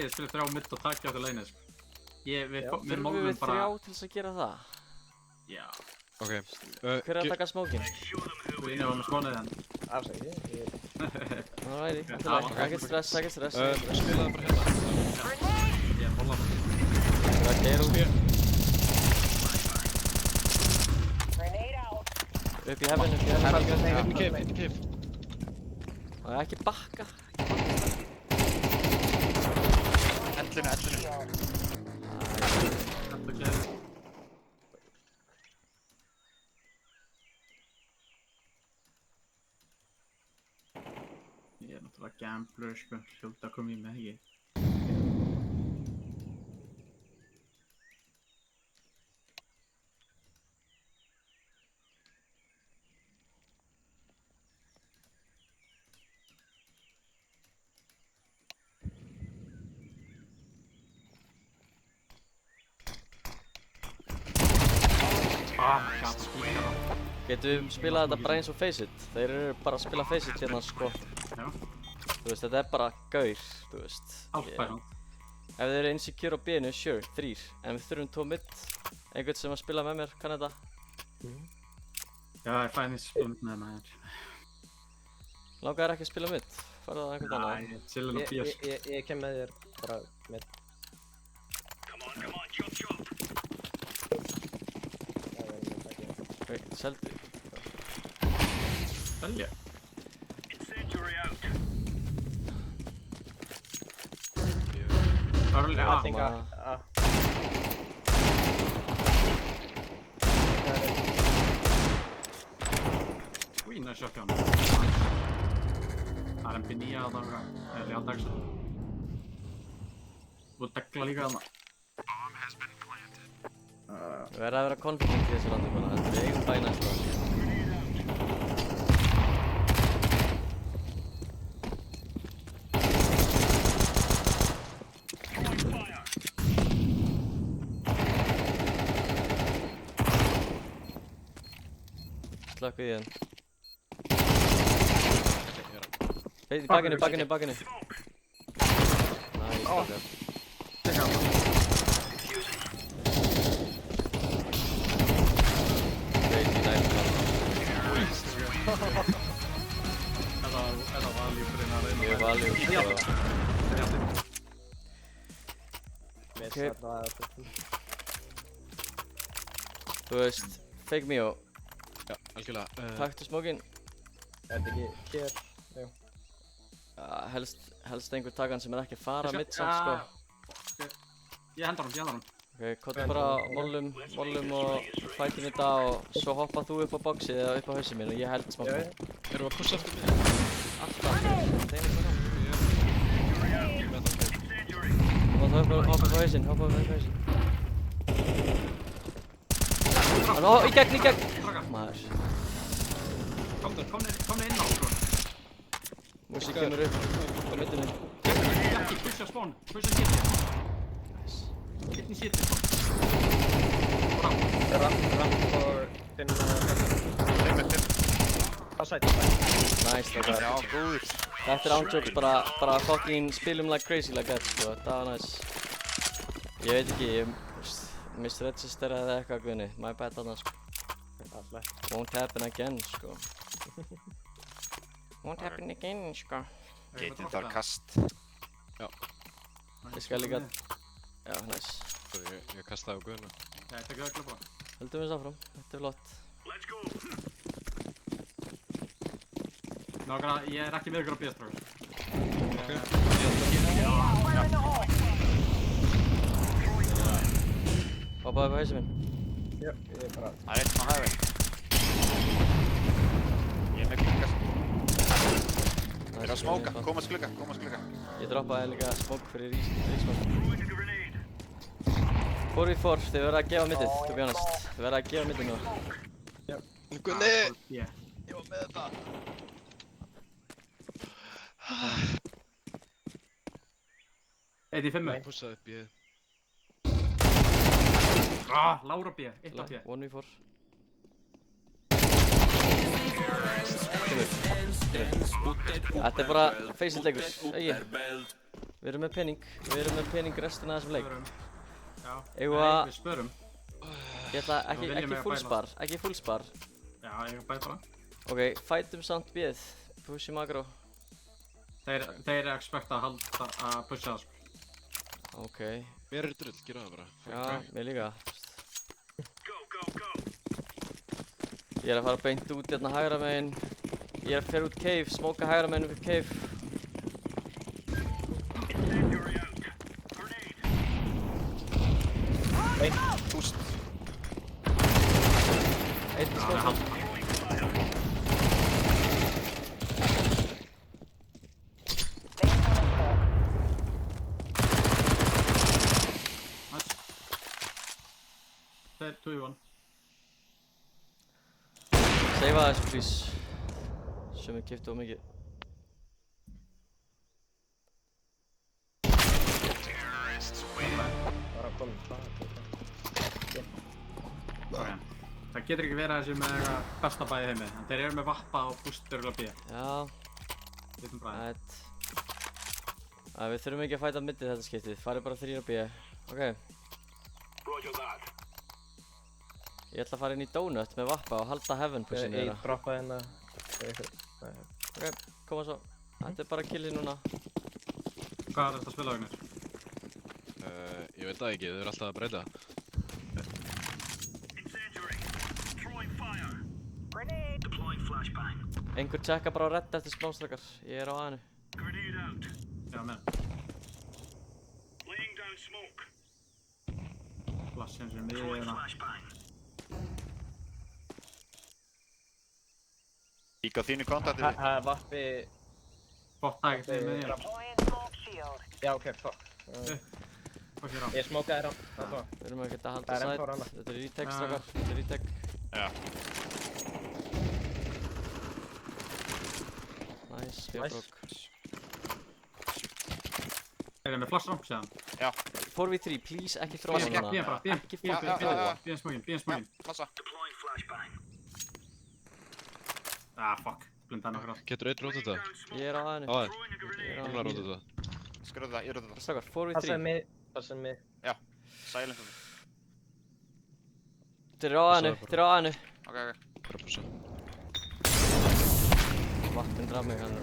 spila 3 mitt og takja á til leinið, sko. Við Þurfum málum við bara... 3 til þess að gera það? Já, Ok. Hver er að taka smókin? við erum með smónið hann. Afsækki, Alrighty, ekkert stress. Spilaðu bara hérna. Ég móla bara. Það er að gera út. Upp í heaven. Inn í cave. Og ekki bakka. Ellinu. Þetta gerir. Ég er náttúrulega gambler, sko. Hljóta að koma í með ekki. Gaf, skýta það. Getum við spilað þetta bara eins og Faceit? Þeir eru bara að spila Faceit hérna sko. Já, Þú veist, þetta er bara gaur, þú veist. álpæðan. Ef þeir eru insecure á B-inu, sure, 3. En við þurfum 2 mid. Einhvern sem að spila með mér, kann þetta? Já, ég fæði nýtt spil með maður. Langar þér ekki að spila mid? Farðu það einhvern annan? Nei, chillin á BS. Ég kem með þér bara með. Ok, seldi. Velja. Örli, I think Új, næ shotgun. Það er MP9 að það er ljáldags. Þú degla líka þarna. Við verðum að vera confident í þessu landi bara. Við eigum bæna eins og það. Slökku í þeim. Í bakinu. Nice, okay. Crazy nice. Eða valjú fyrir að reyna. Ég valjú sko. Þú veist, fake Mio, Já, algjörlega. taktu smókinn. Er þetta ekki hér? Jú. Helst einhver takan sem er ekki að fara mitt samt sko. Ég hendar hann. Ok, kottu bara mollum og fætum þetta og svo hoppa þú upp á boxið eða upp á hausinn minn og ég held smókinn. Erum við að pussa aftur með? Alltaf. Það er einhver Með það. Hoppa upp á hausinn. Ó, í gegn! Maður. Kom inn á, sko. Músík kemur upp á middinu. Ekki, pusha spawn. Pusha getið. Getni sétið, sko. Ramp og þinn... Hvað sæti? Nice, þetta Já, góður. er ándjóks, bara fucking spilum like crazy like that, sko. Það var nice. Ég veit ekki, ég misregister eða eitthvað guðni. My bad þarna, sko. Won't happen again, sko. Won't happen again, sko. Getið þar kast. Ég skal líka... Já, nice. Sorry, ég kastaði á guðuna. Þetta er gögla bara. Höldum við áfram, þetta er flott. Nákvæmlega, ég er ekki með ykkur á BS, strákar. Hoppaðu upp á hausinn minn. Já, ég er bara... Það er einn á hæfi. Ég er með glugga. Þeir eru að smóka, komast glugga. Ég droppaði líka smók fyrir ríksmók. 4v4, þið verða að gefa middið, to be honest. Þið verða að gefa middið nú. Gunni! Ég. Ég var með þetta! Eitt í 5. Pussaði upp ég. Lára B, 1 á B. 1v4. Þetta er bara Faceit leikur, Egi. Við erum með pening restina af þessum leik. Já, Við spörum. Ég ætla ekki fullspar. Já, ég bæði bara. Ok, fightum samt bíð, pushum aggro. Þeir expecta að pusha það, sko. Ok, Mér er drull, gera það bara. já, mér líka. Ég er að fara beint út hérna hægra megin. Ég er að fer út cave, smóka hægra megin upp cave. Búst. Einn skot. Þeir 2v1. Seifa þessu, please. Sem við keyptu of mikið. Bara komum slag. Það getur ekki verið að þessi með eitthvað besta bæði heimi. En þeir eru með vappa og bústur og B. Já. Vitum bræði. Við þurfum ekki að fæta middið þetta skiptið. Farið bara 3 B. Ok. Ég ætla að fara inn í Donut með vappa og halda heaven pushinu þeirra. Ég droppa hérna. Ok, koma svo. Þetta er bara killið núna. Hvað er þetta að spila, Vignir? Ég veit það ekki, þau eru alltaf að breyta. Einhver tjekka bara á redda eftir smástrakar. Ég er á A-inu. Já, með. Flassin sem við hérna. Líka á þínu kontakti. Vappi... Botta ekkert við með þér. Já, ok, fuck. Hvað sér á? Ég smókaði rann. Við erum ekkert að halda Það er ennþá sæt. rana. Þetta er retake strakar. Þetta er retake. Já. Nice, fjárbrók. Er það með flashramp séðan? Já. 4v3, please, ekki þróa Bíðum núna. bara, Ekki Já, já, 4v3. já. bíðum smókin. Passa. Ah, fuck. Blindaði nokkur átt. Getur einn rót þetta? Ég er á A-inu. Á þér? Ég er á Hún var rót A-inu. þetta. Skröðu það, ég röðu það. Strákar, Passaði 4v3. mig. Passaði mig. Já. Silent. Þeir eru á A-inu. Þeir eru á A-inu. Ok. Bara að pussa. Vatnin draf mig hann.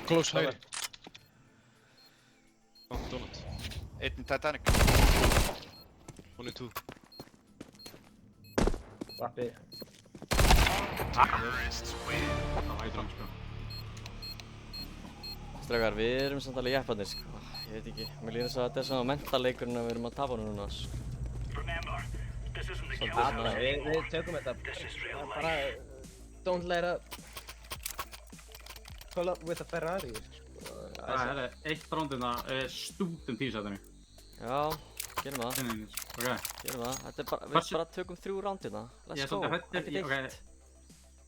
Close hægri. Donut. Einn Titanic. Hún er 2. Vappi. Það vætir hann, sko. Strákar, við erum samt alveg jepparnir, sko. Ég veit ekki. Mér líður þess að þetta er svona mentalleikurinn að við erum að tapa honum núna, sko. Svolítið svona. Við tökum þetta. Bara... Don't let up. Pull up with a Ferrari. Það er eitt rándina stútum tísætinu. Já, gerum það. Ok. Gerum það. Þetta er bara, við bara tökum 3 rándina. Ég Let's er go. svolítið hræddur Ekkert í- eitt.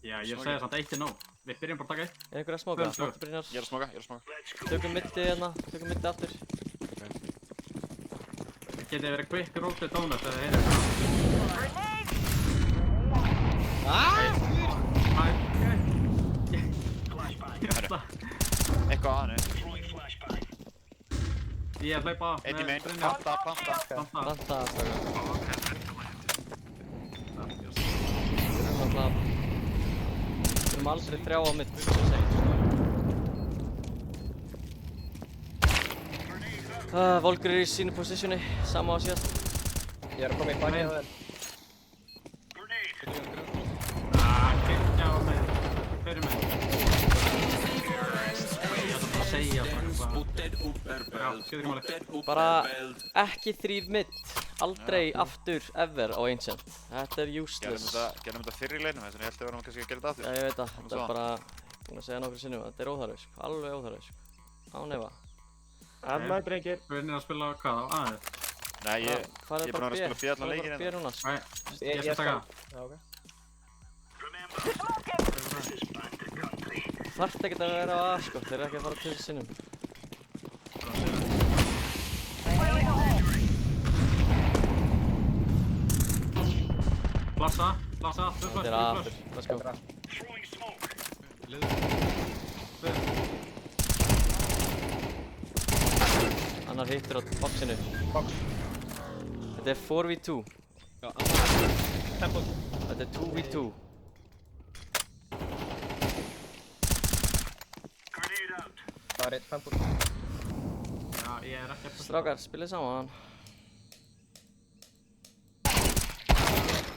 Já, ég segja samt 1 er nóg. Við byrjum bara að taka 1. Er einhver að smóka? Tvö. Máttu Brynjar? Ég er að smoka. Tökum middið hérna. Tökum middið aftur. Getið verið quick rollið donut eða heyrðu. Eitthvað á hannu. Ég er að hlaupa Einn í með main. Brynjar. Planta. Planta. Planta, strákar. Við erum aldrei 3 á mitt, sem ég segi. Volker er í sínu positioni, sama á síðast. Ég er að koma í baki á þeim. Kekja á með. Fyrir mig. Ég ætla bara að segja bara eitthvað. Já, skilur ekki máli. Bara ekki 3 mid, aldrei aftur, ever á Ancient. Þetta er useless. Gerðum þetta fyrr í leinu, þess vegna ég held að við varum kannski að gera þetta Já, aftur. ég veit það, þetta er bara, búinn að segja nokkru sinnum, þetta er óþarfi, sko. Alveg óþarfi, sko. Án efa. Amma, drengir. Við erum að spila hvað á aðeins? Nei, ég Farið er búinn að vera að spila B allan leikinn B hérna. núna, sko. Nei, ég skal taka. Já, ok. Þarft ekkert að vera á A, sko. Þeir eru ekki að fara til sinnum. Blassa, blassa, Þetta er A aftur, let's go. Annar hittur á boxinu. Þetta er 4v2. Já, Þetta er 2v2. Það er eitt tempur. Já, ég er ekki að Strákar, spilið saman.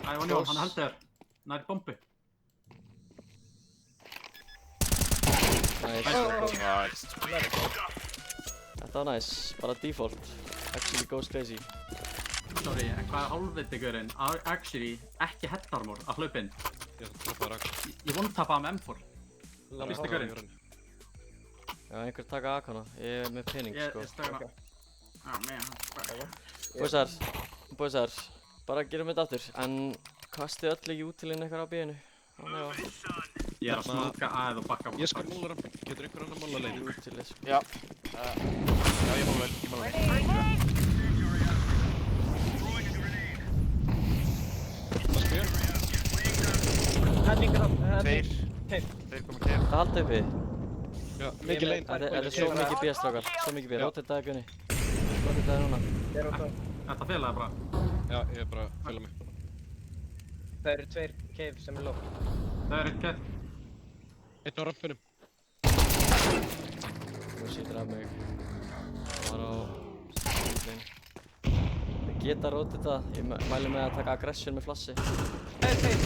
Æ, Vanjó, hann heldur. Nær bombu. Nice. Þetta var nice, bara default. Actually goes crazy. Sorry, hvað er hálfveitigurinn? Actually, ekki headarmor að hlaupa inn. Ég droppaði rak. Ég vonu tappa með M4. Fyrsti gaurinn. Já, einhver taka A-kona. Ég er með pening, Ég sko. stöðum það. Ah, man. Boysar, bara gerum þetta aftur. En kastið öllu jútilinn eitthvað á B-inu. Ég er að smoka aðeð og bakka. Ég skal móla rampi. Getur einhver annar móla leið? Útilis, sko. Já. Já, ég mála vel, ég mála vel. Það spyr. Það er líka ramp. Tveir. Tveir. Tveir komið keif. Það halda uppi. Já, mikið leið. Það er svo mikið B, strákar. Svo mikið B. Rótið það, Gunni. Rótið það núna. Ég er út á. Þetta felaði bara. Já, ég er bara að fylga mig. Það eru 2 cave sem er low. Það er ekki. Einn á rampinum. Nú sýtur af mig. Það var á stílinn. Við geta rótið það. Ég mæli með að taka aggression með flassi. Tveir.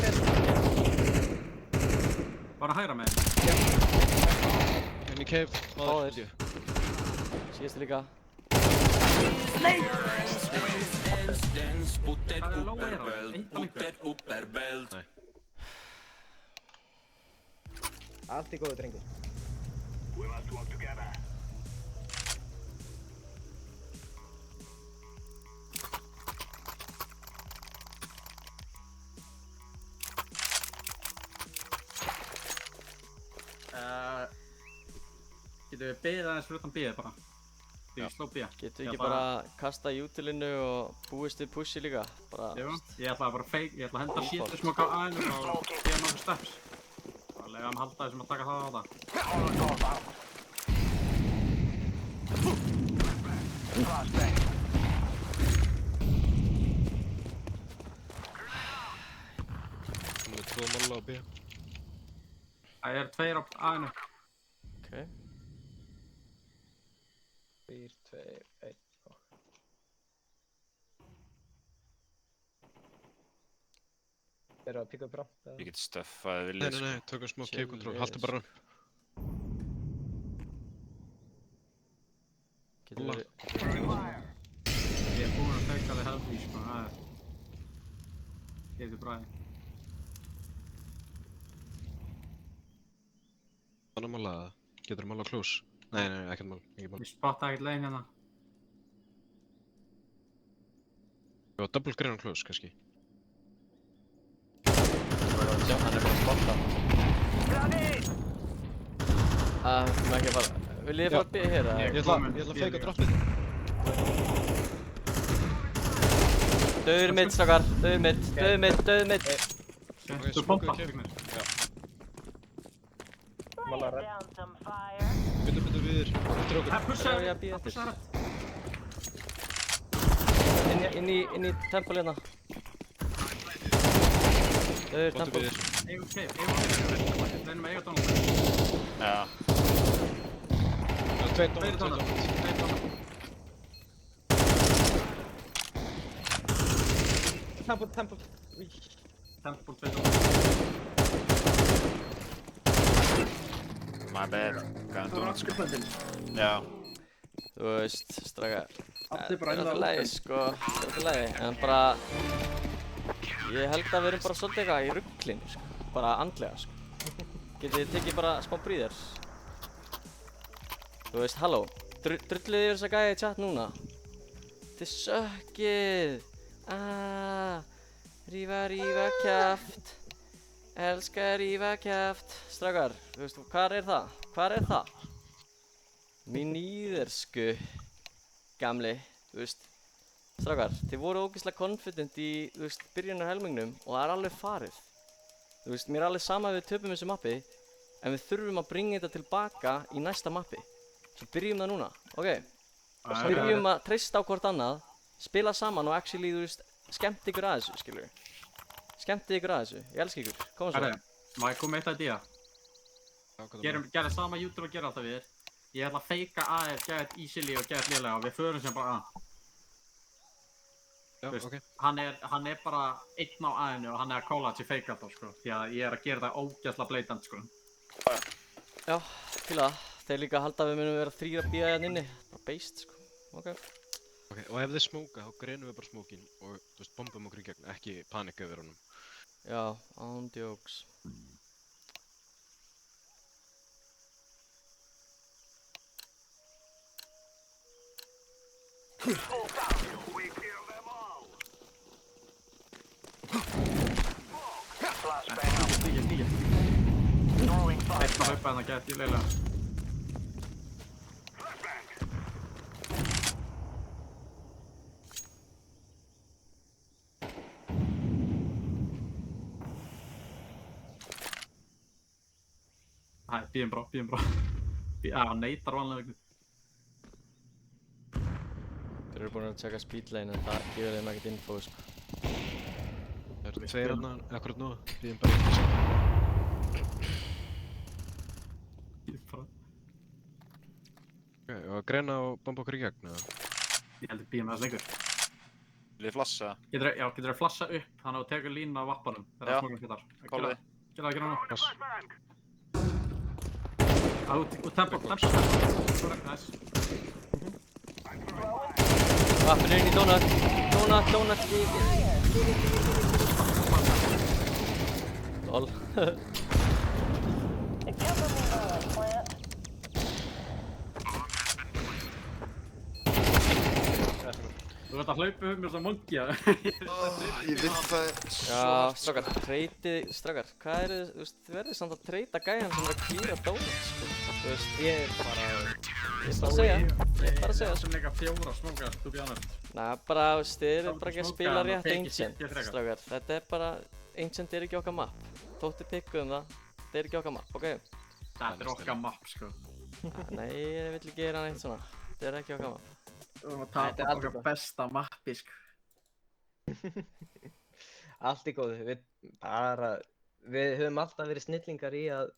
Bara hægra með. Inn í cave. Báðir. Síðasti líka. Það er low air á það. Nei. Allt í góðu, drengur. Getum við beðið aðeins fyrir utan beðið bara? Þegar ég sló beðið. Getum við ekki bara kasta jútilinu og búist við pussi líka? Bara... Jú, ég ætla að bara fake, ég ætla að henda shit smokk á aðeins og gefa nokkuð steps. Og lega hann halda þessum að taka það á það. Hún er 2 móla á B. Það er 2 á aðeins. Ok. 3, 2, 1 og... Eru að píka upp ramp? Ég get stöffaði viljið, Nei, tökum smá cave control. Haltu bara ramp. Getum við... Ég er búinn að fake alveg helfís, sko. Það er... Getur bræði. Þannig að mála það. Getur þú mála close? Nei, ekkert mál. Ekki mál. Ég spotta ekkert leginn hérna. Já, double green on close, kannski. Sjá, hann er bara að spotta. Maður ekki að fara... Viljið þið fara að byrja hér, eða? Ég ætla að fake að droppið. Dauður mitt, strákar. Dauður mitt. Þú bomba. Mála ramp. Down some fire. Byttu við þér. Þetta er okkur. Það pushaði. Ég að bíða eftir. Pushaði. Inn í temple hérna. Dauður Byttu temple. við þér. Eigum cave. Reynum að eiga Donald. Já. Já, 2 donut. Donald. Temple. Temple 2 Donald. My bad. Gæðan donut, sko. Já. Þú veist, strákar. Allir bara Það er alltaf leið, sko. Það er alltaf leið. En bara... Ég held að við erum bara svolítið eitthvað í rugglinu, sko. Bara andlega, sko. Getið þið tekið bara smá bríðar? Þú veist, halló. Drullið yfir þessa gæja í chat núna. Þið sökkið. Rífa kjaft. Elska rífa kjaft. Strákar, þú veist, hvar er það? Hvar er það? Mín íðersku. Gamli, þú veist. Strákar, þið voru ógeðslega confident í, þú veist, byrjunar helmingnum og það er alveg farið. Þú veist, mér er alveg sama að við töpum þessu mappi, en við þurfum að bringa þetta tilbaka í næsta mappi. Svo byrjum það núna, ok? Byrjum að treysta á hvort annað, spila saman og actually, þú veist, skemmt ykkur að þessu, skilur. Skemmtið ykkur að þessu, ég elska ykkur, koma svo. Herri, má ég koma með eitt idea? Gerðu sama YouTube og gera alltaf við þér. Ég ætla að feika aðeins, gera eitt easily og gera eitt lélega og við förum sem bara að. Já, Veist, ok. Hann er bara einn á aðinu og hann er að kóla þessi fake alltaf, sko. Því að ég er að gera það ógeðslega blatant, sko. Já, fíla það. Þeir líka halda að við munum vera 3 að bíða hérna inni. Bara beist, sko. Ok. Ok, og ef þið smóka, þá greinum við bara smókin og, þú veist, bombum okkur í gegn, ekki panika yfir honum. Já, án djóks. Eitt að hlaupa hérna gett í leiðilega. Æ, bíðum brá. Hann neitar vanlega ekki. Þeir eru búin að checka speedlane en það gefur þeim ekkert info, sko. Það eru tveir hérna akkurat nú, bíðum bara ekki svo. Bíðum brá. Ok, og að greina og bomba okkur í gegn, eða? Ég heldur bíðum aðeins lengur. Vil ég flassa? Getur þau flassa upp, þannig að þú tekur línu af vappanum þegar það smókar hittar. Kólfi. Gera það nú. Pass. Og tempo. Nice. Vappin inn í donut. Donut. Lol. Þú veit að hlaupa mér sem monkey. Ég vil það... Já, strákar, strákar, hvað eru, þú veist, þið verður samt að treyta gæjan sem er að klíra donuts, sko. Þú veist, ég er bara að segja. Sem leika 4 smókar, to be honest. Næ, bara, þú veist, þið eru bara ekki að spila rétt Ancient, strákar. Þetta er bara, Ancient er ekki okkar map. Þótti pikkuðum það, þetta er ekki okkar map, ok? Þetta er okkar map, sko. Nei, ég vill ekki gera neitt svona. Þetta er ekki okkar map. Við erum að tapa okkar besta mappi, sko. Allt í góðu, við höfum alltaf verið snillingar í að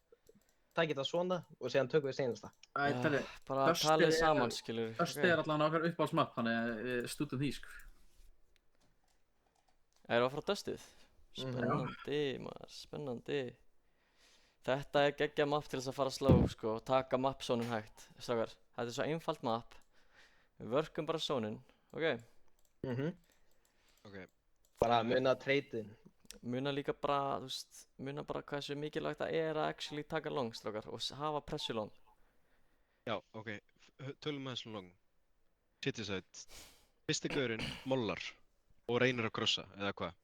taka þetta svona og síðan tökum við seinasta. Bara talið saman, skilur. Dusty er allavega okkar uppáhaldsmapp, þannig að við stúdum því, sko. Erum við að fara á Dustyð? Spennandi, maður, spennandi. Þetta er geggjað mapp til þess að fara slow, sko, og taka mappzónin hægt. Strákar, þetta er svo einfalt mapp. Við vörkum bara zónin, ok? Ok. Bara muna treytin. Muna líka bara, þú veist, muna bara hversu mikilvægt það er að actually taka long, strákar, og hafa pressu long. Já, ok. Tölum aðeins long. City side. Fyrsti gaurinn mollar og reynir að krossa, eða hvað?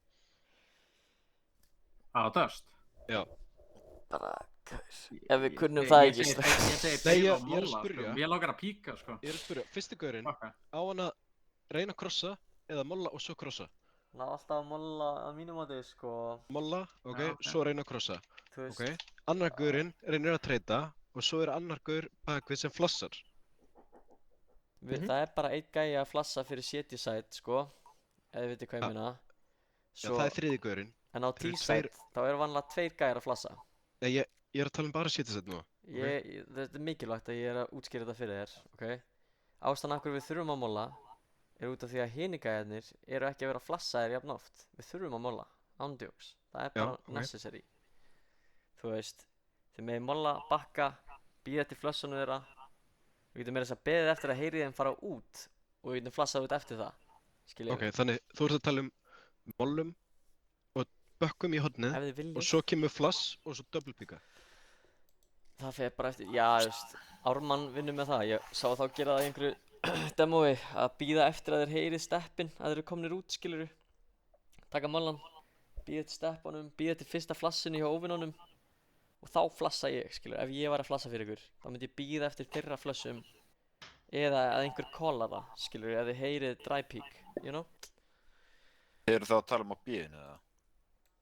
Dust? Já. Bara, ef við kunnum það ekki, strákar. Nei, ég er að spyrja. Ég langar að píka, sko. Ég er að spyrja, fyrsti gaurinn, á hann að reyna að krossa eða molla og svo krossa? Ná, alltaf að molla að mínum átti, sko. Molla, ok, Já, ok. svo reyna að krossa. Þú veist, Ok, annar gaurinn reynir að treyta og svo er annar gaur bakvið sem flossar. það er bara einn gæi að flassa fyrir CT-side, sko. Ef þið vitið hvað ég meina. Já, það er þriði gaurinn. En á T-side, þá eru vanlega 2 gæjar að flassa. Nei, ég er að tala um bara City side nú. Þetta er mikilvægt að ég er að útskýra þetta fyrir þér, ok? Ástæðan af hverju við þurfum að molla er út af því að hini gæjarnir eru ekki að vera að flassa þér jafn oft. Við þurfum að molla, ándjóks. Það er bara necessary. Þú veist, þið megið molla, bakka, bíða eftir flössunum þeirra. Við getum meira þess að beðið eftir að heyri þeim fara út og við getum flassað út eftir það. Skiljið Ok, þannig þú ert að tala um mollum og bökkum í hornið Ef þið viljið. og svo kemur flass og svo double píka. Það fer bara eftir, já, þú veist, Ármann vinnur með það. Ég sá þá gera það í einhverju demói að bíða eftir að þeir heyrið steppin, að þeir eru komnir út, skilurðu. Taka mollan, bíða eftir steppunum, bíða eftir fyrsta flassinu hjá óvinnunum og þá flassa ég, skilurðu. Ef ég var að flassa fyrir ykkur, þá myndi ég bíða eftir þeirra flössum eða að einhver kollar það, skilurðu, ef þið heyrið dry peak, you know? Þið eru þá að tala um á bíðinu, eða?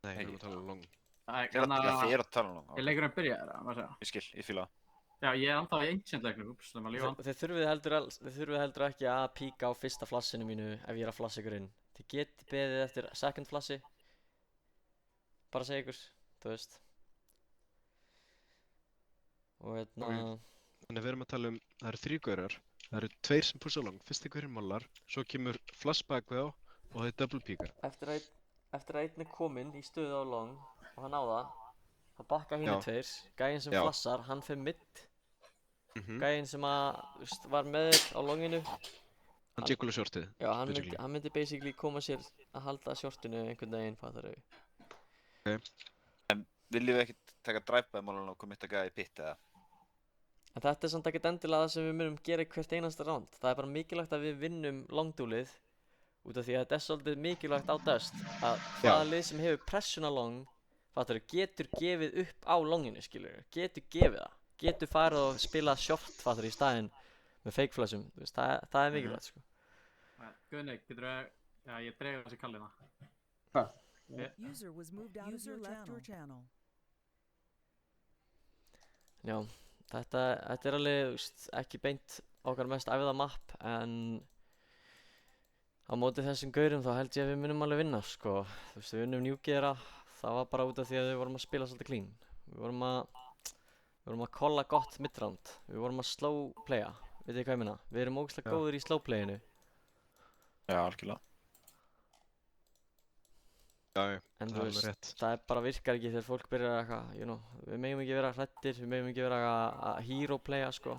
Nei, við erum að tala um long. Þið eru að tala um á. Ég leikur að byrja þér, maður segja. Ég skil, ég fíla það. Já, ég er alltaf í Ancient leiknum, úps, það maður lífa. Þið þurfið heldur ekki að píka á fyrsta flassinu mínu ef ég er að flassa ykkur inn. Þið getið beðið eftir second flassi. Bara segja ykkur, þú veist. Og Þannig við erum að tala um, það eru 3 gaurar, það eru 2 sem pussa long, fyrsti gaurinn mollar, svo kemur flass bakvið á og það er double píkar. eftir að einn er kominn í stöðu á long og hann á það, þá bakka hinn 2. Gæinn sem flassar, hann fer mid. Gæinn sem að, þú veist, var með þér á longinu. Hann jiggula shortið. Já, hann myndi basically koma sér að halda shortinu einhvern veginn, fattar þau. Ok. En viljum við ekkert taka drive-by málun og committa gæði í pitt, eða? En þetta er samt ekkert endilega það sem við munum gera í hvert einasta round. Það er bara mikilvægt að við vinnum long-dúlið út af því að þetta er svolítið mikilvægt á Dust að hvaða lið sem hefur pressuna long fattur, getur gefið upp á longinu, skilur, getur gefið það, getur farið og spilað short, fattur, í staðinn með fake flashum, þú veist, það er mikilvægt, sko. Guðni, getur þú, já, ég dreif þessi kallina. Hvað? User was moved out of your channel. Já, þetta er alveg, þú veist, ekki beint okkar mest æfða mapp, en á móti þessum gaurum þá held ég að við munum alveg vinna, sko. Þú veist, við vinnum Newgera, það var bara út af því að við vorum að spila svolítið clean. Við vorum að kolla gott midround, við vorum að slow playa, veit þið hvað ég meina? Við erum ógeðslega góðir í slow playinu. Já, algjörlega. Já, En það þú er alveg veist, rétt. það bara virkar ekki þegar fólk byrjar að eitthvað, you know, við megum ekki vera hræddir, við megum ekki vera að hero playa, sko.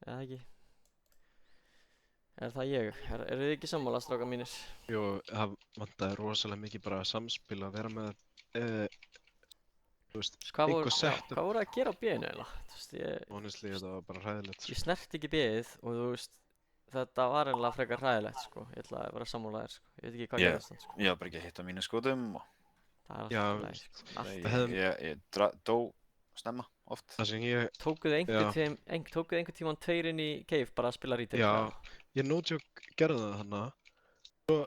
Eða ekki? Er það ég? Eru þið ekki sammála, strákar mínir? Jú, það vantaði rosalega mikið bara samspil að vera með, þú veist, einhver setup. Hvað voru að gera á B-inu eiginlega? Þú veist, Honestly, þetta var bara hræðilegt. ég snerti ekki B-ið og þú veist, þetta var eiginlega frekar hræðilegt, sko. Ég ætla að vera sammála þér, sko. Ég veit ekki hvað gerast þannig, sko. Ég var bara ekki að hitta mínu skotum og Það er Já, alltaf í lagi, sko. Allt. ég dó snemma, oft. Það sem ég, Tókuð einhvern tímann tveir inn í cave bara að spila retake? já, ég no joke gerði það hana. Svo,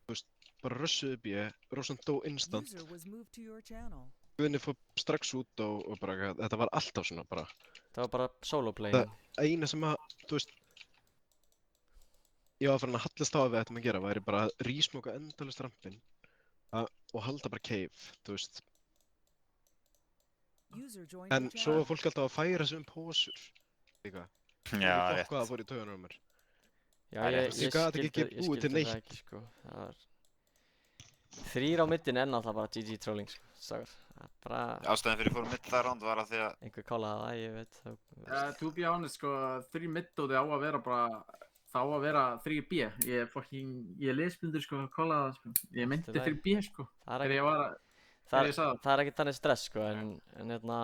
þú veist, bara russuði upp ég, Rósant dó instant. User was moved to your channel. Guðni fór strax út og bara, þetta var alltaf svona bara. Það var bara solo play. Það eina sem að, þú veist, ég var farin að hallast á að við ættum að gera væri bara að rísmoka endalaust rampinn og halda bara cave, þú veist. User joined En your svo channel. var fólk alltaf að færa sig pósur, líka. Já, Hvað rétt. það fór í taugarnar á mér. Já, Það er ég rétt. Ég gat ekki búið til skildi það neitt. ekki, sko. Það var 3 á middin en það bara GG trolling, sko. Sagar. Það er bara Ástæðan fyrir fórum mitt það ránd var að því að einhver kálaði það, ég veit. To be honest, sko, 3 middóti á að vera bara, það á að vera 3B. Ég lesbundur, sko, kólaði það, sko. Ég myndi Þetta er 3B, sko. Það Þegar er ég var að, þegar ég sagði það. það er ekki þannig stress, sko, en hérna,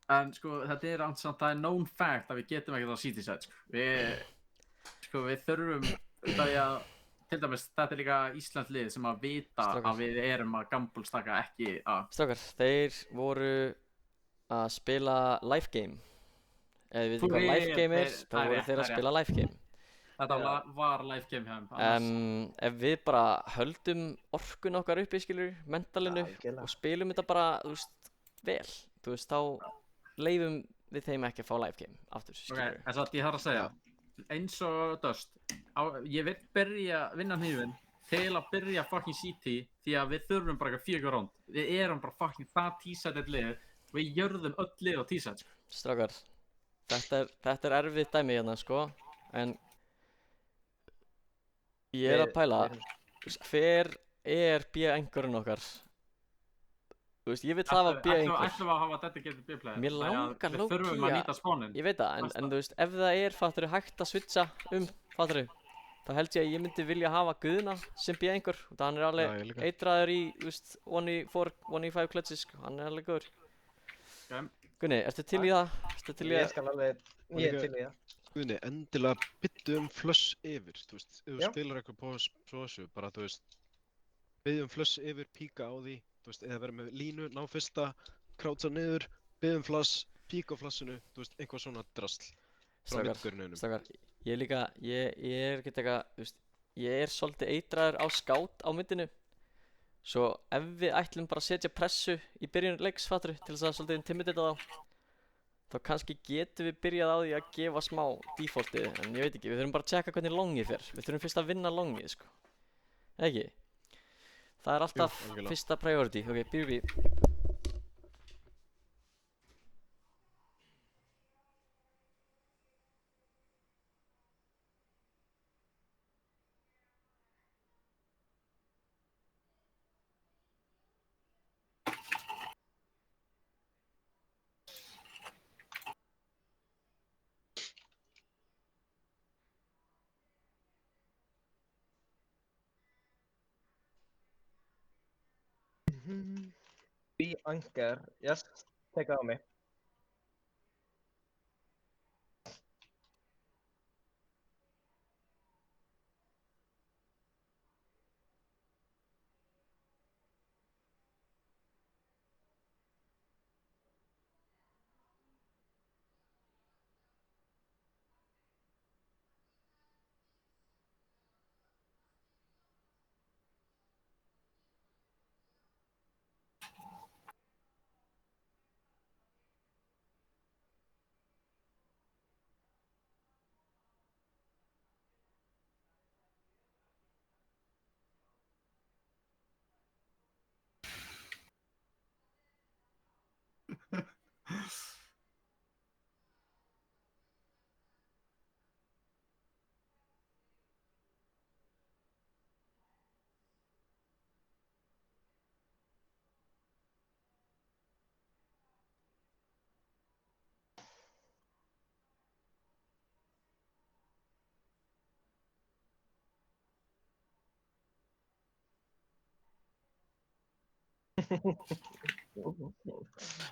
En sko, þetta er samt, það er known fact að við getum ekkert á city side, sko. Við þurfum, það er að, til dæmis, þetta er líka Íslands lið sem að vita Strákar. að við erum að gamblestaka ekki að. strákar, þeir voru að spila live game. Ef þið veitum hvað live game er, þá voru þeir að spila live game. Þetta var live game hjá þeim. Ef við bara höldum orkun okkar uppi, skilur, mentalinu Algjörlega. og spilum þetta bara, þú veist, vel, þú veist, þá leifum við þeim ekki að fá live game aftur, Ok, skilur. en satt ég þarf að segja, eins og Dust, ég vil byrja vinna hnífinn til að byrja fucking CT því að við þurfum bara eitthvað 4 ránd. Við erum bara fucking það T-sided lið, við jörðum öll lið á T-side, sko. Strákar, þetta er erfitt dæmi hérna, sko, en ég er að pæla, hver er B-engurinn okkar? Þú veist, ég vil hafa B-engur. Ætlum við að hafa dedicated B-player. Mér langar Við low-key þurfum að nýta spawnin. Ég veit það, en þú veist, ef það er, fattur, hægt að switcha fattur, þá held ég að ég myndi vilja hafa Guðna sem B-engur. Hann er Já, ég alveg líka. eitraður í, þú veist, 1 í 5 clutches, sko, hann er alveg góður. Ok. Gunni, ertu til í það? Ertu til í Ég það? skal alveg, ég er til í það. Guðni, endilega byttu flush yfir, þú veist, ef þú Já. spilar eitthvað på þessu, bara, þú veist, byggðu flush yfir, píka á því, þú veist, eða vera með línu, ná fyrsta, krátsa niður, byggðu flash, píka á flashinu, þú veist, eitthvað svona drasl frá mittgörnunum. Strákar, ég er líka, ég er ekkert eitthvað, þú veist, ég er svolítið eitraður á skát á myndinu. Svo ef við ætlum bara að setja pressu í byrjun leiks, fattur, til þess að svolítið intimidata þá kannski getum við byrjað á því að gefa smá defaultið, en ég veit ekki, við þurfum bara að checka hvernig longið fer. Við þurfum fyrst að vinna longið, sko. Ekki? Það er alltaf Jú, algjörlega. fyrsta priority. Ok, BB. Be anchor, yes, take it on me.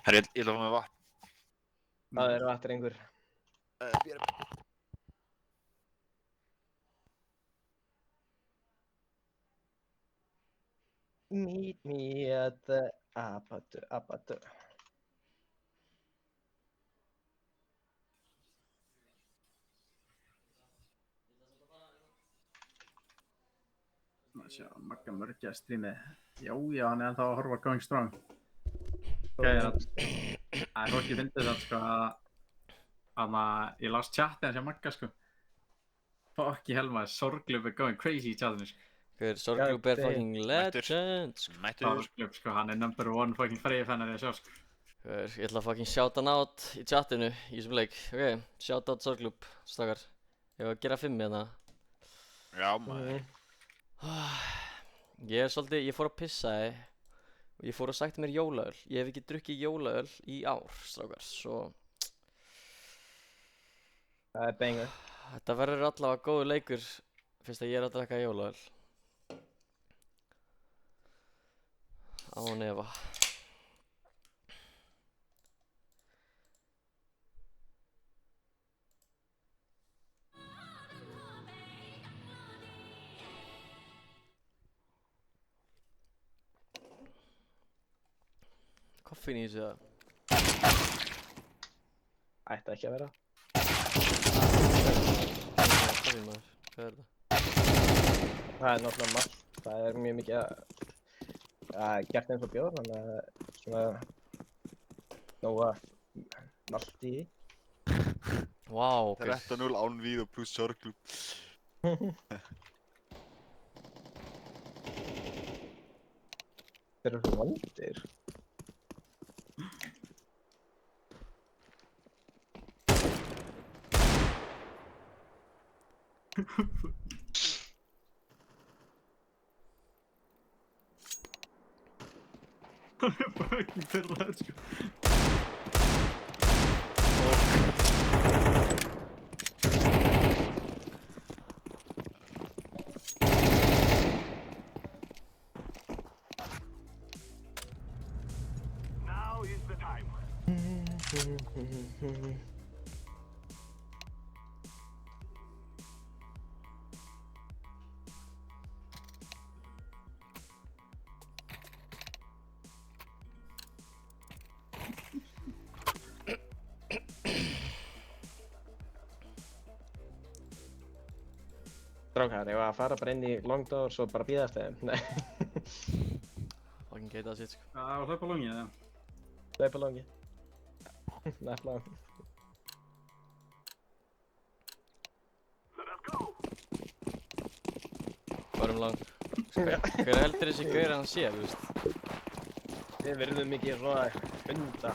Herri, ég ætla að fá með vatn. Það er vatnrengur. Meet me at the Apatu. Sjá, Magga mörgja strímið. Já, hann er ennþá að horfa Going Strong. Það er fólki fyndið það, sko, að ég las chatið hans hjá Magga, sko. Fuck í helma, Sorglub er going crazy í chatinu, sko. Sorglub er fucking legend, sko. Mættur. Sorglub, sko, hann er #1 fucking Freyja-fannar í að sjá, sko. Ég ætla að fucking shout hann out í chatinu í þessum leik. Ok, shout out Sorglub, stakar. Ég var að gera 5 hérna. Já, maður. Ég fór að pissa og ég fór að sækta mér jólaöl. Ég hef ekki drukkið jólaöl í ár, strákar, svo Það er banger. þetta verður allavega góður leikur fyrst að ég er að drekka jólaöl. Án efa. Koffín í þessu eða? Ætti ekki að vera. Koffín maður, hvað er þetta? Það er náttúrulega malt. Það er mjög mikið gert eins og bjór, þannig að svona nóga malt í því. Vá, ok. 13-0 án víð og pluss Sorglub. Þeir eru svo vondir. Hann er fucking pyrraður, sko. Now is the time. Strákar, ég var að fara bara inn í long door svo bara bíða eftir þeim. Nei, Fucking geita það sitt, sko. Það var hlaupa longið, eða? hlaupa longi. Nætt lang. Let us go. Varum lang. Hver heldur þessi gaur að hann sé, þú veist? Við verðum mikið svona hunda.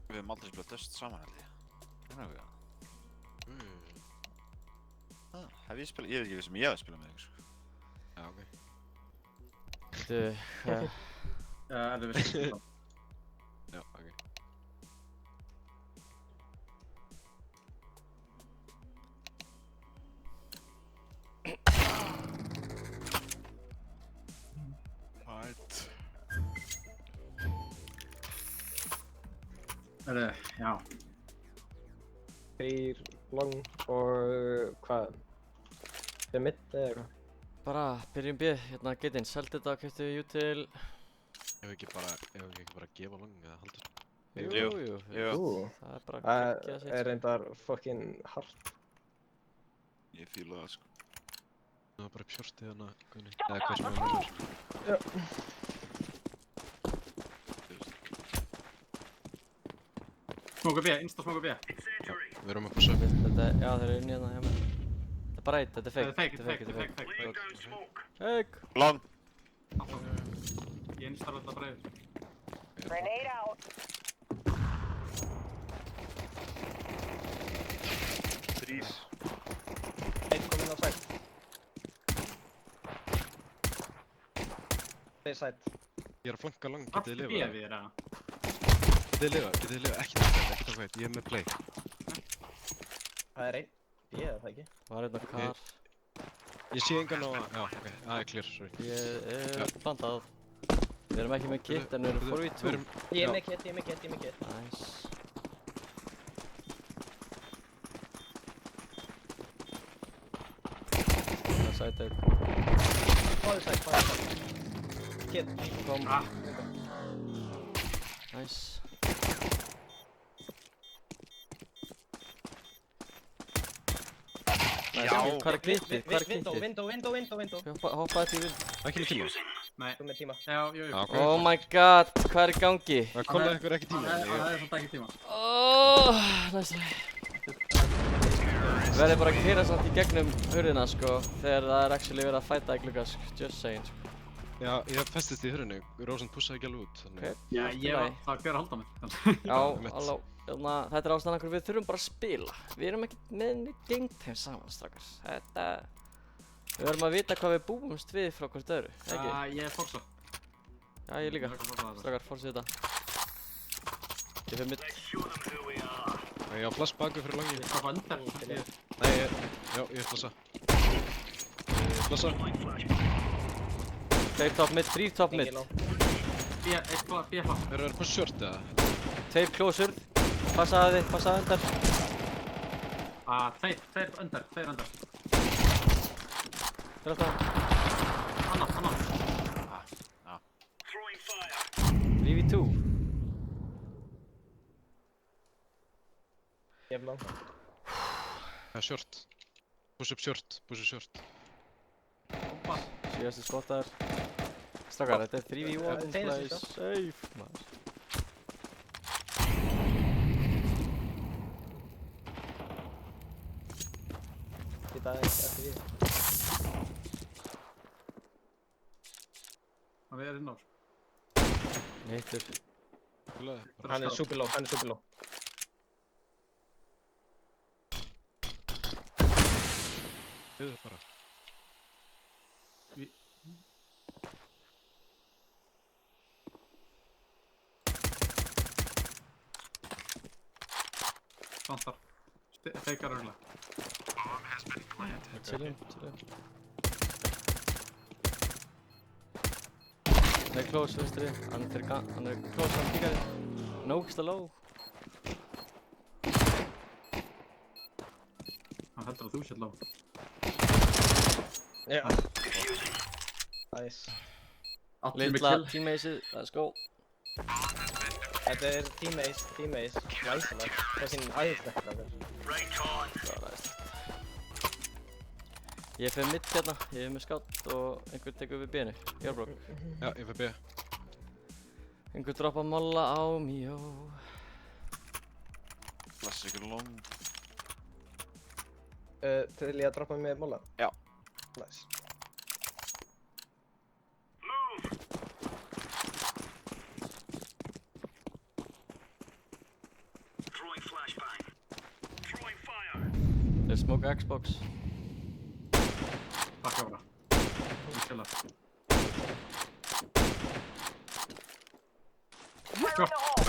Við höfum aldrei spilað Dust saman, held ég. Hvernig við það? Hef ég spilað? Ég veit ekki sem ég hef spilað með þig, sko. Já, ok. Þú, Er það vissið? Já, ok. Hætt. Já. 3 long og hvað? 5 mid eða eitthvað? bara, byrjum B, hérna getinn, seldi þetta, keftu util. Ef ekki bara gefa lang eða halda þetta. Jú. Það er bara Það geggjað sitt, er reyndar fucking hard. Ég fíla það, sko. Það var bara upp shortið hana, Gunni. Eða hvað sem það verður. Smoka B, insta smoka B. Við erum að passa upp. Já, þeir eru inni hérna hjá mér. Þetta er bara eitt, þetta er fake. Þetta er fake. Fake! Long! Ég instar alltaf breiður. Grenade out. 3. inn á sæt. Þeir sæt. Ég er að flanka lang, Aftur getið þið B lifað? við eða? Getið þið lifað? Ekki það hveit, ég er með play. Það er einn. B eða það ekki. Var hérna kar. Ég sé engan á, já, ok, það er clear, sorry. Ég er bandað. Við erum ekki með kit en við erum 4v2. Ég er með kit. Nice. Það er sæt einn. Báðir sæt. Kit. Kom. Ah, Nice. Nice. Hvað er klippið? Hvað er klippið? Window. Hoppaði til vind. Ekki með tíma. nei. Þú með tíma. Já, jú. Já, ok. Oh my god, hvað er í gangi? Það kollaði ykkur ekki tíma. Það er svolítið ekki tíma. Næsta. Verði bara að keyra samt í gegnum hurðina sko þegar það er actually verið að fæta í glugga sko. Just saying sko. Já, ég festist í hurðinni. Rósand pussaði ekki alveg út, þannig. Ok. Já, ég var það að hver að halda mig. Já, Einmitt. halló. Þetta er ástæðan okkur við þurfum bara að spila. Við erum ekki með neitt game time saman strákar. Við verðum að vita hvað við búumst við frá hvort öðru, ekki? Ég er Forza. Já, ég líka. Ég er Forza. Strákar, fórsið þetta. Ég fyrir mitt. Ég á flass baku fyrir langi. Ég var undir. Nei, já, ég er flassa. Flassa. 2 top mid, 3 top mid. B-flá. Er það på short eða? 2 closer. Passaði undan. Tveir undir. Þetta. Annar. 3v2. Ég blá. Það er short. Push up short. Síðasti spottaður. Strákar, þetta er 3v1 Þeir play eru safe, maður. Geta eftir við. Við erum inn á. Hittur. Hann er super low. Þið bara. Svantar. Feikar örgulega. Chillum. Það er close, vinstri. Hann er close, hann kíkaði. Nógsta low. Hann heldur að þú sér lág. Já. Nice. Allir með Lilla kill. teammateið, let's go. Þetta er team ace. Glæsilegt. Þessi æðislegt það er. Kláraðist. Ég fer mitt hérna, ég er með skátt og einhver tekur við benu. Járbrok. Já, ég fer B. Einhver droppa molla á mjó. Classic long. Til ég að droppa mig með molla? Já. Nice. Þeir smoka Xbox. Bakka ára. Killa.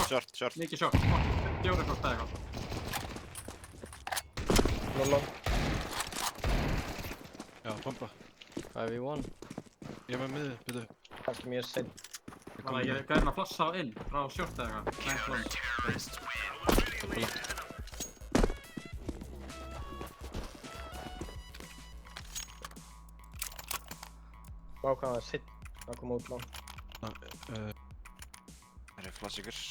Short. Mikið sjokk. Fjóri hvort eða eitthvað. Low. Já, bomba. 5v1. Ég er með miði, byrju. Kannski mjög sinn. Þannig að ég gæði hann að flassa á inn frá short eða eitthvað. Nei, flóðum. Vá hvað það er sitt. Það kom út lang. Það eru klassikers.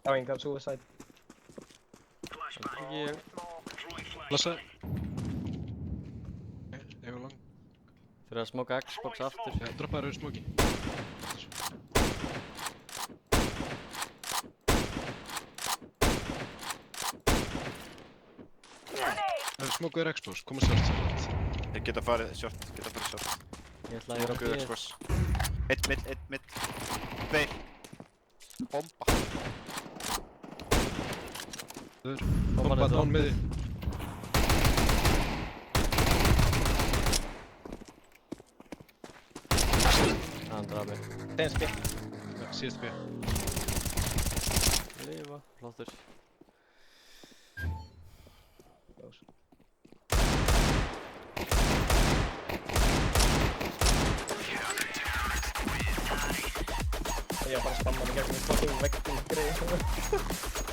Já, engan suicide. Ekki ég. Flassa. Ég var lang. Fyrir að smoka Xbox aftur. Já, droppaður yfir smoki. Smokaður expose, koma short sérlega. Þeir geta farið short, Ég ætla að gera Smokaður B. expose. Einn mid. Tveir. Bomba. Bomba down miði. Hann draf mig. Tensby. Síðast B. Lifa, flottur. Ég var bara að spamma mig gegnum fucking veggum greið.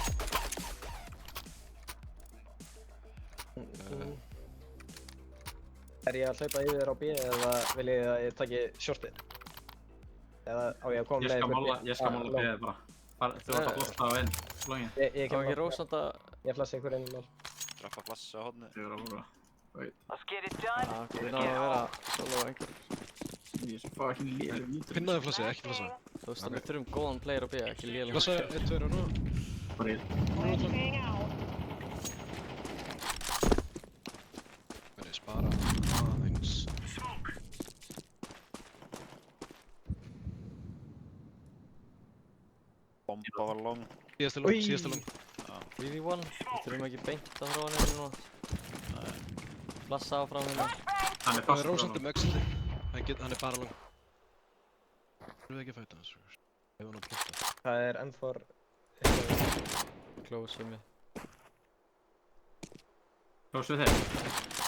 Er ég að hlaupa yfir á B eða vil ég að ég taki shortið? Eða á ég að koma Ég með skal ykkur mála B bara. Þú ert að blósta á inn, slógin. Ég Það var kem ekki bara. rósand að... Ég flassi ykkur inn í mál. Drappa flassi á hodni. Ég verður að voru. Let's get it done. Við náðum að vera solo á einhver. Ég er svo fucking lélur vítur. Pinnaði flassið, ekki flassa. Þú veist að við þurfum góðan player á B, ekki lélega. Flassa 1, 2 og nú. Bara ég. Flashbang out. Verði spara aðeins. Bomba var long. Síðasta long. BB1, við þurfum ekki beint að þróa nefnir núna. Flassa áfram hérna. Hann er Það er fastur rósandi með exiti. Hann er bara long. Þurfum við ekki að fæta þessu. Ef hann að planta. Það er M4. Close við mig. Close við þeir. Ég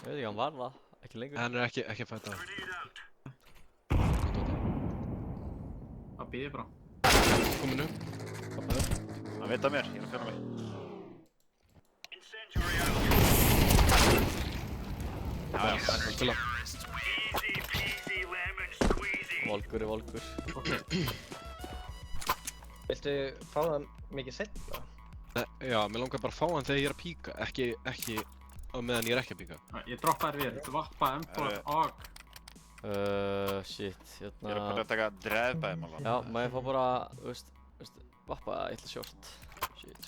veit ekki, hann var það. Ekki lengur. Hann er ekki að fæta það. Það býði bara. Kominu. Hann veit að mér, ég er að fjöna mig. Incendiary out. Spila. Easy peasy lemon squeezy. Volkur er volkur. Ok. Viltu fá það mikið seinna? Já, mér langar bara að fá hann þegar ég er að píka. Ekki á meðan ég er ekki að píka. Ég droppa þér við. Þú vappa M4 og... Shit, Ég er hérna... bara að taka drefbæði mála. Já, maður fá bara, þú veist, vappa eitthvað short. Shit.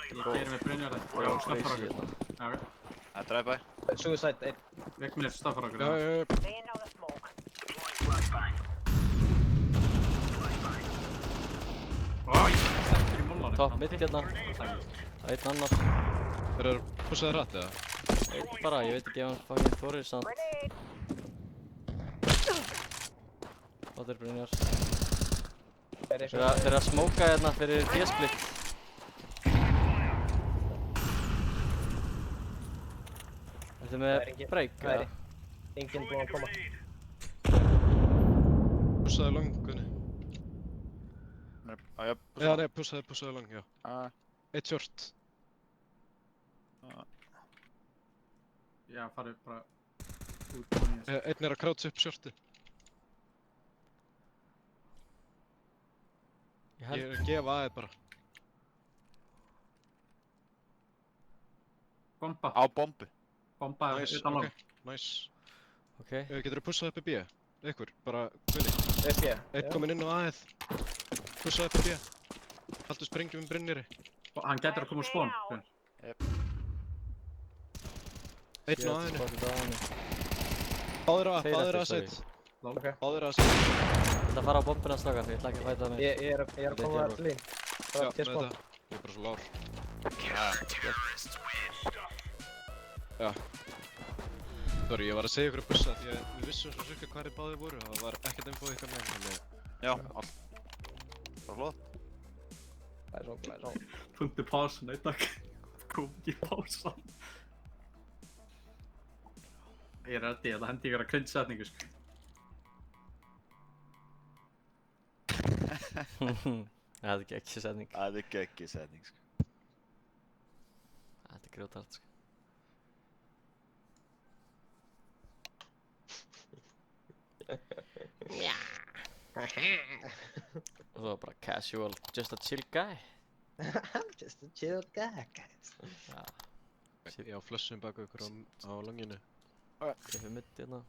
Ég gerir með Brynjar þetta. Já, staffar okkur. Hérna. Já, ok. Það er drefbæði. Suicide 1. Vekk mér staffar okkur. Já. Laying down the smoke. Deploying flashbang. Ó, ég stendur í mollanum. Topp mitt hérna. Einn annar. Þeir eru pussaði rætt eða? Einn bara, ég veit ekki ef hann fucking þorir samt. Grenade. Flottur Brynjar. Er Þeir eru að smóka hérna fyrir D-split. Þetta með break, Það er eða? enginn búinn að koma. Pussaði lang, Gunni. Já, já. Já, nei, pussaði lang, já. Eitt short. Já, farið bara út á nýjast. Einn er að krátsa upp shorti. Ég Ég held... er að gefa aðeins bara. Bomba. Á bombu. Bomba Nice, utan long. ok. Nice. Ok. Getur þú pussað upp í B? Ykkur, bara Gunni. FG. Einn kominn inn á aðeins. Pussað upp í B. Haldu sprengjum um Brynjari. Hann getur að koma úr spawn. Einn á aðeins. Fuck it. Báður að, Tveir báður eftir, að sorry. set. Ok. Báður að set. Ég ætla að fara á bombuna strákar, ég ætla ekki að fæta það mig. Ég er að koma til þín. Já, Það er með spawn. þetta. Ég er bara svo lár. Já. Sorry, ég var að segja ykkur að bussa því að við vissum svo cirka hvar þið báðir voru og það var ekkert info ykkar með þannig. Já, allt. Það var flott. Það er svo. Punktu pása, nei takk. Kom ekki pása. Ég er reddi, það hendi ykkur að cringe setningu sko. Það er ekki setning. Það er geggi setning, sko. Þetta er grjótart, sko. Og það var bara casual, just a chill guy. Just a chill guy, guys. Já, Ég á flössum baka ykkur á langinu. ég fyrir mitt hérna.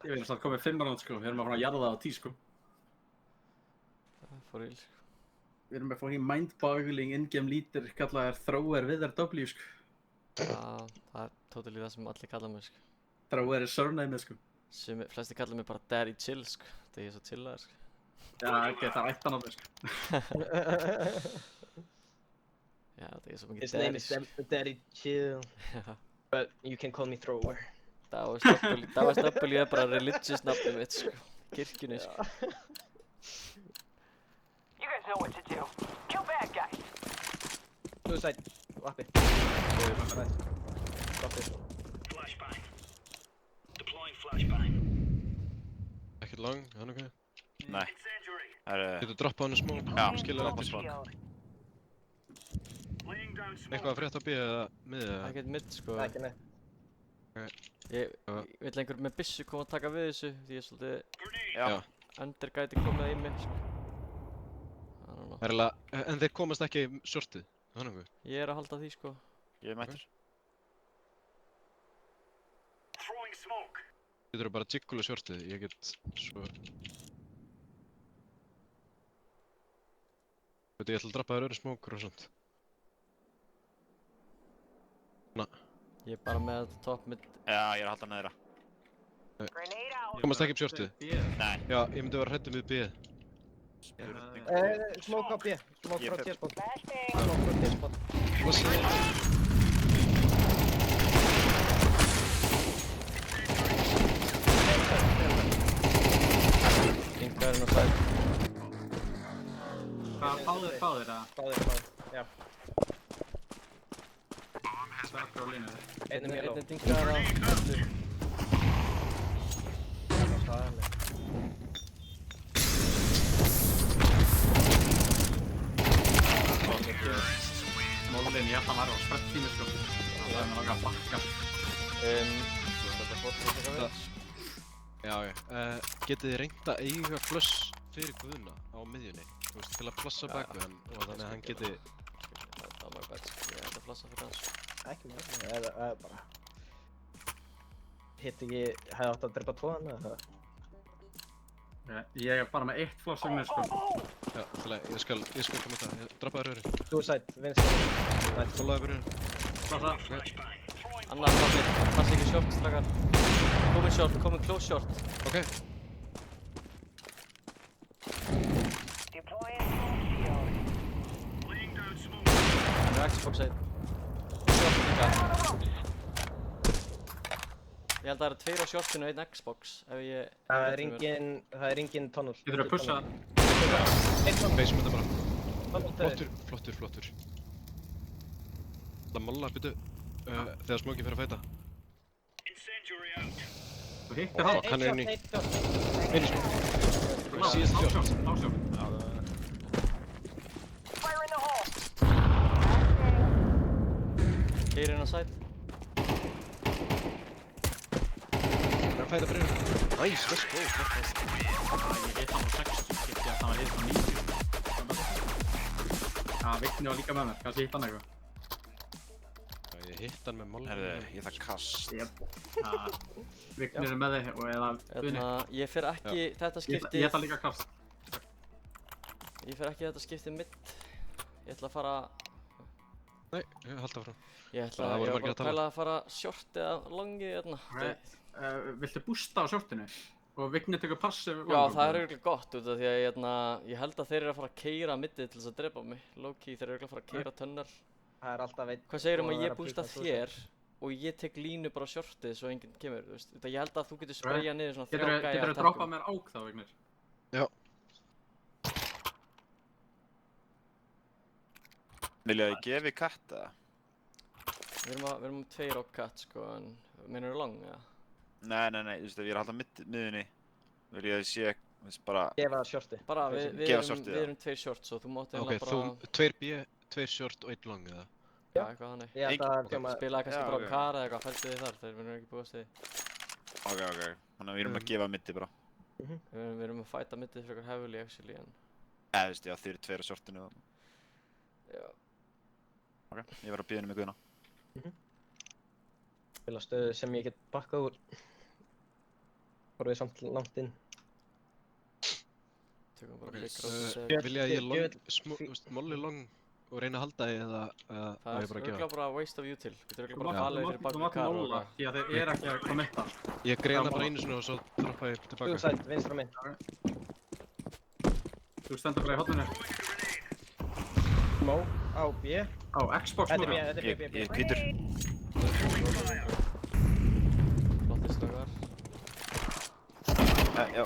Ég vil að það komið 5 ránd sko, við erum að fara að jarða það á 10 sko. for real. Við erum með fucking mind-boggling in-game leader kallaðar Thrower Wither W, sko. Já, það er totally það sem allir kalla mig, sko. Thrower er surname, sko. Flesti kalla mig bara Daddy Chill, sko. Það er svo chillaður, sko. Já, ok, það er ættan á mig, sko. Já, það er svo mikið His name daddy, is sko. Daddy Chill, Já. but you can call me Thrower. Davos W er bara religious nafnið mitt, sko. Kirkjunni, sko. You guys know what to do. Kill bad guys. Suicide, lappi. Lappi. Flashbang. Deploying flashbang. Ekkert lang, hann ok. Nei. Incendiary. Getur droppað hann í smók, Já, skilur droppa eftir. smoke. Laying down smoke. Eitthvað að frétta á B eða miðið eða? Ekkert mitt, sko. Ekki neitt. Ég vill einhver með byssu koma að taka við þessu, því ég er svolítið Grenade. Já. under gæti komið í mig, sko. I don't know. Herrilega, en þeir komast ekki í shortið, hann ok. Ég er að halda því, sko. Ég er mættur. Throwing smoke. Getur bara jiggula shortið, ég get svo... Veit ég ætla að droppa þér öðru smókur og svona. Ég er bara með þetta top mid. Já, ég er að halda neðra. Grenade out. Komast ekki upp shortið. Nei. Já, ég myndi vera hræddur við B-ið. Spurning. Smoke á B, smoke Ég frá fer. T-spot. Flashbang. Smoke frá T-spot. Hvað segir? Ingarinn og sæl. Hvað, báðir, eða? Báðir, já. Sverkur á línu. Einn er Einn dingar á öllu. Mólin, ég held að hann var á sprett tími, sko. Það er mér að bakka. Þetta er fótt að taka við. Já, getið þið reynt að eiga flush fyrir Guðna á miðjunni? Þú veist, til að plassa baku hann og þannig að hann geti... Það var bara bett, sko. Ég ætla að flassa fyrir hans. Ekki með það, eða bara... Hitt ekki, hefði átt að drepa tvoðan eða það? Ég er bara með eitt floss um mér, sko. Já, ég skal koma þetta, ég droppaði röri. Suicide, vinstri. Nice. Tólaði fyrir hann. Flossa. Annar flossir, passa ekki short, strakar. Komið short, komið close short. Ok. Deploying smoke shield. Laying down smoke. Það er Xbox 1. Short líka. Ég held að það eru tveir á shortinu og einn Xbox, ef ég... Það er engin tunnel. Getur að pussa. Einn tunnel. Base með þetta bara. Tunnel Flottur. Það molla, byrju. Þegar smokið fyrir að fæta. Incendiary out. Þú hittir hann. Hann er inn í. Eitt shot. Einu smók. Síðast shot. Ásjón. Fire in the hole. Geir inn á side. Það er að fæta fyrir hann. Nice, let's go. Ég hitt hann á 60, skipti að hann var hitt á 90. Já, Vigni var líka með mér. Kannski hitt hann eitthvað. Ég hitt hann með molla. Herðu, ég þarf kast. Jep. Vigni er með þig og eða Guðni. Ég fer ekki þetta Ég skiptið... ætla líka að kast. Ég fer ekki þetta skiptið mitt. Ég ætla að fara... Nei, ég halda frá. Ég ætla Það að, voru ég var margir bara að að tala. pæla að fara short eða longið hérna. Viltu bústa á shortinu? Og Vigni tekur passið Já, það er auðvitað gott út af því að ég held að þeir eru að fara að keyra middið til þess að drepa mig. Low-key, þeir eru auðvitað að fara að keyra tunnel. Það er alltaf einn. Hvað segir og að það er ég að bústa píka suicide. þér og ég tek línu bara á shortið svo enginn kemur, þú veist. Ég held að þú getur sprayað niður svona Getur þrjá gæja þú á droppað terkum. mér ák þá, Vignir? Já. Vilja þið gefi katt eða? Við erum tveir á katt, sko, en meinarðu long, eða? Nei, þú veist, ef ég er að halda miðunni. Vilja þið sé, þú veist, bara... Gefa það shorti. Bara, við Gefa shortið, við já. erum tveir shorts og þú mátt Ok, eiginlega þú, bara... 2 B, 2 short og 1 long eða? Já, eitthvað þannig. Ég held að hljóma... Spilaði kannski Já, bara á ok. kar eða eitthvað, fældu þið þar, þeir verður ekki búast því. Ok. Þannig að við erum að gefa middi bara. Við erum að fæta middið frekar heavily, actually, en... Eða, þú veist, já, þið eru tveir á shortinu og... Já. Ok, ég verð að bíða henni með Guðna. Spila stöðu sem ég get bakkað úr. Horfið samt langt inn. Tökum bara Ok, big road. Vilja ég long, Djöfull- molli long og reyna að halda því eða Það á ég er bara að örugglega gefa? bara waste of you til. Getur örugglega Þú bara falið fyrir mátt bak við kar og molla, eitthvað. því að þeir eru ekki að commita. Ég greina Já, bara molla. einu sinni og svo droppa ég tilbaka. Suicide, vinstra minn. Þú stendur bara í hotninu. Smó á B. Á, Xbox Þetta er B, núna. þetta er B. Ég er hvítur. Flottir strákar. Já.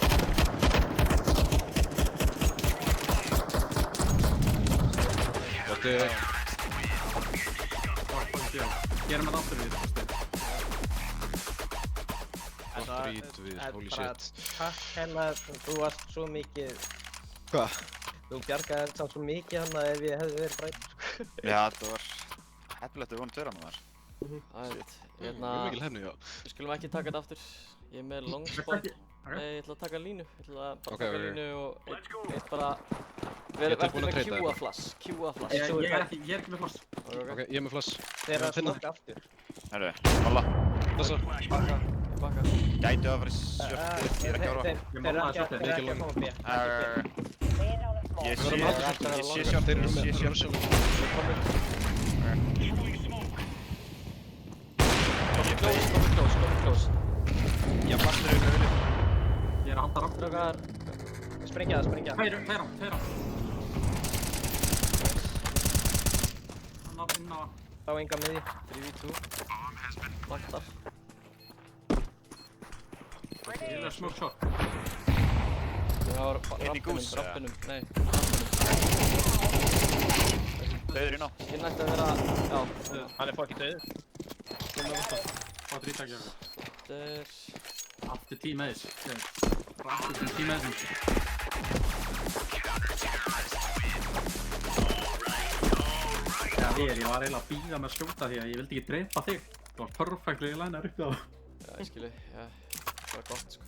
Þetta er Gerum þetta aftur við. gott rít við, holy shit. Takk hennar, þú varst svo mikið, Hvað? þú bjargaði samt svo mikið hann að ef ég hefði verið brætt. Já, þetta var heppilegt að við vonum tveira maður. Ætt. Mjög mikil hefni, já. Við skulum ekki taka þetta aftur. Ég er með long spot. Nei, ég ætla að taka línu. Ég ætla að bara Ok, taka ok. línu og eitt bara... Ég er tilbúinn að með treyta Q-a þetta. flash. Q-a flash. Ég er ekki með floss. Ok, ég er með flash. Þeir eru að Finna. smokka aftur. Herru, molla. Þessa. Baka. Ég baka. Gætu að fara í sjörtu, ég er ekki ára. Þeir eru ekki að koma B. Ég Við verðum að halda sé þessu. sjörtu, Þeir eru ég sé með sjörtu. Komið close. Ég fastur yfir hulið. Ég er að halda rafn. Strákar. Sprengja það, sprengja. Tveir á. Hann á inn á. Þá enga miði. 3v2. Vantar. Ég er að smoke shot. Það var Einn í gús, eða? rampinum. Nei. Dauður inn á. Ég nætti að vera... Já. Hann er fokkið döður. Hvað er ítækja? Þetta er... Aftur tíma þess. Aftur tíma þess. Ég var eiginlega að bíða með að skjóta því að ég vildi ekki drepa þig. Það var perfectly linear upp á það. Já, ég skilu. Já. Það var gott, sko.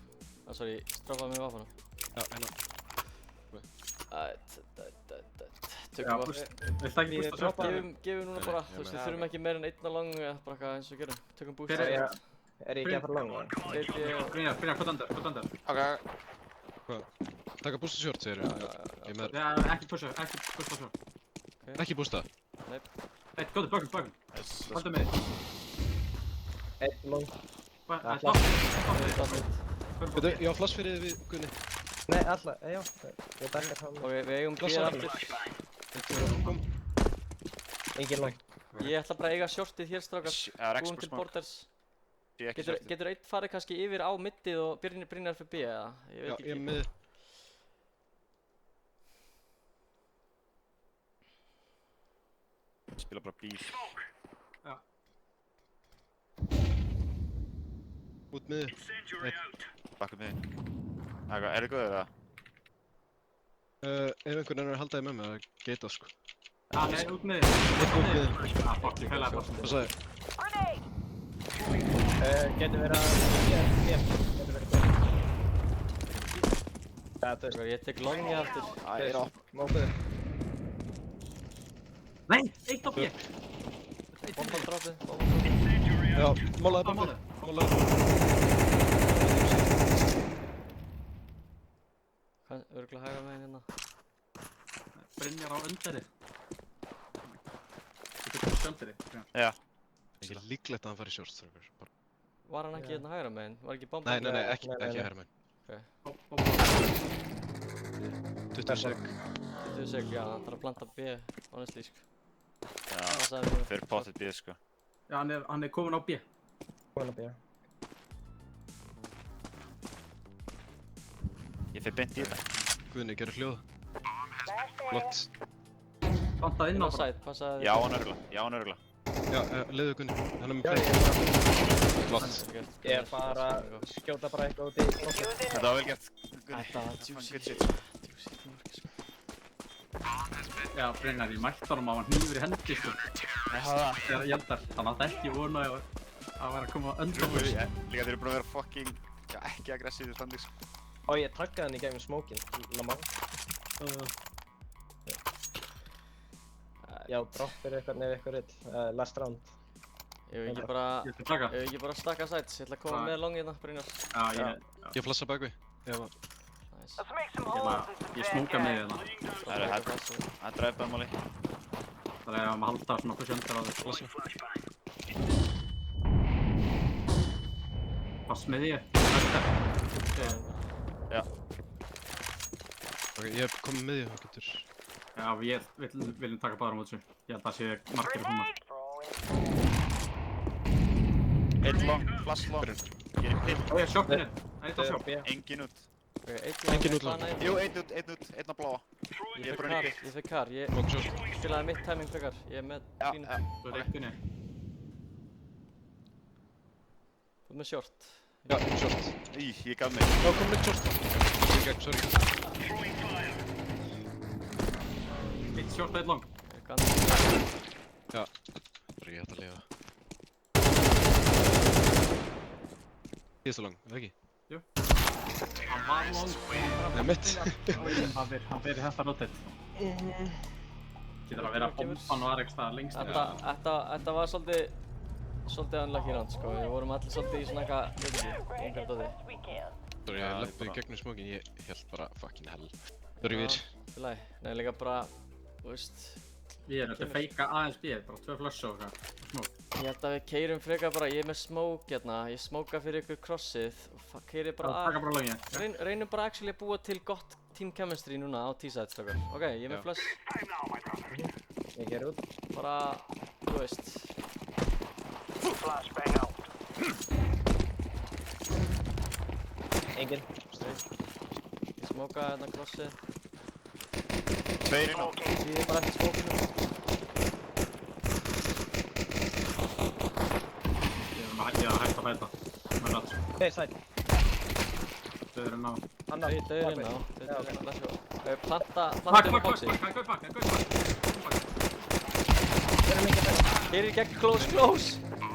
Sorry, straffaði mig vafana. Já, eina. Tökum bara... Viltu ekki bústa shot? Gefum núna bara, þú veist, við þurfum ekki meira en einn að lang eða bara eitthvað eins og gerum. Tökum búst. Hver er- Er ég ekki að fara langt? Brynjar, hvað dandur? Ok. Hvað? Taka boosta short, segir ég. Ég er með... Já, ekki pusta shot. Ekki boosta. Eitt, góður, bökum. Haldu með þig. Einn long. Veitu, ég á flash fyrir þið við Gunni. Nei, alla, já. Ég dæmir hann. Ok, við eigum Blassa B hann. aftur. Engin long. Ég ætla bara að eiga shortið hér, strákar. Það er Búum Xbox til smoke. borders. Ég er ekki sjörtu. Getur einn farið kannski yfir á middið og Brynjar fyrir B, eða? Ég Já, veit ég er ekki. með... Spila bara bíl. Út með Bakka með þig. Er þið góður eða? Ef einhvern er að halda þið með mig, það geita sko. Nei, út með þig. Út með þið. Fuck, ég fælaði bara. Hvað sagði? Getur verið að... Getur verið að... Það er Strákar, ég tek longið aftur. Ég er á. Mókuður. Nei, eitt á B. Bomban dropið. Já, málaði Á bombi. máli. Málaði. Örgulega hægra meginn hérna. Brynjar á öndari. Þú getur bara sjöldari. Já. Ekki líklegt að hann fari í short, strákar. Bara- Var hann ekki hérna hægra meginn? Var ekki bomban? Nei, ekki Nei, nei. herra minn. 20 sek. 20 sek, já, hann þarf að planta B, honestly, sko. Já. Það sagði mér. Fyrir pottet bíð sko. Já, hann er komin á B. Búin að bíða. Ég fyrir beint í þetta. Guðni, gerðu hljóð. Flott. Plantað inn á bara. Inside, passaði Já, hann örgulega. Já, hann örgulega. Já, leiðu Guðni. Hann er með Já, play. ég er bara... Flott. Ég er bara að skjóta bara eitthvað út í lokkið. Þetta var vel gert. Þetta var juicy. Good shit. Juicy mörg, sko. Já, Brynjar, ég mætti honum á hann hnífur í hendi, sko. Þegar ég eldar. Hann átti ekki vona að vera að koma undan Jú, mér. líka þeir eru búin að vera fucking ekki aggressífur standið sko. Og ég taggaði hann í gegnum smókin. Lamar. Já, dropp fyrir eitthvað nefn eitthvað rill. Last round. Ég vil ekki bara... Ég ætla að taka. Ég vil ekki bara stakka sides, ég ætla að koma með longið hérna, Brynjar. Já, Ég flassa bakvi. Já, Nice. Let's make some holes in some Ég dead smóka með guys. hérna. Það eru hætt. Það er drive bæðmáli. Það er að maður halda svona push under á þessu. Pass með því. Já. Ok, ég hef komið með því, það getur... Já, við viljum taka báður á móti þessu. Ég held að það sé margir að koma. Eitt long, flash long. Ég er í pill. Ó, ég er sjoppinu. Eitt á sjopp. Engin út. Engin út lang. Jú, einn út, einn á bláa. Ég er bara í pill. Ég fekk kar, ég Long short. spilaði mitt timing frekar. Ég er með Já, fínu. já. Þú er eitt inni. Þú ert með short. Já, short. Í, ég gaf mig. Já, kom mitt short. Ég gegn, sorry. Eitt sjopp, eitt long. Ég gaf mig. Já. Sorry, ég hætti að lifa. Síðasta lang, eða ekki? Hann var long. Nei, mitt. Hann fyrir þetta rotet. Getur að vera bomban og Arex það lengst inni. Þetta var svolítið unlucky round sko. Við vorum allir svolítið í svona eitthvað, veit ekki, einhver dóti. Sorry, ég leppi í gegnum smókin, ég held bara fucking hell. Sorry, við. Fylgæði. Nei, líka bara, þú veist, Við erum þetta feika aðeins bíð, bara 2 flush og eitthvað. Smók. ég held að við keyrum frekar bara, ég er með smoke hérna, ég smóka fyrir ykkur crossið og keyrið bara Taka bara longið. Reynum bara actually að búa til gott team chemistry núna á T-side strákar. Ok, ég er með flash. Ég ger út. Bara, þú veist. Flashbang out. Engin. Ég smóka hérna crossið. Tveir inn á. Ég er bara eftir smókinu. Ég er að hætta að fæta. Með rætt. Hey, side. Þau eru ná. Annar. Þau eru inn á. Planta Bakk, inn á bakk, boxið. bakk. Keyrir í gegn close.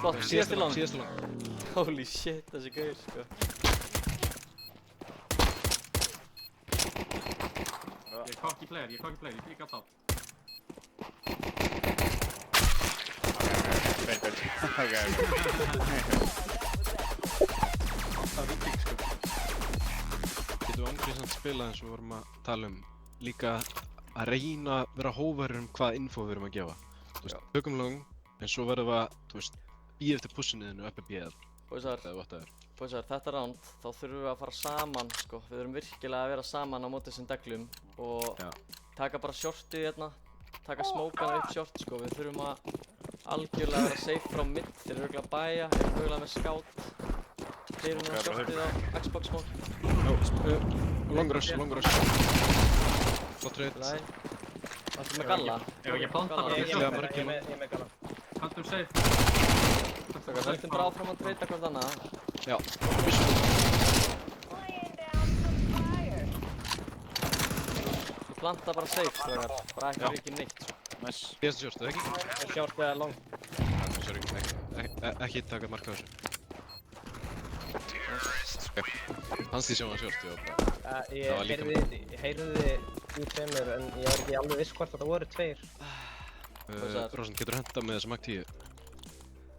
Flott, síðasti lang. Síðasta lang. Holy shit, þessi gaur sko. Ég er cocky player, ég fík alltaf. Getum við angriðsamt spilað eins og við vorum að tala um líka að reyna að vera hóvarir hvaða info við erum að gefa. Þú veist, tökum lang, en svo verðum við að, þú veist, býja eftir pushiniðinu uppi bíðað. Bóðsar, þetta round, þá þurfum við að fara saman sko. Við þurfum virkilega að vera saman á móti þessum deglum og taka bara shortið hérna, taka smókana upp short sko. Við þurfum að algjörlega vera safe frá mid, þeir eru örugglega að bæja, þeir eru örugglega með scout. Þeir eru núna shortið á Xbox mode. Long rush. Flott reynd. Það er með galla. Ég planta bara Ég fyrir er með gala. Plantum safe. Við höldum bara áfram að treyta hvort annað. Já. Laying down some fire. Ég planta bara safe strákar, bara ekki neitt sko. Nice. Síðasta short, eða ekki? Short eða long. Sorry, ekki taka marka á þessu. Hans því sjáum að short, já. Ég heyrði í tveimur en ég var ekki alveg viss hvort það voru 2. Rósand, getur þú henda með þessum Mac 10?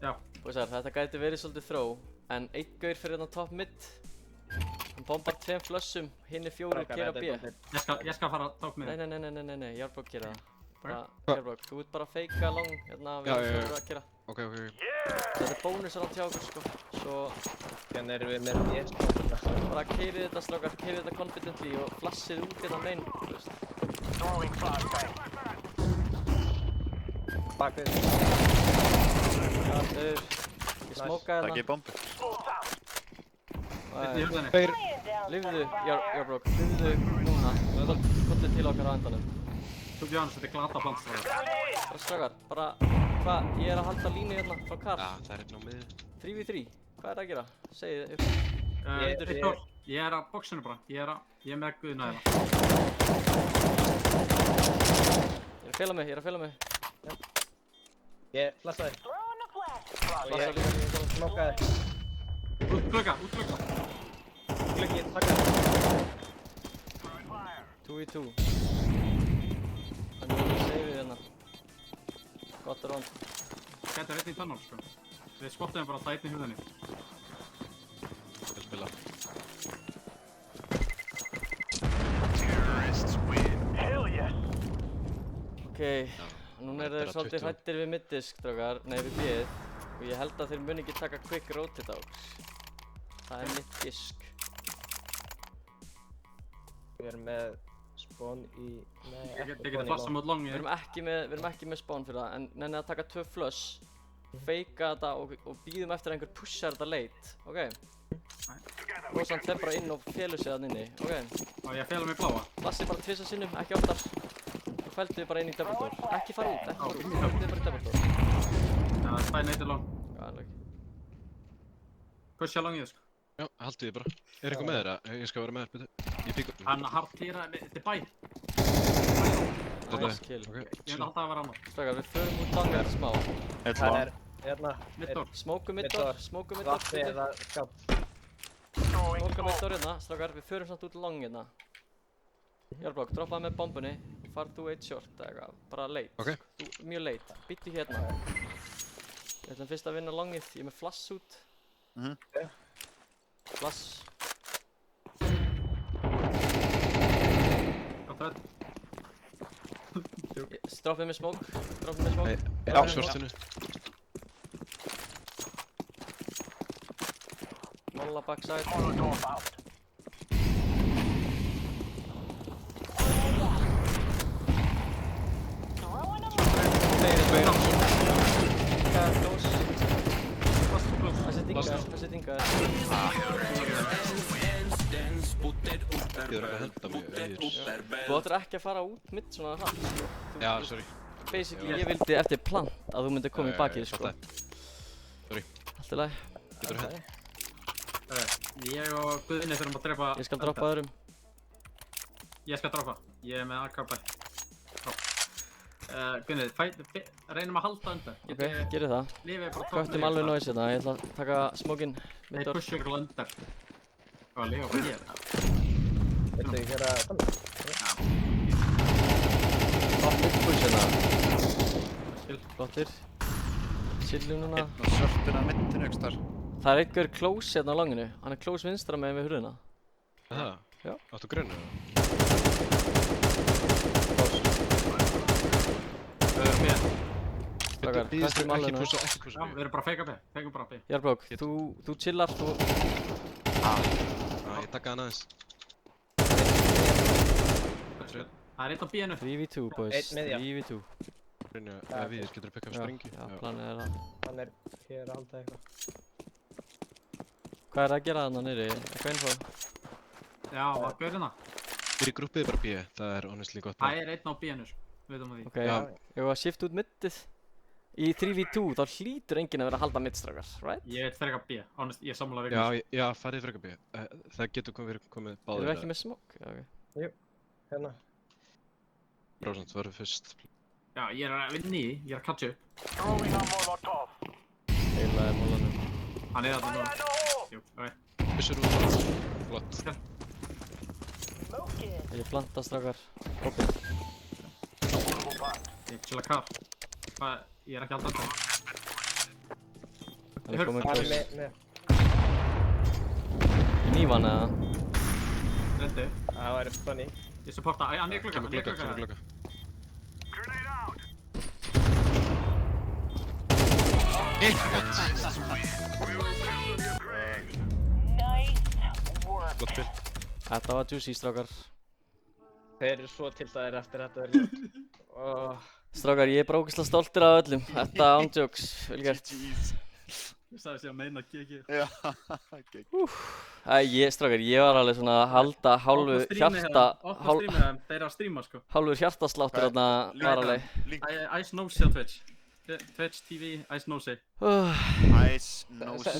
Já. Bóðsar, þetta gæti verið svolítið throw, en einn gaur fyrir hérna top mid. Hann bombar 2 flushum, hinn er 4 keyra B. Ég skal fara top mid. Nei, Járbrok gera það. Járbrok, þú ert bara að feika long, hérna við erum að gera. Ok. Þetta er bónusar á hjá okkur sko, svo Þannig erum við með ég. bara keyrið þetta strákar, keyrið þetta confidently og flassið út hérna main, þú veist. Throwing flashbang. Bakvið. Ég smókaði Takk ég hérna. bombu. Eitt í hurðinni. Laying down Lifðu, Járbrok, lifðu núna. Kollið til okkar á endanum. Þú Jóhannes, þetta er glata plantstráðar. Bara strákar, bara, hvað, ég er að halda línu hérna frá Karl. Já, það er einn á miði. 3v3, hvað er að gera? Segið upp. Ég er að boxinu bara. Ég er með guðina hérna. Ég er að fela mig. Ég flassaði. throwing the flash. Flassa líka. Smokkaði. Út glugga. Gluggi, takkaði. 2v2. Þannig að við segið hérna. Gott round. Þetta er einn í tunnel, sko. Við spottum bara það einn í hurðinni. Vel spila. núna eru þeir þetta er að svolítið 20. hrættir við middisk, strákar, nei við bíð. Og ég held að þeir muni ekki taka quick rotate out. Það er mitt gisk. Við erum með spawn í... Nei, Ég geti flassa mot longi. Við erum ekki með spawn fyrir það, en nennið að taka 2 flush, feika þetta og býðum eftir að einhver pushar þetta late, ok? Rósand fer bara inn og felur sig þann inni, ok? Og ég fela mig bláa. Lassi bara 2 sinnum, ekki oftar. Og fældu þið bara inn í double door. Ekki fara út, fældu þið bara í double door. Já, það er neitt long. Já, alveg. Pusha longið, sko. Já, haldið þið bara. Er eitthvað með þeirra? Ég skal vera með þér, betur. Ég píka. Hann hard týra, þetta er bæ. Þetta Nice kill. Ok, Ég vil alltaf að vera annar. Strákar, við förum út langar eftir smá. Eitt Það long. er, hérna, Middor. Smókum middor, Middoor. smókum middor. vapni eða skátt. Smókum middor hérna, strákar, við förum samt út long hérna. Jarblokk, droppaði með bombunni, farð þú eitt short eða eitthvað, bara late. Ok. Mjög late, býttu hérna. Við ætlum fyrst að vinna longið, ég er með flash út. Flash. Gott veit. Droppið með smók, droppið með smók. Já, shortinu. Molla backside. Molotov out. Throwing them. Close. Þessi dinga. Ég er að henda mig auðvir. Þú ættir ekki að fara út mitt svona hratt. Já, sorry. Basically, ég vildi eftir plant að þú myndir koma í bakið, sko. Sorry. Allt í lagi. Getur að henda. Ég og Guðni þurfum að drepa... Ég skal droppa öðrum. Ég skal droppa. Ég er með AK-bæ. Guðni, reynum að halda undan. Ok, gerir það. Lífið er bara Köttum alveg noise hérna, ég ætla að taka smókinn Þeir middor. pusha ykkur undan. Hvað lífa bara hér? Viltu ekki gera þannig? Off mid push hérna. Skil. Flottir. Chillum núna. Einn og shortinu að mittinu, ekki þar. Það er einhver close hérna á langinu. Hann er close vinstra meginn við hurðina. Það? Já. Áttu grunni? Mér. Strákar, Býðist köttum alveg ekki noise. púsa, ekki Já, púsa við mig. erum bara að feika B. Feikum bara B. Jarblokk, þú chillar, þú... Já, ég taka hann aðeins. Það er eitt á B-inu. 3v2 boys, Einn miðja. 3v2. Brynja, eða við, getur þú pikkað Já, sprengi? já, planið er að... Hann er hér að halda eitthvað. Hvað er að gera þarna niðri? Eitthvað info? Já, að gaurina. Fyrir grúppið bara B, það er honestly gott. Það er einn á B-inu, sko. Við veitum að því. Ok, Já. ég var að shifta út middið. Í 3v2 þá hlýtur enginn að vera að halda middstrákar, right? Ég veit frekar B. Honest, ég sammála við. Já, farið frekar B. Það getur verið komið Erum báðir. við ekki með smokk? Já, ok. Hérna. Rósand, þú verður fyrst. Já, ég er að vinna í því. Ég er að catcha upp. Throwing a Molotov. Heilaði mólanum. Hann er þarna Fire núna. in the hole. Jú, ok. Fyrst út. Flott. Smoke in. Ég planta strákar. Opið. Ég chilla kar. Hvað? Ég er ekki alltaf þetta. Hann er komin Hann er close. með. Nývan eða? Rendi. Það væri funny. Ég supporta. Æ, hann er glugga. Kemur glugga, kemur glugga. Nice work. Flott fyrr. Þetta var juicy strákar. Þeir eru svo tildaðir eftir þetta verður. Strákar, ég er bara ógeðslega stoltur af öllum. Þetta ándjóks, vel gert. Ég sagði sér að meina GG. Já, ok. Strákar, ég var alveg svona að halda hálfu hjarta... Opna streamið þeim. Þeir eru að streama, sko. Hálfur hjartasláttur þarna var alveg. Link. Ice Nosey á Twitch. Twitch TV, Ice Nosey. Ice, nose.